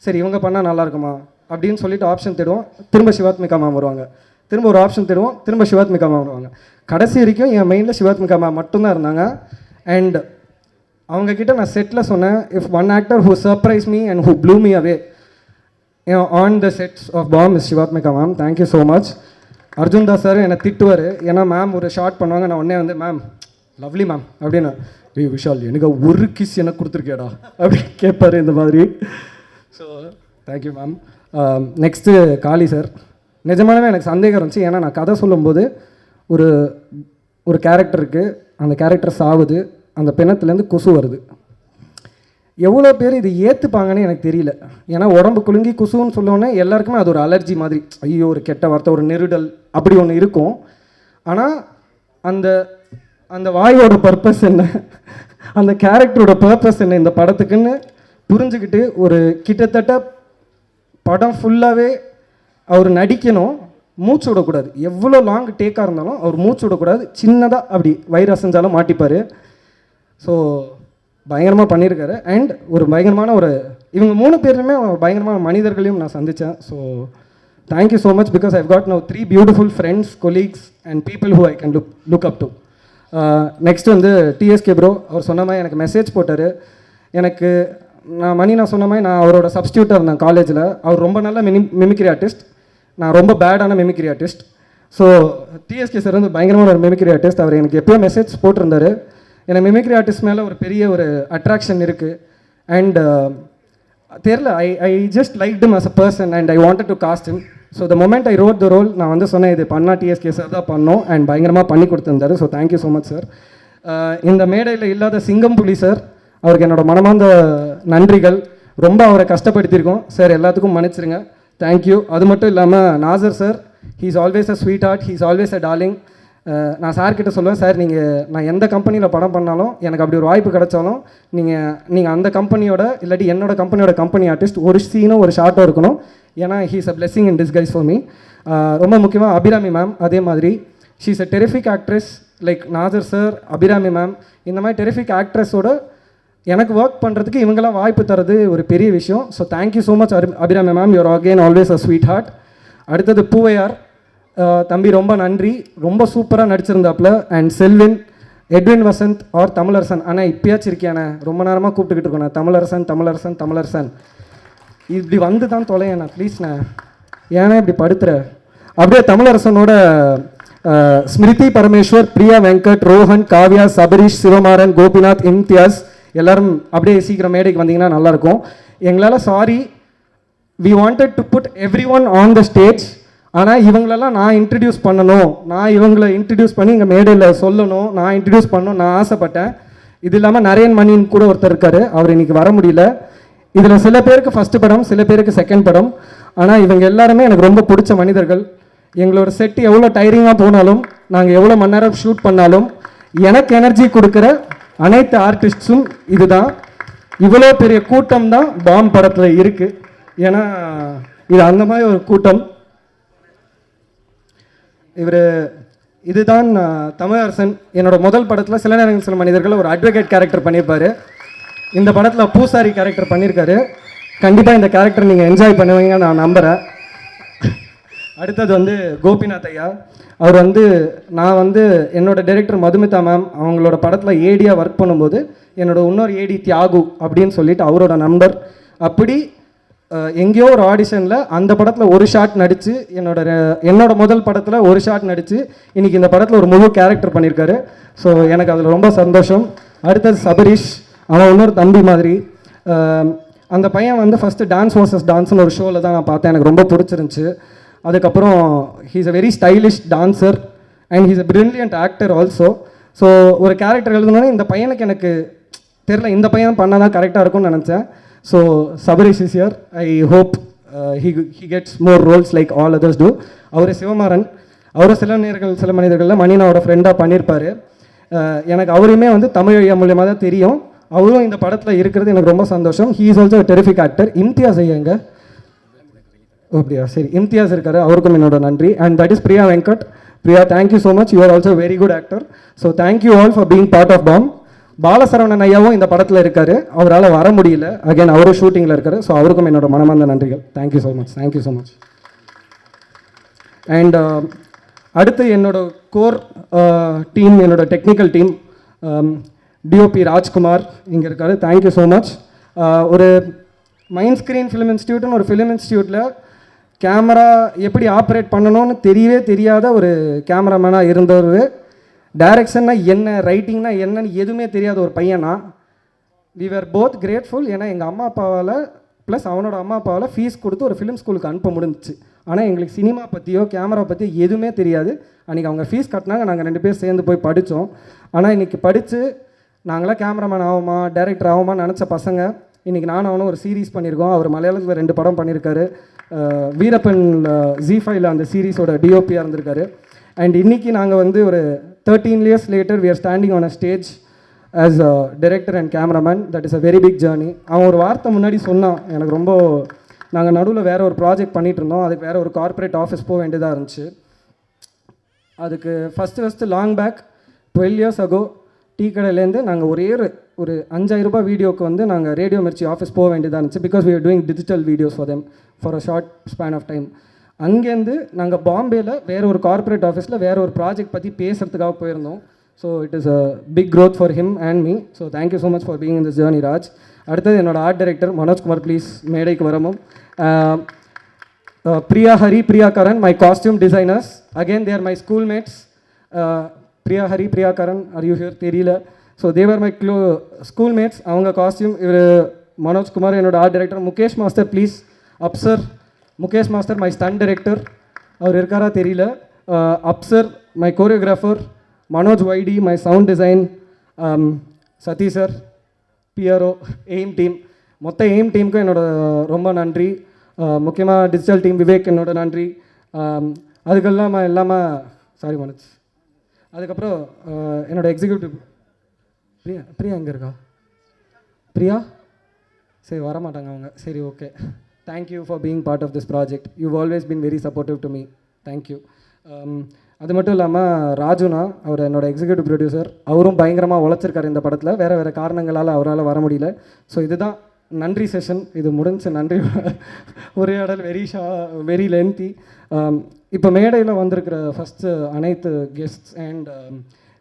சரி இவங்க பண்ணால் நல்லா இருக்குமா அப்படின்னு சொல்லிட்டு ஆப்ஷன் தேடுவோம். திரும்ப சிவாத்மிகா மேம் வருவாங்க. திரும்ப ஒரு ஆப்ஷன் தேடுவோம். திரும்ப சிவாத்மிகா மேம் வருவாங்க. கடைசி வரைக்கும் என் மெயினில் சிவாத்மிகா மேம் மட்டும்தான் இருந்தாங்க. அண்ட் அவங்கக்கிட்ட நான் செட்டில் சொன்னேன், if one actor who surprise me and who blew me away on the sets of Bomb is Sivathmika ma'am. Thank you so much. Arjun Das sir என்னை திட்டுவார், ஏன்னா மேம் ஒரு ஷார்ட் பண்ணுவாங்க, நான் உடனே வந்து மேம் லவ்லி மேம் அப்படின்னு, விஷால் எனக்கு ஒரு கிஸ் எனக்கு கொடுத்துருக்கேடா அப்படின்னு கேட்பார் இந்த மாதிரி. So thank you ma'am. நெக்ஸ்ட்டு காளி சார். நிஜமானவே எனக்கு சந்தேகம் இருந்துச்சு, ஏன்னா நான் கதை சொல்லும்போது ஒரு கேரக்டர் இருக்குது, அந்த கேரக்டர் சாவுது, அந்த பிணத்துலேருந்து கொசு வருது. எவ்வளோ பேர் இது ஏற்றுப்பாங்கன்னு எனக்கு தெரியல. ஏன்னா உடம்பு குலுங்கி குசுன்னு சொல்லோன்னே எல்லாருக்குமே அது ஒரு அலர்ஜி மாதிரி, ஐயோ ஒரு கெட்ட வார்த்தை, ஒரு நெருடல் அப்படி ஒன்று இருக்கும். ஆனால் அந்த அந்த வாயோட பர்பஸ் என்ன, அந்த கேரக்டரோட பர்பஸ் என்ன இந்த படத்துக்குன்னு புரிஞ்சுக்கிட்டு ஒரு கிட்டத்தட்ட படம் ஃபுல்லாகவே அவர் நடிக்கணும், மூச்சு விடக்கூடாது. எவ்வளோ லாங் டேக்காக இருந்தாலும் அவர் மூச்சு விடக்கூடாது. சின்னதாக அப்படி வயிறு அசைஞ்சாலும் மாட்டிப்பார். ஸோ பயங்கரமாக பண்ணியிருக்காரு. அண்ட் ஒரு பயங்கரமான இவங்க 3 பேருமே பயங்கரமான மனிதர்களையும் நான் சந்தித்தேன். So thank you so much because I've got now 3 beautiful friends, colleagues and people who I can look up to. Next வந்து டிஎஸ்கே ப்ரோ, அவர் சொன்ன மாதிரி எனக்கு மெசேஜ் போட்டார். எனக்கு நான் சொன்ன மாதிரி நான் அவரோட சப்ஸ்டியூட்டாக இருந்தேன் காலேஜில். அவர் ரொம்ப நல்ல மிமிக்ரி ஆர்டிஸ்ட், நான் ரொம்ப பேடான mimicry artist. So TSK sir வந்து பயங்கரமான ஒரு மிமிக்ரி ஆர்டிஸ்ட். அவர் எனக்கு எப்போயோ மெசேஜ் போட்டிருந்தார். எனக்கு மிமிக்ரி ஆர்டிஸ்ட் மேலே ஒரு பெரிய அட்ராக்ஷன் இருக்குது. அண்ட் தெரில, I just liked him as a person and I wanted to cast him. So the moment I wrote the role, நான் வந்து சொன்னேன் இது பண்ணால் டிஎஸ்கே சார் தான் பண்ணோம். அண்ட் பயங்கரமாக பண்ணி கொடுத்துருந்தாரு. So thank you so much sir. இந்த மேடையில் இல்லாத சிங்கம்புலி சார், அவருக்கு என்னோட மனமார்ந்த நன்றிகள். ரொம்ப அவரை கஷ்டப்படுத்தியிருக்கோம் சார், எல்லாத்துக்கும் மன்னிச்சிருங்க. தேங்க்யூ. அது மட்டும் இல்லாமல் Nassar sir, he is always a sweetheart, he is always a darling. நான் சார்கிட்ட சொல்லுவேன், சார் நான் எந்த கம்பெனியில் படம் பண்ணாலும் எனக்கு அப்படி ஒரு வாய்ப்பு கிடைச்சாலும் நீங்கள் அந்த கம்பெனியோட இல்லாட்டி என்னோட கம்பெனியோட கம்பெனி ஆர்டிஸ்ட் ஒரு சீனும் ஒரு ஷார்ட்டோ இருக்கணும். ஏன்னா he is a blessing in disguise for me. ரொம்ப முக்கியமாக அபிராமி மேம், அதே மாதிரி she is a terrific actress. Like Nassar sir, Abhirami ma'am, இந்த மாதிரி டெரிஃபிக் ஆக்ட்ரஸோட எனக்கு ஒர்க் பண்ணுறதுக்கு இவங்கெல்லாம் வாய்ப்பு தரது ஒரு பெரிய விஷயம். So thank you so much Abirami ma'am, you're again always a sweetheart. அடுத்தது பூவையார் தம்பி, ரொம்ப நன்றி, ரொம்ப சூப்பராக நடிச்சிருந்தாப்புல. And Selvin, Edwin Vasanth or Tamilarasan, ஆனால் இப்பயாச்சும் இருக்கியானே, ரொம்ப நேரமாக கூப்பிட்டுக்கிட்டு இருக்கோண்ணே, தமிழரசன் இப்படி வந்து தான் தொலையண்ணா ப்ளீஸ்ண்ணே, ஏன்னா இப்படி படுத்துற. அப்படியே தமிழரசனோட ஸ்மிருதி பரமேஸ்வர், பிரியா வெங்கட், ரோஹன், காவ்யா, சபரீஷ், சிவமாறன், கோபிநாத், இம்தியாஸ் எல்லாரும் அப்படியே சீக்கிரம் மேடைக்கு வந்தீங்கன்னா நல்லாயிருக்கும். எங்களால் sorry, we wanted to put everyone on the stage. ஆனால் இவங்களெல்லாம் நான் இன்ட்ரடியூஸ் பண்ணணும், நான் இவங்களை இன்ட்ரடியூஸ் பண்ணி இங்கே மேடையில் சொல்லணும், நான் இன்ட்ரடியூஸ் பண்ணணும் நான் ஆசைப்பட்டேன். இது இல்லாமல் நரேன் மணின்னு கூட ஒருத்தர் இருக்கார், அவர் இன்றைக்கி வர முடியல. இதில் சில பேருக்கு ஃபஸ்ட்டு படம், சில பேருக்கு செகண்ட் படம். ஆனால் இவங்க எல்லாருமே எனக்கு ரொம்ப பிடிச்ச மனிதர்கள். எங்களோட செட்டு எவ்வளோ டயரிங்காக போனாலும், நாங்கள் எவ்வளோ மணி நேரம் ஷூட் பண்ணாலும் எனக்கு எனர்ஜி கொடுக்குற அனைத்து ஆர்டிஸ்ட்ஸும் இதுதான். இவ்வளோ பெரிய கூட்டம் தான் பாம் படத்தில் இருக்குது. ஏன்னா இது அந்த மாதிரி ஒரு கூட்டம். இதுதான் தமிழரசன். என்னோட முதல் படத்தில் சில நேரங்கள் சில மனிதர்கள் ஒரு அட்வொகேட் கேரக்டர் பண்ணியிருப்பார். இந்த படத்தில் பூசாரி கேரக்டர் பண்ணியிருக்காரு. கண்டிப்பாக இந்த கேரக்டர் நீங்கள் என்ஜாய் பண்ணுவீங்க நான் நம்புகிறேன். அடுத்தது வந்து கோபிநாத் ஐயா, அவர் நான் என்னோட டைரக்டர் மதுமிதா மேம் அவங்களோட படத்தில் ஏடியாக ஒர்க் பண்ணும்போது என்னோட இன்னொரு ஏடி தியாகு அப்படின்னு சொல்லிட்டு அவரோட நம்பர். அப்படி எங்கேயோ ஒரு ஆடிஷனில் அந்த படத்தில் ஒரு ஷாட் நடித்து என்னோட முதல் படத்தில் ஒரு ஷாட் நடித்து இன்றைக்கி இந்த படத்தில் ஒரு முழு கேரக்டர் பண்ணியிருக்காரு. ஸோ எனக்கு அதில் ரொம்ப சந்தோஷம். அடுத்தது சபரீஷ், அவன் இன்னொரு தம்பி மாதிரி. அந்த பையன் ஃபஸ்ட்டு டான்ஸ் வர்சஸ் டான்ஸ்னு ஒரு ஷோவில் தான் நான் பார்த்தேன், எனக்கு ரொம்ப பிடிச்சிருந்துச்சு. அதுக்கப்புறம் he's a very stylish dancer and he's a brilliant actor also. So ஒரு கேரக்டர் எழுதணுன்னே இந்த பையனுக்கு எனக்கு தெரில, இந்த பையன் பண்ணால் தான் கரெக்டாக இருக்கும்னு நினச்சேன். So Sabareesh is here. I hope he gets more roles like all others do. அவர் சிவமாறன், அவரும் சில மனிதர்களில் மணினாவோட ஃப்ரெண்டாக பண்ணியிருப்பார். எனக்கு அவரையுமே தமிழ் ஐயா மூலியமாக தான் தெரியும். அவரும் இந்த படத்தில் இருக்கிறது எனக்கு ரொம்ப சந்தோஷம். He is also terrific actor. Imtiaz ஐயாங்க, அப்படியா, சரி, இம்தியாஸ் இருக்காரு, அவருக்கும் என்னோட நன்றி. And that is Priya Venkat. Priya, thank you so much, you are also very good actor. So thank you all for being part of Bomb. Balasaravanan ஐயாவும் இந்த படத்தில் இருக்கார், அவரால் வர முடியல, அகைன் அவரும் ஷூட்டிங்கில் இருக்கார். ஸோ அவருக்கும் என்னோட மனமார்ந்த நன்றிகள். Thank you so much, thank you so much. And அடுத்து என்னோட கோர் டீம், என்னோட டெக்னிக்கல் டீம், டிஓபி ராஜ்குமார் இங்கே இருக்கார். Thank you so much. ஒரு மைண்ட் ஸ்க்ரீன் ஃபிலிம் இன்ஸ்டியூட்னு ஒரு ஃபிலிம் இன்ஸ்டியூட்டில் கேமரா எப்படி ஆப்ரேட் பண்ணணும்னு தெரியாத ஒரு கேமராமேனாக இருந்தவர். டைரக்ஷன்னா என்ன, ரைட்டிங்னா என்னன்னு எதுவுமே தெரியாத ஒரு பையனா. We were both grateful. ஏன்னா எங்கள் அம்மா அப்பாவால் ப்ளஸ் அவனோட அம்மா அப்பாவால் ஃபீஸ் கொடுத்து ஒரு ஃபிலிம் ஸ்கூலுக்கு அனுப்ப முடிஞ்சிச்சு. ஆனால் எங்களுக்கு சினிமா பற்றியோ கேமரா பற்றியோ எதுவுமே தெரியாது. அன்றைக்கி அவங்க ஃபீஸ் கட்டினாங்க, நாங்கள் 2 பேர் சேர்ந்து போய் படித்தோம். ஆனால் இன்றைக்கி படித்து நாங்களாம் கேமராமேன் ஆகுமா, டைரக்டர் ஆகுமான்னு நினச்ச பசங்க இன்றைக்கி நானும் அவனும் ஒரு சீரீஸ் பண்ணியிருக்கோம். அவர் மலையாளத்தில் 2 படம் பண்ணியிருக்காரு. வீரப்பன் Z5ல அந்த சீரீஸோட டிஓபியாக இருந்திருக்காரு. அண்ட் இன்றைக்கி நாங்கள் வந்து ஒரு 13 years later we are standing on a stage as a director and cameraman. That is a very big journey. அவன் ஒரு வார்த்தை முன்னாடி சொன்னான், எனக்கு ரொம்ப, நாங்கள் நடுவில் வேறு ஒரு ப்ராஜெக்ட் பண்ணிகிட்டு இருந்தோம், அதுக்கு வேறு ஒரு கார்ப்பரேட் ஆஃபீஸ் போக வேண்டியதாக இருந்துச்சு. அதுக்கு first long back 12 years ago tea கடையிலேருந்து நாங்கள் ஒரு 5000 ரூபாய் வீடியோக்கு வந்து நாங்கள் ரேடியோ மிர்ச்சி ஆஃபீஸ் போக வேண்டியதாக இருந்துச்சு. Because we are doing digital videos for them for a short span of time. அங்கேருந்து நாங்கள் பாம்பேயில் வேறு ஒரு கார்ப்பரேட் ஆஃபீஸில் வேறு ஒரு ப்ராஜெக்ட் பற்றி பேசுகிறதுக்காக போயிருந்தோம். So it is a big growth for him and me. So thank you so much for being in this journey Raj. அடுத்தது என்னோட ஆர்ட் டைரக்டர் மனோஜ்குமார், ப்ளீஸ் மேடைக்கு வரவும். Priya Hari, Priya Karan, my costume designers. Again they're my schoolmates. Priya Hari, Priya Karan, are you here தெரியல. So they're my schoolmates. அவங்க காஸ்டியூம் இவர் மனோஜ்குமார் என்னோட art director. Mukesh master please Afsar. Mukesh master my stun director, அவர் இருக்காரா தெரியல. Afsar my choreographer. மனோஜ் வைடி மை சவுண்ட் டிசைன். சதீ சார், பிஆர்ஓ, எய்ம் டீம். மொத்த எய்ம் டீமுக்கும் என்னோட ரொம்ப நன்றி. முக்கியமாக டிஜிட்டல் டீம் விவேக் என்னோட நன்றி. அதுக்கெல்லாம் இல்லாமல் சாரி மனோஜ். அதுக்கப்புறம் என்னோட எக்ஸிக்யூட்டிவ் பிரியா எங்கே இருக்கா? பிரியா சரி வரமாட்டாங்க அவங்க. சரி okay. Thank you for being part of this project. You always been very supportive to me. Thank you. அது மட்டும் இல்லாமல் ராஜுனா, அவர் என்னோட எக்ஸிக்யூட்டிவ் ப்ரொடியூசர். அவரும் பயங்கரமாக உழைச்சிருக்காரு இந்த படத்தில். வேறு காரணங்களால் அவரால் வர முடியல. ஸோ இதுதான் நன்றி செஷன். இது முடிஞ்ச நன்றி உரையாடல் வெரி லென்த்தி. இப்போ மேடையில் வந்திருக்கிற ஃபஸ்ட்டு அனைத்து கெஸ்ட்ஸ் அண்ட்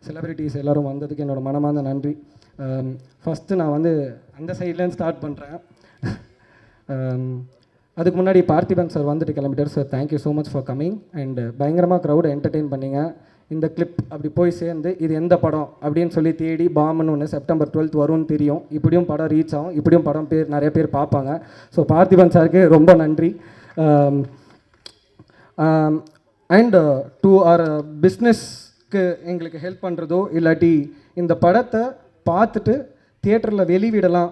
செலிப்ரிட்டிஸ் எல்லோரும் வந்ததுக்கு என்னோட மனமார்ந்த நன்றி. ஃபஸ்ட்டு நான் வந்து அந்த சைட்லேருந்து ஸ்டார்ட் பண்ணுறேன். அதுக்கு முன்னாடி பார்த்திபன் சார் வந்துட்டு கிளம்பிட்டார். Sir thank you so much for coming and பயங்கரமாக க்ரௌடை என்டர்டெயின் பண்ணிங்க. இந்த கிளிப் அப்படி போய் சேர்ந்து இது எந்த படம் அப்படின்னு சொல்லி தேடி பாம்னு ஒன்று September 12th வரும்னு தெரியும். இப்படியும் படம் ரீச் ஆகும், இப்படியும் படம் நிறைய பேர் பார்ப்பாங்க. ஸோ பார்த்திபன் சாருக்கு ரொம்ப நன்றி. அண்ட் டு ஆர் பிஸ்னஸ்க்கு எங்களுக்கு ஹெல்ப் பண்ணுறதோ இல்லாட்டி இந்த படத்தை பார்த்துட்டு தியேட்டரில் வெளிவிடலாம்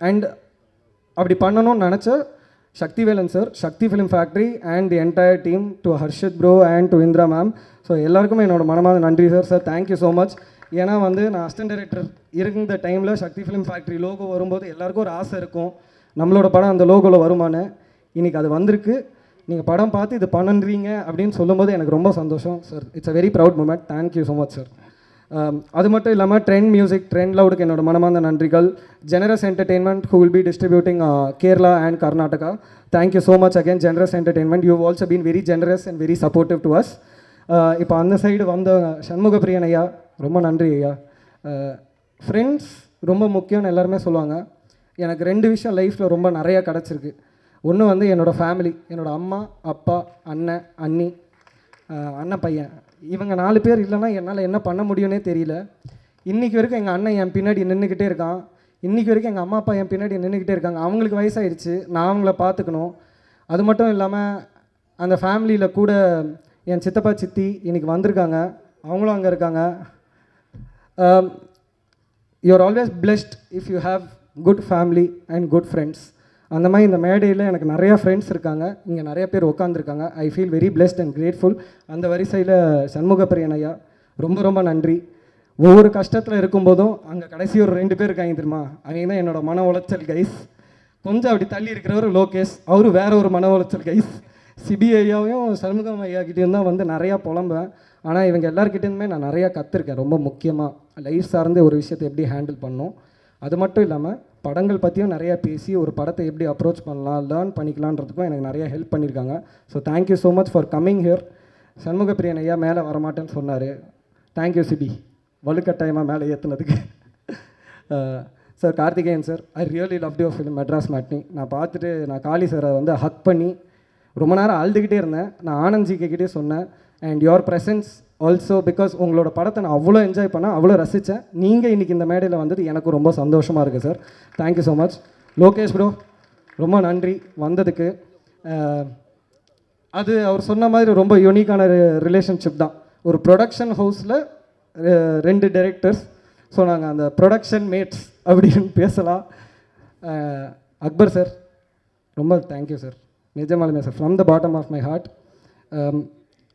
அண்ட் அப்படி பண்ணணும்னு நினச்ச Sakthivelan sir, Sakthi film factory and the entire team, to Harshith bro and to Indira ma'am. So எல்லாருக்குமே என்னோட மனமார்ந்த நன்றி sir. Sir thank you so much. ஏன்னா வந்து நான் அசிஸ்டன்ட் டைரக்டர் இருந்த டைமில் சக்தி ஃபிலிம் ஃபேக்ட்ரி லோகோ வரும்போது எல்லாருக்கும் ஒரு ஆசை இருக்கும், நம்மளோட படம் அந்த லோகோவில் வருமானு. இன்றைக்கி அது வந்திருக்கு. நீங்கள் படம் பார்த்து இது பண்ணுறீங்க அப்படின்னு சொல்லும்போது எனக்கு ரொம்ப சந்தோஷம் sir. It's a very proud moment. Thank you so much sir. அது மட்டும் இல்லாமல் ட்ரெண்ட் மியூசிக், ட்ரெண்ட் லவுடுக்கு என்னோட மனமார்ந்த நன்றிகள். Generous entertainment who will be distributing Kerala and Karnataka. Thank you so much again Generous Entertainment. You have also been very generous and very supportive to us. இப்போ அந்த சைடு வந்த சண்முக பிரியன் ஐயா, ரொம்ப நன்றி ஐயா. ஃப்ரெண்ட்ஸ் ரொம்ப முக்கியம்னு எல்லாருமே சொல்லுவாங்க. எனக்கு 2 விஷயம் லைஃப்பில் ரொம்ப நிறையா கிடச்சிருக்கு. ஒன்று வந்து என்னோடய ஃபேமிலி, என்னோடய அம்மா, அப்பா, அண்ணன், அண்ணி, அண்ணன் பையன். இவங்க 4 பேர் இல்லைன்னா என்னால் என்ன பண்ண முடியும்னே தெரியல. இன்றைக்கி வரைக்கும் எங்கள் அண்ணன் என் பின்னாடி நின்றுக்கிட்டே இருக்கான். இன்றைக்கி வரைக்கும் எங்கள் அம்மா அப்பா என் பின்னாடி நின்றுக்கிட்டே இருக்காங்க. அவங்களுக்கு வயசாகிடுச்சு, நான் அவங்கள பார்த்துக்கணும். அது மட்டும் இல்லாமல் அந்த ஃபேமிலியில் கூட என் சித்தப்பா சித்தி இன்றைக்கி வந்திருக்காங்க, அவங்களும் அங்கே இருக்காங்க. You are always blessed if you have good family and good friends. அந்த மாதிரி இந்த மேடையில் எனக்கு நிறையா ஃப்ரெண்ட்ஸ் இருக்காங்க, இங்கே நிறைய பேர் உட்காந்துருக்காங்க. I feel very blessed and grateful. அந்த வரிசையில் சண்முக பிரியன் ஐயா ரொம்ப ரொம்ப நன்றி. ஒவ்வொரு கஷ்டத்தில் இருக்கும்போதும் அங்கே கடைசி ஒரு 2 பேர் இருக்காங்க தெரியுமா, அவங்க தான் என்னோடய மன உளைச்சல் கைஸ். கொஞ்சம் அப்படி தள்ளி இருக்கிறவர் லோகேஷ், அவரு வேற ஒரு மன உளைச்சல் கைஸ். சிபி ஐயாவையும் சண்முகம் ஐயாக்கிட்டேயும் தான் வந்து நிறையா புலம்பேன். ஆனால் இவங்க எல்லாருக்கிட்டேருந்துமே நான் நிறையா கற்றுருக்கேன். ரொம்ப முக்கியமாக லைஃப் சார்ந்து ஒரு விஷயத்தை எப்படி ஹேண்டில் பண்ணணும், அது மட்டும் இல்லாமல் படங்கள் பற்றியும் நிறையா பேசி ஒரு படத்தை எப்படி அப்ரோச் பண்ணலாம், லேர்ன் பண்ணிக்கலான்றதுக்கும் எனக்கு நிறையா ஹெல்ப் பண்ணியிருக்காங்க. So thank you so much for coming here. Shanmuga Priyan ஐயா மேலே வரமாட்டேன்னு சொன்னார். தேங்க்யூ சிபி, வலுக்கட்டாயமாக மேலே ஏற்றுனதுக்கு. Sir Karthikeyan sir, I really love your film Madras matinee. நான் பார்த்துட்டு நான் காளி சாரை வந்து ஹக் பண்ணி ரொம்ப நேரம் அழுதுகிட்டே இருந்தேன். நான் ஆனந்த் ஜிக்கிட்டே சொன்னேன். And your presence also, because உங்களோட படத்தை நான் அவ்வளோ என்ஜாய் பண்ணேன், அவ்வளோ ரசித்தேன். நீங்கள் இன்றைக்கி இந்த மேடையில் வந்தது எனக்கு ரொம்ப சந்தோஷமாக இருக்குது sir. Thank you so much. Lokesh bro ரொம்ப நன்றி வந்ததுக்கு. அது அவர் சொன்ன மாதிரி ரொம்ப யூனிக்கான ரிலேஷன்ஷிப் தான். ஒரு ப்ரொடக்ஷன் ஹவுஸில் 2 டைரக்டர்ஸ். ஸோ நாங்கள் அந்த ப்ரொடக்ஷன் மேட்ஸ் அப்படின்னு பேசலாம். அக்பர் சார் ரொம்ப தேங்க்யூ சார், நிஜமாலுமே sir, from the bottom of my heart.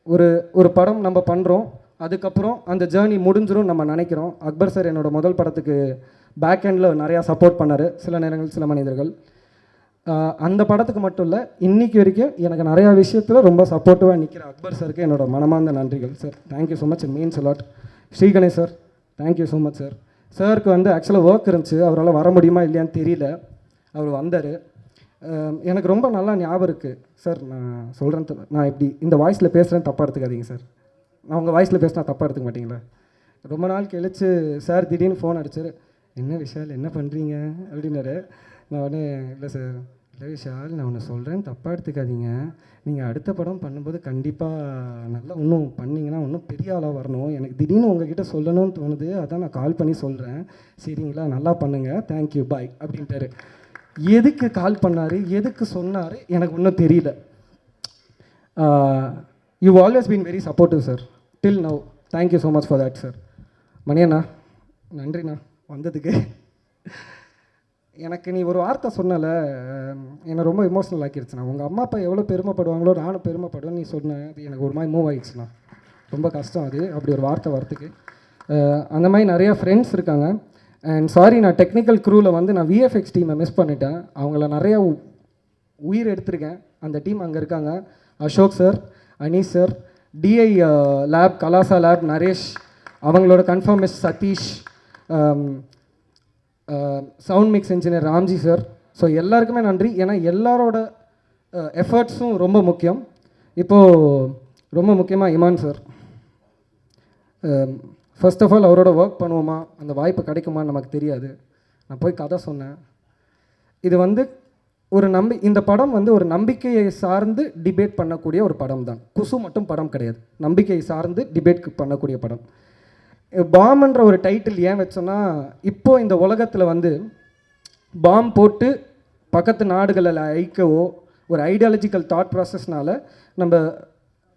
ஒரு ஒரு படம் நம்ம பண்ணுறோம், அதுக்கப்புறம் அந்த ஜேர்னி முடிஞ்சிரும் நம்ம நினைக்கிறோம். அக்பர் சார் என்னோட முதல் படத்துக்கு பேக் எண்டில் நிறையா சப்போர்ட் பண்ணார், சில நேரங்கள் சில மனிதர்கள். அந்த படத்துக்கு மட்டும் இல்லை, இன்றைக்கி வரைக்கும் எனக்கு நிறையா விஷயத்தில் ரொம்ப சப்போர்ட்டிவாக நிற்கிற அக்பர் சாருக்கு என்னோட மனமார்ந்த நன்றிகள் sir. Thank you so much, it means a lot. Shri Ganesh sir, thank you so much sir. சாருக்கு வந்து ஆக்சுவலாக ஒர்க் இருந்துச்சு, அவரால் வர முடியுமா இல்லையான்னு தெரியல, அவர் வந்தார். எனக்கு ரொம்ப நல்லா ஞாபகம் இருக்குது சார். நான் சொல்கிறேன், நான் இப்படி இந்த வாய்ஸில் பேசுகிறேன், தப்பாக எடுத்துக்காதீங்க சார். நான் உங்கள் வாய்ஸில் பேசினா தப்பாக எடுத்துக்க மாட்டிங்களா? ரொம்ப நாள் கழிச்சு சார் திடீர்னு ஃபோன் அடிச்சார். என்ன விஷால், என்ன பண்ணுறீங்க அப்படின்னாரு. நான் உடனே, இல்லை சார், இல்லை விஷால், நான் ஒன்று சொல்கிறேன், தப்பாக எடுத்துக்காதீங்க. நீங்கள் அடுத்த படம் பண்ணும்போது கண்டிப்பாக நல்லா இன்னும் பண்ணிங்கன்னா இன்னும் பெரிய ஆளாக வரணும். எனக்கு திடீர்னு உங்ககிட்ட சொல்லணும்னு தோணுது, அதான் நான் கால் பண்ணி சொல்கிறேன். சரிங்களா, நல்லா பண்ணுங்கள், தேங்க்யூ, பாய் அப்படின்ட்டாரு. எதுக்கு கால் பண்ணார், எதுக்கு சொன்னார் எனக்கு இன்னும் தெரியல. You always been very supportive sir, till now. Thank you so much for that sir. மணியண்ணா, நன்றிண்ணா வந்ததுக்கு. எனக்கு நீ ஒரு வார்த்தை சொன்னல, என்னை ரொம்ப எமோஷ்னல் ஆக்கிடுச்சுண்ணா. உங்கள் அம்மா அப்பா எவ்வளோ பெருமைப்படுவாங்களோ நானும் பெருமைப்படுவேன் நீ சொன்ன, அது எனக்கு ஒரு மாதிரி மூவ் ஆகிடுச்சுண்ணா. ரொம்ப கஷ்டம் அது, அப்படி ஒரு வார்த்தை வரத்துக்கு. அந்த மாதிரி நிறையா ஃப்ரெண்ட்ஸ் இருக்காங்க. அண்ட் சாரி, நான் டெக்னிக்கல் க்ரூவில் வந்து நான் விஎஃப்எக்ஸ் டீமை மிஸ் பண்ணிட்டேன். அவங்கள நிறையா உயிர் எடுத்திருக்கேன். அந்த டீம் அங்கே இருக்காங்க. Ashok sir, Anees sir, DI lab, Kalasa lab, Naresh, அவங்களோட conformist Sathish, sound mix engineer Ramji sir. So எல்லாருக்குமே நன்றி. ஏன்னா எல்லாரோட எஃபர்ட்ஸும் ரொம்ப முக்கியம். இப்போது ரொம்ப முக்கியமாக Imman sir. First of all அவரோட ஒர்க் பண்ணுவோமா, அந்த வாய்ப்பு கிடைக்குமான்னு நமக்கு தெரியாது. நான் போய் கதை சொன்னேன். இது வந்து ஒரு இந்த படம் வந்து ஒரு நம்பிக்கையை சார்ந்து டிபேட் பண்ணக்கூடிய ஒரு படம் தான். குசு மட்டும் படம் கிடையாது, நம்பிக்கையை சார்ந்து டிபேட் பண்ணக்கூடிய படம். பாம்ன்ற ஒரு டைட்டில் ஏன் வச்சோன்னா, இப்போது இந்த உலகத்தில் வந்து பாம் போட்டு பக்கத்து நாடுகளில் ஐக்கவோ ஒரு ஐடியாலஜிக்கல் தாட் ப்ராசஸ்னால் நம்ம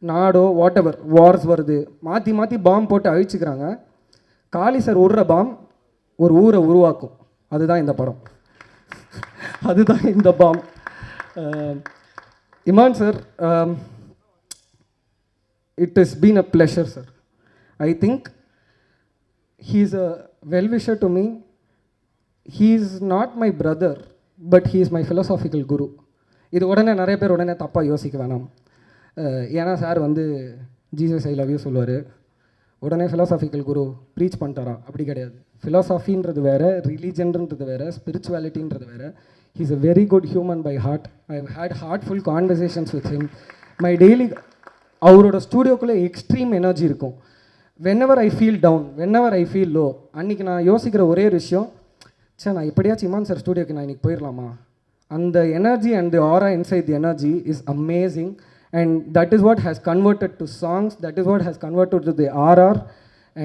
நாடோ வாட்டெவர் வார்ஸ் வருது, மாற்றி மாற்றி பாம் போட்டு அழிச்சுக்கிறாங்க. காளி சார் விடுற பாம் ஒரு ஊரை உருவாக்கும். அதுதான் இந்த படம், அதுதான் இந்த bomb. Imman sir, it is been a pleasure sir. I think he is a well-wisher to me. He is not my brother, but he is my philosophical guru. இது உடனே நிறைய பேர் உடனே தப்பாக யோசிக்க வேணாம். ஏன்னா சார் வந்து ஜீசஸ் ஐ லவ் யூ சொல்லுவார், உடனே ஃபிலாசாபிக்கல் குரு ப்ரீச் பண்ணிட்டாரா? அப்படி கிடையாது. ஃபிலாசாஃபின்றது வேறு, ரிலீஜன்ன்றது வேறு, ஸ்பிரிச்சுவாலிட்டின்றது வேறு. He is a very good human by heart. I have had heartful conversations with him. My daily அவரோட ஸ்டூடியோக்குள்ளே எக்ஸ்ட்ரீம் எனர்ஜி இருக்கும். whenever I feel down, whenever I feel low, அன்றைக்கி நான் யோசிக்கிற ஒரே விஷயம், சரி நான் எப்படியாச்சும் இமான் சார் ஸ்டூடியோக்கு நான் இன்றைக்கி போயிடலாமா? அந்த energy and the aura inside the energy is amazing. And that is what has converted to songs, that is what has converted to the RR.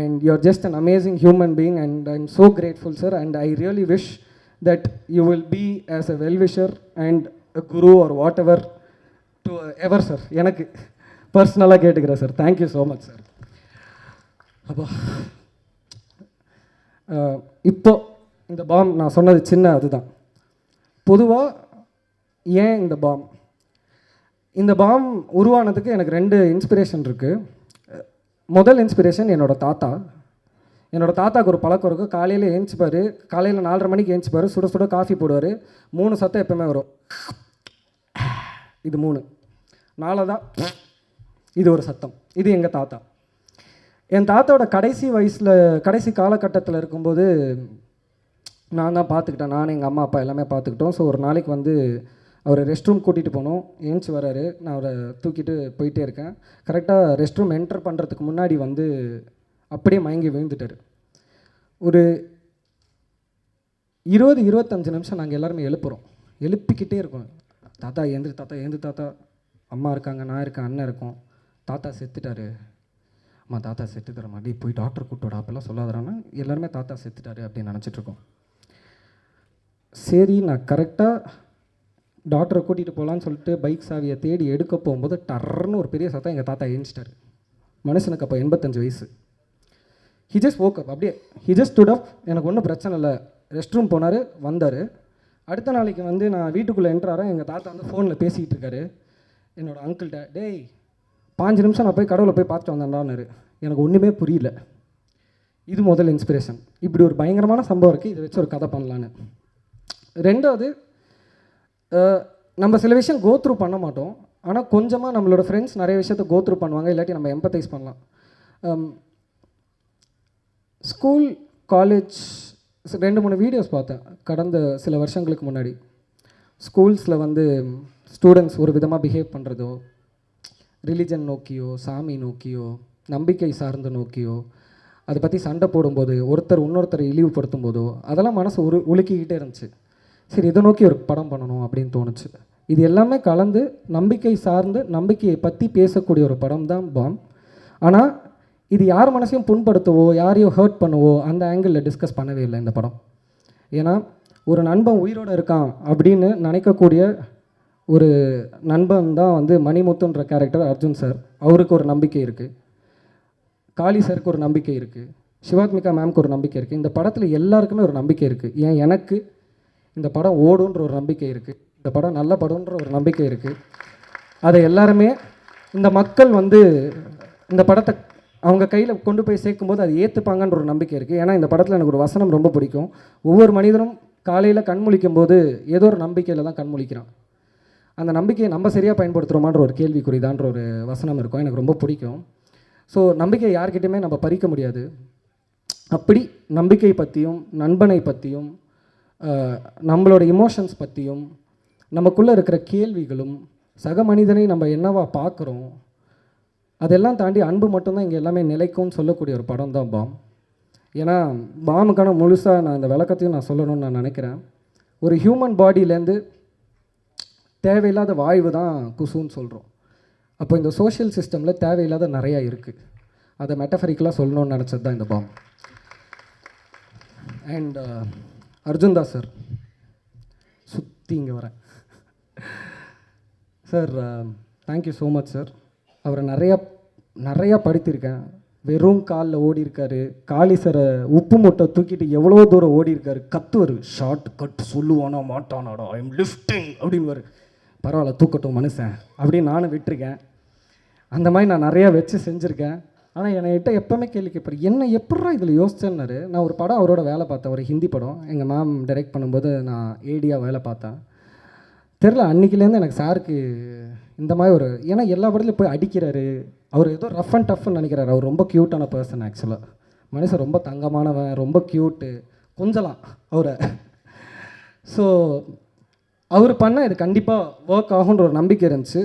And you are just an amazing human being and I am so grateful sir. And I really wish that you will be as a well-wisher and a guru or whatever to ever sir. எனக்கு பர்சனலாக கேட்டுக்கிறேன் sir. Thank you so much sir. அப்போ இப்போ இந்த பாம் நான் சொன்னது சின்ன அதுதான். பொதுவாக ஏன் இந்த பாம் உருவானதுக்கு எனக்கு 2 இன்ஸ்பிரேஷன் இருக்குது. முதல் இன்ஸ்பிரேஷன் என்னோடய தாத்தாவுக்கு ஒரு பழக்கம் இருக்குது. காலையில் ஏஞ்சிப்பார், காலையில் 4:30 மணிக்கு ஏஞ்சிப்பார், சுட சுட காஃபி போடுவார். 3 சத்தம் எப்போவுமே வரும். இது 3 நாளதான் இது ஒரு சத்தம். இது எங்கள் தாத்தா. என் தாத்தாவோட கடைசி காலகட்டத்தில் இருக்கும்போது நான் தான் பார்த்துக்கிட்டேன். நானும் எங்கள் அம்மா அப்பா எல்லாமே பார்த்துக்கிட்டோம். ஸோ ஒரு நாளைக்கு வந்து அவரை ரெஸ்ட் ரூம் கூட்டிகிட்டு போனோம். ஏஞ்சி வராரு, நான் அவரை தூக்கிட்டு போயிட்டே இருக்கேன். கரெக்டாக ரெஸ்ட் ரூம் என்டர் பண்ணுறதுக்கு முன்னாடி வந்து அப்படியே மயங்கி விழுந்துட்டார். ஒரு 20-25 நிமிஷம் நாங்கள் எல்லாருமே எழுப்பிக்கிட்டே இருக்கோம். தாத்தா ஏந்திரு, தாத்தா ஏந்திரு, தாத்தா, அம்மா இருக்காங்க, நான் இருக்கேன், அண்ணன் இருக்கோம். தாத்தா செத்துட்டாரு, அம்மா தாத்தா செத்துட்டாரு, மாதிரி போய் டாக்டர் கூப்பிட்டோட அப்பெல்லாம் சொல்லாதானா, எல்லாருமே தாத்தா செத்துட்டாரு அப்படின்னு நினச்சிட்ருக்கோம். சரி, நான் கரெக்டாக டாக்டரை கூட்டிகிட்டு போகலான்னு சொல்லிட்டு பைக் சாவியை தேடி எடுக்க போகும்போது டர்ன்னு ஒரு பெரிய சத்தம். எங்கள் தாத்தா ஏஞ்சிட்டார். மனுஷனுக்கு அப்போ 85 வயசு. He just woke up. அப்படியே ஹி ஜஸ்ட் stood up. எனக்கு ஒன்றும் பிரச்சனை இல்லை. ரெஸ்ட் ரூம் போனார், வந்தார். அடுத்த நாளைக்கு வந்து நான் வீட்டுக்குள்ளே என்ட்ராரேன். எங்கள் தாத்தா வந்து ஃபோனில் பேசிக்கிட்டு இருக்காரு என்னோடய அங்கிள்கிட்ட. டேய் 5 நிமிஷம் நான் போய் கடவுளை போய் பார்த்துட்டு வந்தேன்டான்னாரு. எனக்கு ஒன்றுமே புரியல. இது முதல் இன்ஸ்பிரேஷன். இப்படி ஒரு பயங்கரமான சம்பவம் இருக்குது, இதை வச்சு ஒரு கதை பண்ணலான்னு. ரெண்டாவது, நம்ம சில விஷயம் கோத்ரூ பண்ண மாட்டோம், ஆனால் கொஞ்சமாக நம்மளோட ஃப்ரெண்ட்ஸ் நிறைய விஷயத்த கோத்ரூ பண்ணுவாங்க, இல்லாட்டி நம்ம எம்பத்தைஸ் பண்ணலாம். ஸ்கூல், காலேஜ் 2-3 வீடியோஸ் பார்த்தேன் கடந்த சில வருஷங்களுக்கு முன்னாடி. ஸ்கூல்ஸில் வந்து ஸ்டூடெண்ட்ஸ் ஒரு விதமாக பிஹேவ் பண்ணுறதோ, ரிலிஜன் நோக்கியோ, சாமி நோக்கியோ, நம்பிக்கை சார்ந்து நோக்கியோ, அதை பற்றி சண்டை போடும்போது ஒருத்தர் இன்னொருத்தரை இழிவுபடுத்தும் போதோ அதெல்லாம் மனசு உலுக்கிக்கிட்டே இருந்துச்சு. சரி, இதை நோக்கி ஒரு படம் பண்ணணும் அப்படின்னு தோணுச்சு. இது எல்லாமே கலந்து நம்பிக்கை சார்ந்து நம்பிக்கையை பற்றி பேசக்கூடிய ஒரு படம் தான் பாம். ஆனால் இது யார் மனசையும் புண்படுத்தவோ யாரையும் ஹர்ட் பண்ணவோ அந்த ஆங்கிளில் டிஸ்கஸ் பண்ணவே இல்லை இந்த படம். ஏன்னா ஒரு நண்பன் உயிரோடு இருக்கான் அப்படின்னு நினைக்கக்கூடிய ஒரு நண்பன் தான் வந்து மணிமுத்துன்ற கேரக்டர் அர்ஜுன் சார். அவருக்கு ஒரு நம்பிக்கை இருக்குது, காளி சாருக்கு ஒரு நம்பிக்கை இருக்குது, சிவாத்மிகா மேம்க்கு ஒரு நம்பிக்கை இருக்குது. இந்த படத்தில் எல்லாருக்குமே ஒரு நம்பிக்கை இருக்குது. ஏன் எனக்கு இந்த படம் ஓடுன்ற ஒரு நம்பிக்கை இருக்குது, இந்த படம் நல்ல படம்ன்ற ஒரு நம்பிக்கை இருக்குது. அதை எல்லாருமே இந்த மக்கள் வந்து இந்த படத்தை அவங்க கையில் கொண்டு போய் சேர்க்கும்போது அதை ஏற்றுப்பாங்கன்ற ஒரு நம்பிக்கை இருக்குது. ஏன்னா இந்த படத்தில் எனக்கு ஒரு வசனம் ரொம்ப பிடிக்கும். ஒவ்வொரு மனிதனும் காலையில் கண்முழிக்கும் போது ஏதோ ஒரு நம்பிக்கையில் தான் கண்முழிக்கிறான். அந்த நம்பிக்கையை நம்ம சரியாக பயன்படுத்துகிறோமான்ற ஒரு கேள்விக்குறிதான்ற ஒரு வசனம் இருக்கும், எனக்கு ரொம்ப பிடிக்கும். ஸோ நம்பிக்கை யார்கிட்டையுமே நம்ம பறிக்க முடியாது. அப்படி நம்பிக்கை பற்றியும் நண்பனை பற்றியும் நம்மளோட இமோஷன்ஸ் பற்றியும் நமக்குள்ளே இருக்கிற கேள்விகளும் சக மனிதனை நம்ம என்னவா பார்க்குறோம் அதெல்லாம் தாண்டி அன்பு மட்டும்தான் இங்கே எல்லாமே நிலைக்கும்னு சொல்லக்கூடிய ஒரு படம் தான் பாம். ஏன்னா பாமுக்கான முழுசாக நான் இந்த விளக்கத்தையும் நான் சொல்லணும்னு நான் நினைக்கிறேன். ஒரு ஹியூமன் பாடியிலேருந்து தேவையில்லாத வாய்வு தான் குசுன்னு சொல்கிறோம். அப்போ இந்த சோஷியல் சிஸ்டமில் தேவையில்லாத நிறையா இருக்குது. அதை மெட்டஃபரிக்கலாக சொல்லணும்னு நினச்சது தான் இந்த bomb. And Arjun Das sir, சுற்றி இங்கே வரேன் sir. Thank you so much sir. அவரை நிறையா படித்திருக்கேன். வெறும் காலில் ஓடி இருக்காரு. காளி சாரை உப்பு மூட்டை தூக்கிட்டு எவ்வளோ தூரம் ஓடி இருக்காரு. கத்துவார், ஷார்ட் கட் சொல்லுவானா மாட்டானாடா, ஐம் லிஃப்டிங் அப்படின்வார். பரவாயில்ல தூக்கட்டும் மனுஷன் அப்படின்னு நானும் விட்டுருக்கேன். அந்த மாதிரி நான் நிறையா வச்சு செஞ்சுருக்கேன். ஆனால் என்கிட்ட எப்போவுமே கேள்வி கேட்பார், என்ன எப்படா இதில் யோசிச்சேன்னாரு. நான் ஒரு படம் அவரோட வேலை பார்த்தேன், ஒரு ஹிந்தி படம். எங்கள் மேம் டைரக்ட் பண்ணும்போது நான் ஏடியாக வேலை பார்த்தேன். தெரில, அன்றைக்கிலேருந்து எனக்கு சாருக்கு இந்த மாதிரி ஒரு, ஏன்னா எல்லா படத்துலையும் போய் அடிக்கிறாரு. அவர் ஏதோ ரஃப் அண்ட் டஃப்னு நினைக்கிறாரு. அவர் ரொம்ப க்யூட்டான பர்சன் ஆக்சுவலாக. மனுஷன் ரொம்ப தங்கமானவன், ரொம்ப க்யூட்டு, கொஞ்சலாம் அவரை. ஸோ அவர் பண்ணால் இது கண்டிப்பாக ஒர்க் ஆகுன்ற ஒரு நம்பிக்கை இருந்துச்சு.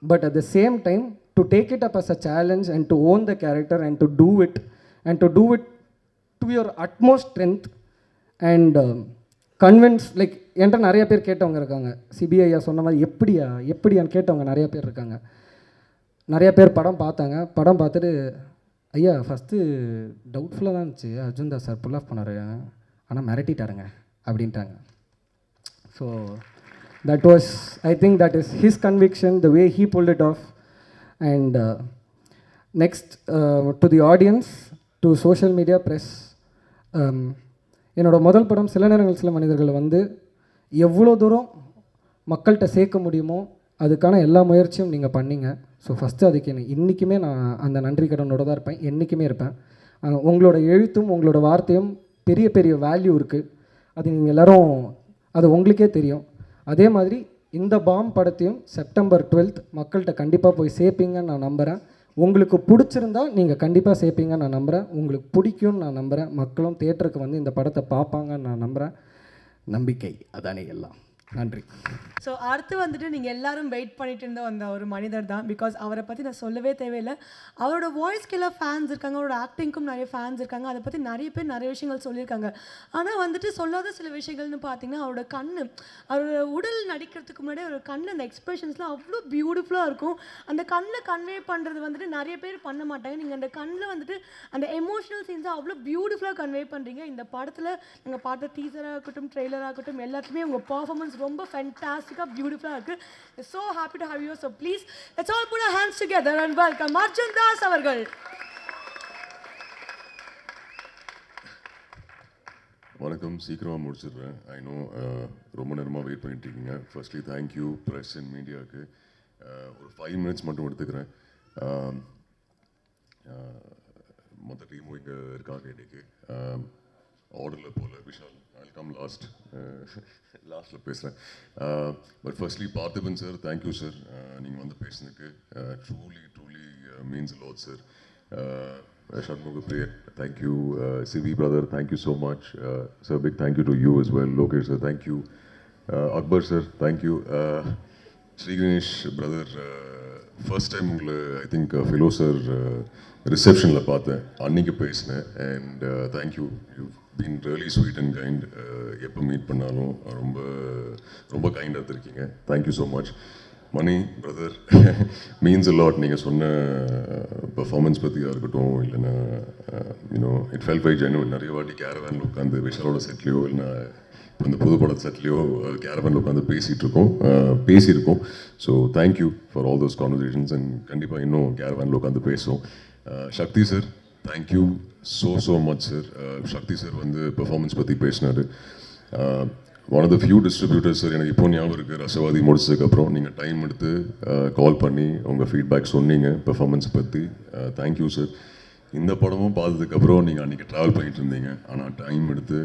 But at the same time to take it up as a challenge and to own the character and to do it to your utmost strength and convince, like என்கிட்ட நிறைய பேர் கேட்டவங்க இருக்காங்க. சிபிஐயா சொன்ன மாதிரி எப்படியான்னு கேட்டவங்க நிறைய பேர் இருக்காங்க. நிறைய பேர் படம் பார்த்தாங்க. படம் பார்த்துட்டு ஐயா ஃபஸ்ட்டு டவுட்ஃபுல்லாக தான் இருந்துச்சு, Arjun Das sir pull off பண்ணார், ஆனால் மிரட்டிட்டாருங்க அப்படின்ட்டாங்க. So that was, I think that is his conviction, the way he pulled it off. And next to the audience, to social media, press, என்னோட முதல் படம் சில நேரங்கள் சில மனிதர்கள் வந்து எவ்வளோ தூரம் மக்கள்கிட்ட சேர்க்க முடியுமோ அதுக்கான எல்லா முயற்சியும் நீங்கள் பண்ணீங்க. ஸோ ஃபஸ்ட்டு அதுக்கு இன்றைக்குமே நான் அந்த நன்றி கடனோட தான் இருப்பேன், என்றைக்குமே இருப்பேன். உங்களோட எழுத்தும் உங்களோட வார்த்தையும் பெரிய பெரிய வேல்யூ இருக்குது. அது நீங்கள் எல்லோரும், அது உங்களுக்கே தெரியும். அதே மாதிரி இந்த பாம் படத்தையும் செப்டம்பர் 12th மக்கள்கிட்ட கண்டிப்பாக போய் சேர்ப்பீங்கன்னு நான் நம்புகிறேன். உங்களுக்கு பிடிச்சிருந்தா நீங்கள் கண்டிப்பாக சேர்ப்பீங்கன்னு நான் நம்புகிறேன். உங்களுக்கு பிடிக்கும்னு நான் நம்புகிறேன். மக்களும் தேட்டருக்கு வந்து இந்த படத்தை பார்ப்பாங்கன்னு நான் நம்புகிறேன். நம்பிக்கை அதானே எல்லாம். நன்றி. ஸோ அடுத்து வந்துட்டு நீங்கள் எல்லாரும் வெயிட் பண்ணிட்டு இருந்த அந்த ஒரு மனிதர் தான். பிகாஸ் அவரை பற்றி நான் சொல்லவே தேவையில்லை. அவரோட வாய்ஸ்க்கெல்லாம் ஃபேன்ஸ் இருக்காங்க, அவரோட ஆக்டிங்க்கும் நிறைய ஃபேன்ஸ் இருக்காங்க. அதை பற்றி நிறைய பேர் நிறைய விஷயங்கள் சொல்லியிருக்காங்க. ஆனால் வந்துட்டு சொல்லாத சில விஷயங்கள்னு பார்த்தீங்கன்னா அவரோட கண், அவரோட உடல் நடிக்கிறதுக்கு முன்னாடி அவரோட கண், அந்த எக்ஸ்பிரஷன்ஸ்லாம் அவ்வளோ பியூட்டிஃபுல்லாக இருக்கும். அந்த கண்ணில் கன்வே பண்ணுறது வந்துட்டு நிறைய பேர் பண்ண மாட்டாங்க. நீங்கள் அந்த கண்ணில் வந்துட்டு அந்த எமோஷனல் சீன்ஸை அவ்வளோ பியூட்டிஃபுல்லாக கன்வே பண்ணுறீங்க. இந்த படத்தில் நாங்கள் பார்த்த டீசராக இருக்கட்டும், ட்ரெய்லராக இருக்கட்டும், எல்லாத்துலேயுமே உங்கள் பர்ஃபார்மன்ஸ் ரொம்ப ஃபேண்டாஸ்டிக்காக பியூட்டிஃபுல்லாக இருக்குது. So happy to have you. So please let's all put our hands together and welcome Arjun Das அவர்கள். வணக்கம். சீக்கிரமாக முடிச்சிடுறேன். ஐ நோ ரொம்ப நேரமாக வெயிட் பண்ணிட்டு இருக்கீங்க. ஃபர்ஸ்ட்லி தேங்க்யூ ப்ரெஸ் அண்ட் மீடியாவுக்கு. ஒரு 5 minutes மட்டும் எடுத்துக்கிறேன். மொத்த டீமும் இங்கே இருக்காங்க இன்னைக்கு. ஆர்டரில் போல விஷால் ஐ கம் லாஸ்ட்டில் பேசுகிறேன். But firstly Parthiban sir, thank you sir. நீங்கள் வந்து பேசுனதுக்கு truly means a lot sir. Shanmuga Priya, thank you. CV brother, thank you so much. Sir, big thank you to you as well. Lokesh sir, thank you. Akbar sir, thank you. Sri Ganesh brother, first time உங்களை ஐ திங்க் ஃபிலோ சார் ரிசப்ஷனில் பார்த்தேன், அன்றைக்கி பேசினேன். And thank you, you been really sweet and kind. எப்போ மீட் பண்ணாலும் ரொம்ப ரொம்ப கைண்டாக இருக்கீங்க. Thank you so much. Mani brother, means a lot. நீங்கள் சொன்ன பெர்ஃபார்மன்ஸ் பற்றியாக இருக்கட்டும், இல்லைன்னா you know it felt very genuine. நிறைய வாட்டி கேரவேனில் உட்காந்து விஷாலோட செட்லேயோ இல்லைன்னா இப்போ இந்த புது படத்து செட்லேயோ கேரவேனில் உட்காந்து பேசியிருக்கோம். So thank you for all those conversations. And கண்டிப்பாக இன்னும் கேரவேனில் உட்காந்து பேசுவோம். Sakthi sir, thank you so much sir. Sakthi sir வந்து பெர்ஃபார்மன்ஸ் பற்றி பேசினார். One of the few distributors sir, எனக்கு இப்போ ஞாபகம் இருக்குது, ரசவாதி முடிச்சதுக்கப்புறம் நீங்கள் டைம் எடுத்து கால் பண்ணி உங்கள் ஃபீட்பேக் சொன்னீங்க பெர்ஃபார்மன்ஸ் பற்றி. Thank you sir. இந்த படமும் பார்த்ததுக்கப்புறம் நீங்கள் அன்றைக்கி ட்ராவல் பண்ணிட்டு இருந்தீங்க, ஆனால் டைம் எடுத்து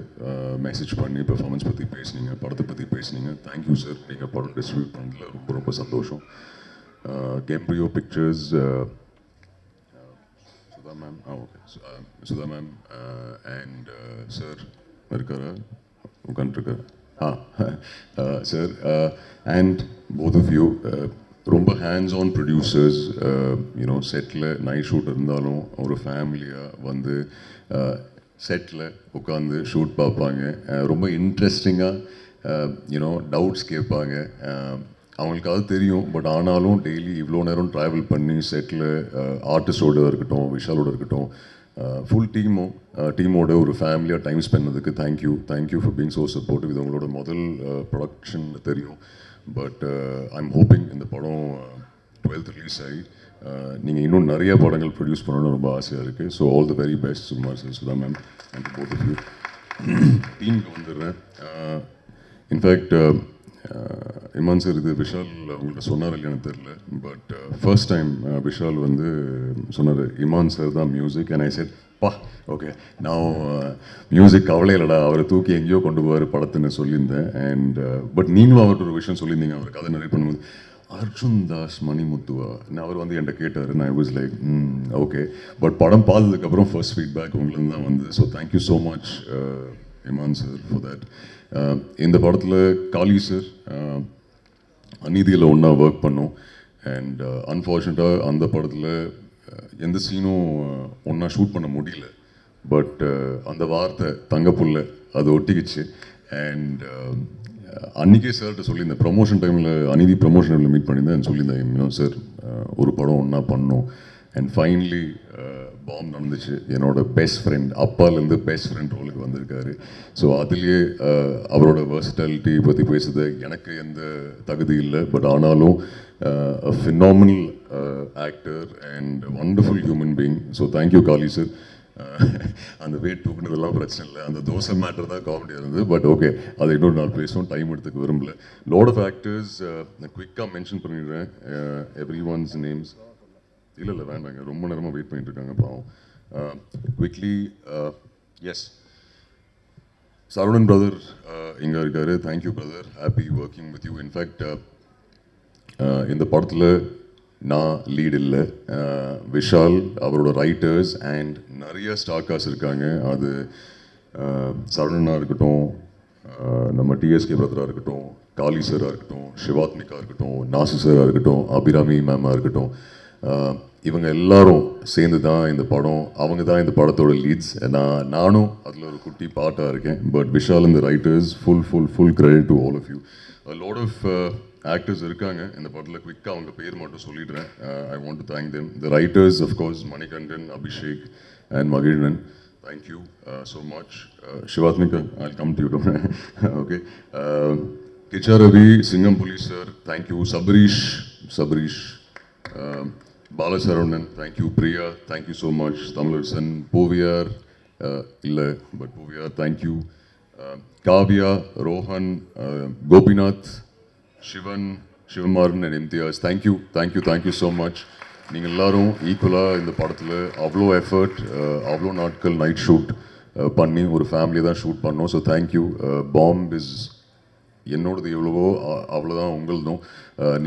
மெசேஜ் பண்ணி பெர்ஃபார்மன்ஸ் பற்றி பேசுனீங்க, படத்தை பற்றி பேசுனீங்க. Thank you sir. நீங்கள் படம் டிஸ்ட்ரிபியூட் பண்ணல ரொம்ப ரொம்ப சந்தோஷம். Cambrio pictures, Sudha ma'am, okay, Sudha ma'am and sir இருக்காரா, உட்காந்துருக்கார் sir, and both of you ரொம்ப ஹேண்ட்ஸ் ஆன் ப்ரொடியூசர்ஸ். யூனோ செட்டில் நைட் ஷூட் இருந்தாலும் ஒரு ஃபேமிலியாக வந்து செட்டில் உட்காந்து ஷூட் பார்ப்பாங்க. ரொம்ப இன்ட்ரெஸ்டிங்காக யூனோ டவுட்ஸ் கேட்பாங்க. அவங்களுக்கு அது தெரியும், பட் ஆனாலும் டெய்லி இவ்வளோ நேரம் ட்ராவல் பண்ணி செட்டில் ஆர்டிஸ்டோடு இருக்கட்டும், விஷாலோட இருக்கட்டும், ஃபுல் டீமோட ஒரு ஃபேமிலியாக டைம் ஸ்பெண்ட் பண்ணதுக்கு thank you for being so supportive. இது உங்களோட முதல் ப்ரொடக்ஷன் தெரியும், பட் ஐம் ஹோப்பிங் இந்த படம் 12th ரிலீஸ் ஆகி நீங்கள் இன்னும் நிறைய படங்கள் ப்ரொடியூஸ் பண்ணணும்னு ரொம்ப ஆசையாக இருக்குது. So all the very best Sukumar sir, Sudha ma'am, and both of you. டீமுக்கு வந்துடுறேன். இன்ஃபேக்ட் இமான் சார், இது விஷால் உங்கள்கிட்ட சொன்னார் இல்லையான்னு தெரில, பட் ஃபர்ஸ்ட் டைம் விஷால் வந்து சொன்னார் இமான் சார் தான் மியூசிக். அண்ட் ஐ செட் பா ஓகே, நான் மியூசிக் கவலை இல்லைடா, அவரை தூக்கி எங்கேயோ கொண்டு போவார் படத்துன்னு சொல்லியிருந்தேன். அண்ட் பட் நீங்களும் அவர்கிட்ட ஒரு விஷயம் சொல்லியிருந்தீங்க, அவர் கதை நிறைய பண்ணும்போது அர்ஜுன் தாஸ் மணிமுத்துவா, அவர் வந்து என்கிட்ட கேட்டார். நான் வாஸ் லைக் ஓகே, பட் படம் பார்த்ததுக்கப்புறம் ஃபர்ஸ்ட் ஃபீட்பேக் உங்களுக்கு தான் வந்து. So thank you so much Imman sir for that. இந்த படத்தில் காளி சார் அநீதியில் ஒன்றா ஒர்க் பண்ணோம். அண்ட் அன்ஃபார்ச்சுனேட்டாக அந்த படத்தில் எந்த சீனும் ஒன்றா ஷூட் பண்ண முடியல. பட் அந்த வார்த்தை தங்கப்புள்ள அது ஒட்டிக்கிச்சு. அண்ட் அன்றைக்கே சார்கிட்ட சொல்லியிருந்தேன், ப்ரமோஷன் டைமில் அநீதி ப்ரமோஷன் டைமில் மீட் பண்ணியிருந்தேன், சொல்லியிருந்தேன் சார் ஒரு படம் ஒன்றா பண்ணோம். அண்ட் ஃபைனலி பாம் நடந்துச்சு. என்னோட பெஸ்ட் ஃப்ரெண்ட், அப்பாலேருந்து பெஸ்ட் ஃப்ரெண்ட் ரோலுக்கு வந்திருக்காரு. ஸோ அதுலேயே அவரோட வெர்சட்டாலிட்டி பற்றி பேசுறது எனக்கு எந்த தகுதி இல்லை, பட் ஆனாலும் a phenomenal actor and wonderful human being. So thank you Kali sir. அந்த வெயிட் தூக்குனதெல்லாம் பிரச்சனை இல்லை, அந்த தோசை மேட்டர் தான் காமெடியாக இருந்தது. பட் ஓகே, அதை இன்னொரு நாள் பேசுவோம், டைம் எடுத்துக்க விரும்பல. லாட் ஆஃப் ஆக்டர்ஸ் நான் குயிக்காக மென்ஷன் பண்ணிடுறேன் எவ்ரி ஒன்ஸ் நேம்ஸ். இல்லை வேண்டாங்க, ரொம்ப நேரமாக வெயிட் பண்ணிட்டு இருக்காங்க பாவம். குவிக்லி எஸ், சரவணன் பிரதர் இங்கே இருக்காரு. Thank you brother, happy working with you. In fact இந்த படத்தில் நான் லீட் இல்லை, விஷால், அவரோட ரைட்டர்ஸ் அண்ட் நிறைய ஸ்டார்காஸ் இருக்காங்க. அது சரவணனாக இருக்கட்டும், நம்ம டிஎஸ்கே பிரதராக இருக்கட்டும், காளி சாராக இருக்கட்டும், சிவாத்மிகா இருக்கட்டும், நாசு சாராக இருக்கட்டும், அபிராமி மேமாக இருக்கட்டும், இவங்க எல்லாரும் சேர்ந்து தான் இந்த படம். அவங்க தான் இந்த படத்தோட லீட்ஸ். நானும் அதில் ஒரு குட்டி பாட்டாக இருக்கேன். பட் விஷால் இந்த writers full credit to all of you. Lot of actors இருக்காங்க இந்த படத்தில். குவிக்காக அவங்க பேர் மட்டும் சொல்லிடுறேன். I want to thank them. The writers of course Manikandan, Abhishek and Magizhvan. Thank you so much. Sivathmika, I come to you. Okay, Kiccha Ravi, Singam Puli sir, thank you. Sabareesh, Balasaravanan, thank you. Priya, thank you so much. Tamilarasan, Pooviyar இல்லை but Pooviyar, thank you. Kavya, Rohan, Gopinath, Sivanmaran and Imtiaz, thank you so much. நீங்கள் எல்லாரும் ஈக்குவலாக இந்த படத்தில் அவ்வளோ எஃபர்ட், அவ்வளோ நாட்கள் நைட் ஷூட் பண்ணி ஒரு ஃபேமிலி தான் ஷூட் பண்ணோம். So thank you. பாம்ப் இஸ் என்னோடது எவ்வளவோ அவ்வளோதான் உங்களதும்.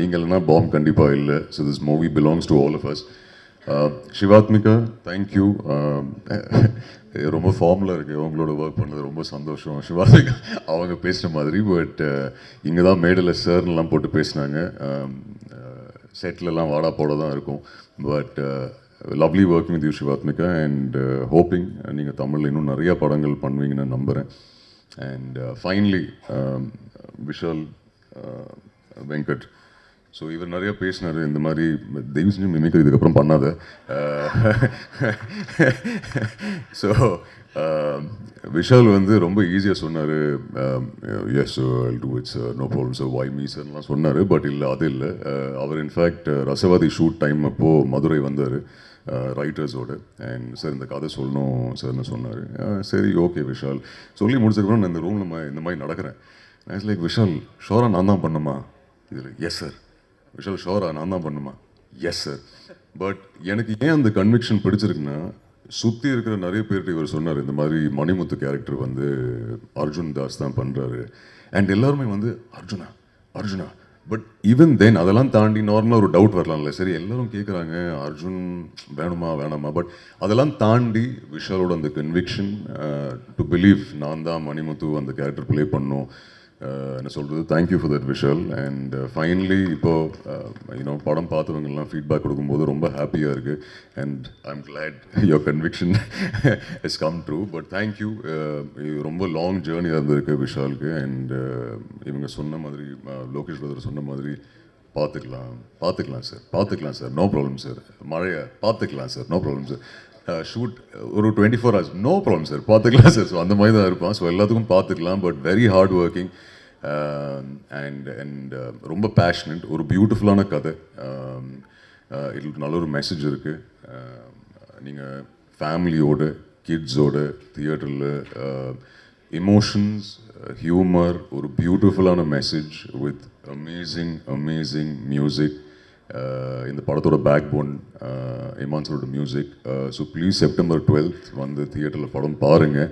நீங்கள் இல்லைனா பாம்ப் கண்டிப்பாக இல்லை. So this movie belongs to all of us. Sivathmika, thank you. ரொம்ப ஃபார்முலாக இருக்குது அவங்களோட ஒர்க் பண்ணது, ரொம்ப சந்தோஷம். சிவாத்மிகா அவங்க பேசுகிற மாதிரி, பட் இங்கே தான் மேடையில் சார்லாம் போட்டு பேசினாங்க. செட்லலாம் வாடா போட தான் இருக்கும். But lovely working with you Shivathmika, and hoping நீங்கள் தமிழில் இன்னும் நிறையா படங்கள் பண்ணுவீங்கன்னு நம்புகிறேன். And finally Vishal Venkat. So இவர் நிறையா பேசினார் இந்த மாதிரி தெய்வ செஞ்சு மிமிக்ரி இதுக்கப்புறம் பண்ணாத. ஸோ விஷால் வந்து ரொம்ப ஈஸியாக சொன்னார். Yes I'll do it's no problem sir, why me sir சொன்னார். பட் இல்லை, அது இல்லை. அவர் இன்ஃபேக்ட் ரசவாதி ஷூட் டைம் அப்போது மதுரை வந்தார் ரைட்டர்ஸோடு. அண்ட் சார் இந்த கதை சொல்லணும் சார்னு சொன்னார். சரி ஓகே விஷால் சொல்லி முடிச்சதுக்கப்புறம் நான் இந்த ரூமில் இந்த மாதிரி நடக்கிறேன். நான் லைக் விஷால் ஷோரா நான் தான் பண்ணுமா? இதில் எஸ் சார். விஷால் ஷோரா நான் தான் பண்ணுமா? Yes sir. பட் எனக்கு ஏன் அந்த கன்விக்ஷன் பிடிச்சிருக்குன்னா, சுற்றி இருக்கிற நிறைய பேர்கிட்ட இவர் சொன்னார் இந்த மாதிரி மணிமுத்து கேரக்டர் வந்து அர்ஜுன் தாஸ் தான் பண்ணுறாரு. அண்ட் எல்லாருமே வந்து Arjuna Arjuna. But even then அதெல்லாம் தாண்டி நார்மலாக ஒரு டவுட் வரலாம்ல, சரி எல்லாரும் கேட்குறாங்க அர்ஜுன் வேணுமா வேணாமா. பட் அதெல்லாம் தாண்டி விஷாலோட அந்த கன்விக்ஷன் டு பிலீவ் நான் தான் மணிமுத்து அந்த கேரக்டர் ப்ளே பண்ணோம். என்ன சொல்கிறது, thank you for that Vishal. And finally இப்போது யூனோ படம் பார்த்தவங்கெல்லாம் ஃபீட்பேக் கொடுக்கும்போது ரொம்ப ஹாப்பியாக இருக்குது. And I am glad your conviction is come true. But thank you. இது ரொம்ப லாங் ஜேர்னியாக இருந்திருக்கு விஷாலுக்கு. அண்ட் இவங்க சொன்ன மாதிரி, லோகேஷ் பிரதர் சொன்ன மாதிரி, பார்த்துக்கலாம் சார், நோ ப்ராப்ளம் சார். மழையை பார்த்துக்கலாம் sir, no problem sir. Shoot ஒரு 24 hours, நோ ப்ராப்ளம் சார், பார்த்துக்கலாம் சார். ஸோ அந்த மாதிரி தான் இருப்பான். ஸோ எல்லாத்துக்கும் பார்த்துக்கலாம். But very hard working and ரொம்ப பேஷனட். ஒரு பியூட்டிஃபுல்லான கதை. இதுக்கு நல்ல ஒரு மெசேஜ் இருக்குது. நீங்கள் ஃபேமிலியோட கிட்ஸோட தியேட்டரில் எமோஷன்ஸ், ஹியூமர், ஒரு பியூட்டிஃபுல்லான மெசேஜ் வித் அமேசிங் மியூசிக். இந்த படத்தோட பேக் போன் இமான்ஸோட மியூசிக். ஸோ ப்ளீஸ் September 12th வந்து தியேட்டரில் படம் பாருங்கள்.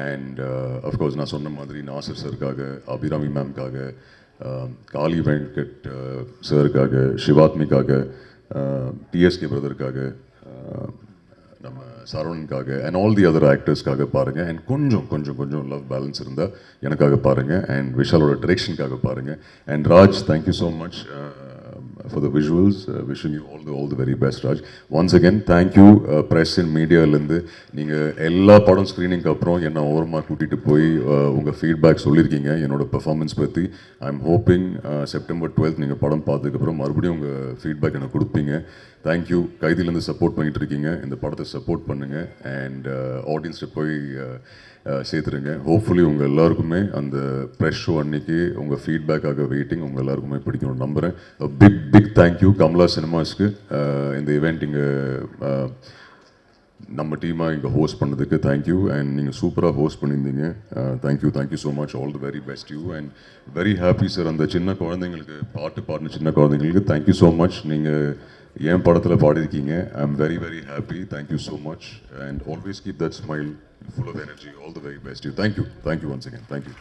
அண்ட் அஃப்கோர்ஸ் நான் சொன்ன மாதிரி நாசர் சாருக்காக, அபிராமி மேம்காக, காளி வெங்கட் சாருக்காக, சிவாத்மிக்காக, டிஎஸ்கே பிரதருக்காக, நம்ம சரவணனுக்காக அண்ட் ஆல் தி அதர் ஆக்டர்ஸ்க்காக பாருங்கள். அண்ட் கொஞ்சம் லவ் பேலன்ஸ் இருந்தால் எனக்காக பாருங்கள். அண்ட் விஷாலோட டிரெக்ஷனுக்காக பாருங்கள். And Raj, thank you so much for the visuals. Wishing you all the very best, Raj. Once again, thank you press and media லேருந்து நீங்கள் எல்லா படம் ஸ்க்ரீனிங்க்கு அப்புறம் என்னை ஓரமாக கூட்டிகிட்டு போய் உங்கள் ஃபீட்பேக் சொல்லியிருக்கீங்க என்னோட பெர்ஃபார்மன்ஸ் பற்றி. I am hoping September 12th நீங்கள் படம் பார்த்ததுக்கப்புறம் மறுபடியும் உங்கள் ஃபீட்பேக் எனக்கு கொடுப்பீங்க. தேங்க்யூ. கைதிலேருந்து சப்போர்ட் பண்ணிகிட்டு இருக்கீங்க. இந்த படத்தை சப்போர்ட் பண்ணுங்கள். அண்ட் ஆடியன்ஸ்கிட்ட போய் சேர்த்துருங்க. ஹோப்ஃபுல்லி உங்கள் எல்லாருக்குமே அந்த ப்ரெஷ் ஷோ அன்னைக்கு உங்கள் ஃபீட்பேக்காக வெயிட்டிங். உங்கள் எல்லாருக்குமே பிடிக்கணும்னு நம்புகிறேன். பிக் தேங்க்யூ கமலா சினிமாஸ்க்கு இந்த ஈவெண்ட் இங்கே நம்ம டீமாக இங்கே ஹோஸ்ட் பண்ணதுக்கு தேங்க்யூ. அண்ட் நீங்கள் சூப்பராக ஹோஸ்ட் பண்ணியிருந்தீங்க. Thank you so much. All the very best you. And very happy sir. அந்த சின்ன குழந்தைங்களுக்கு பாடின சின்ன குழந்தைங்களுக்கு தேங்க்யூ ஸோ மச். நீங்கள் என் படத்தில் பாடியிருக்கீங்க. I am very happy. Thank you so much. And always keep that smile full of energy. All the very best to you. Thank you once again. Thank you.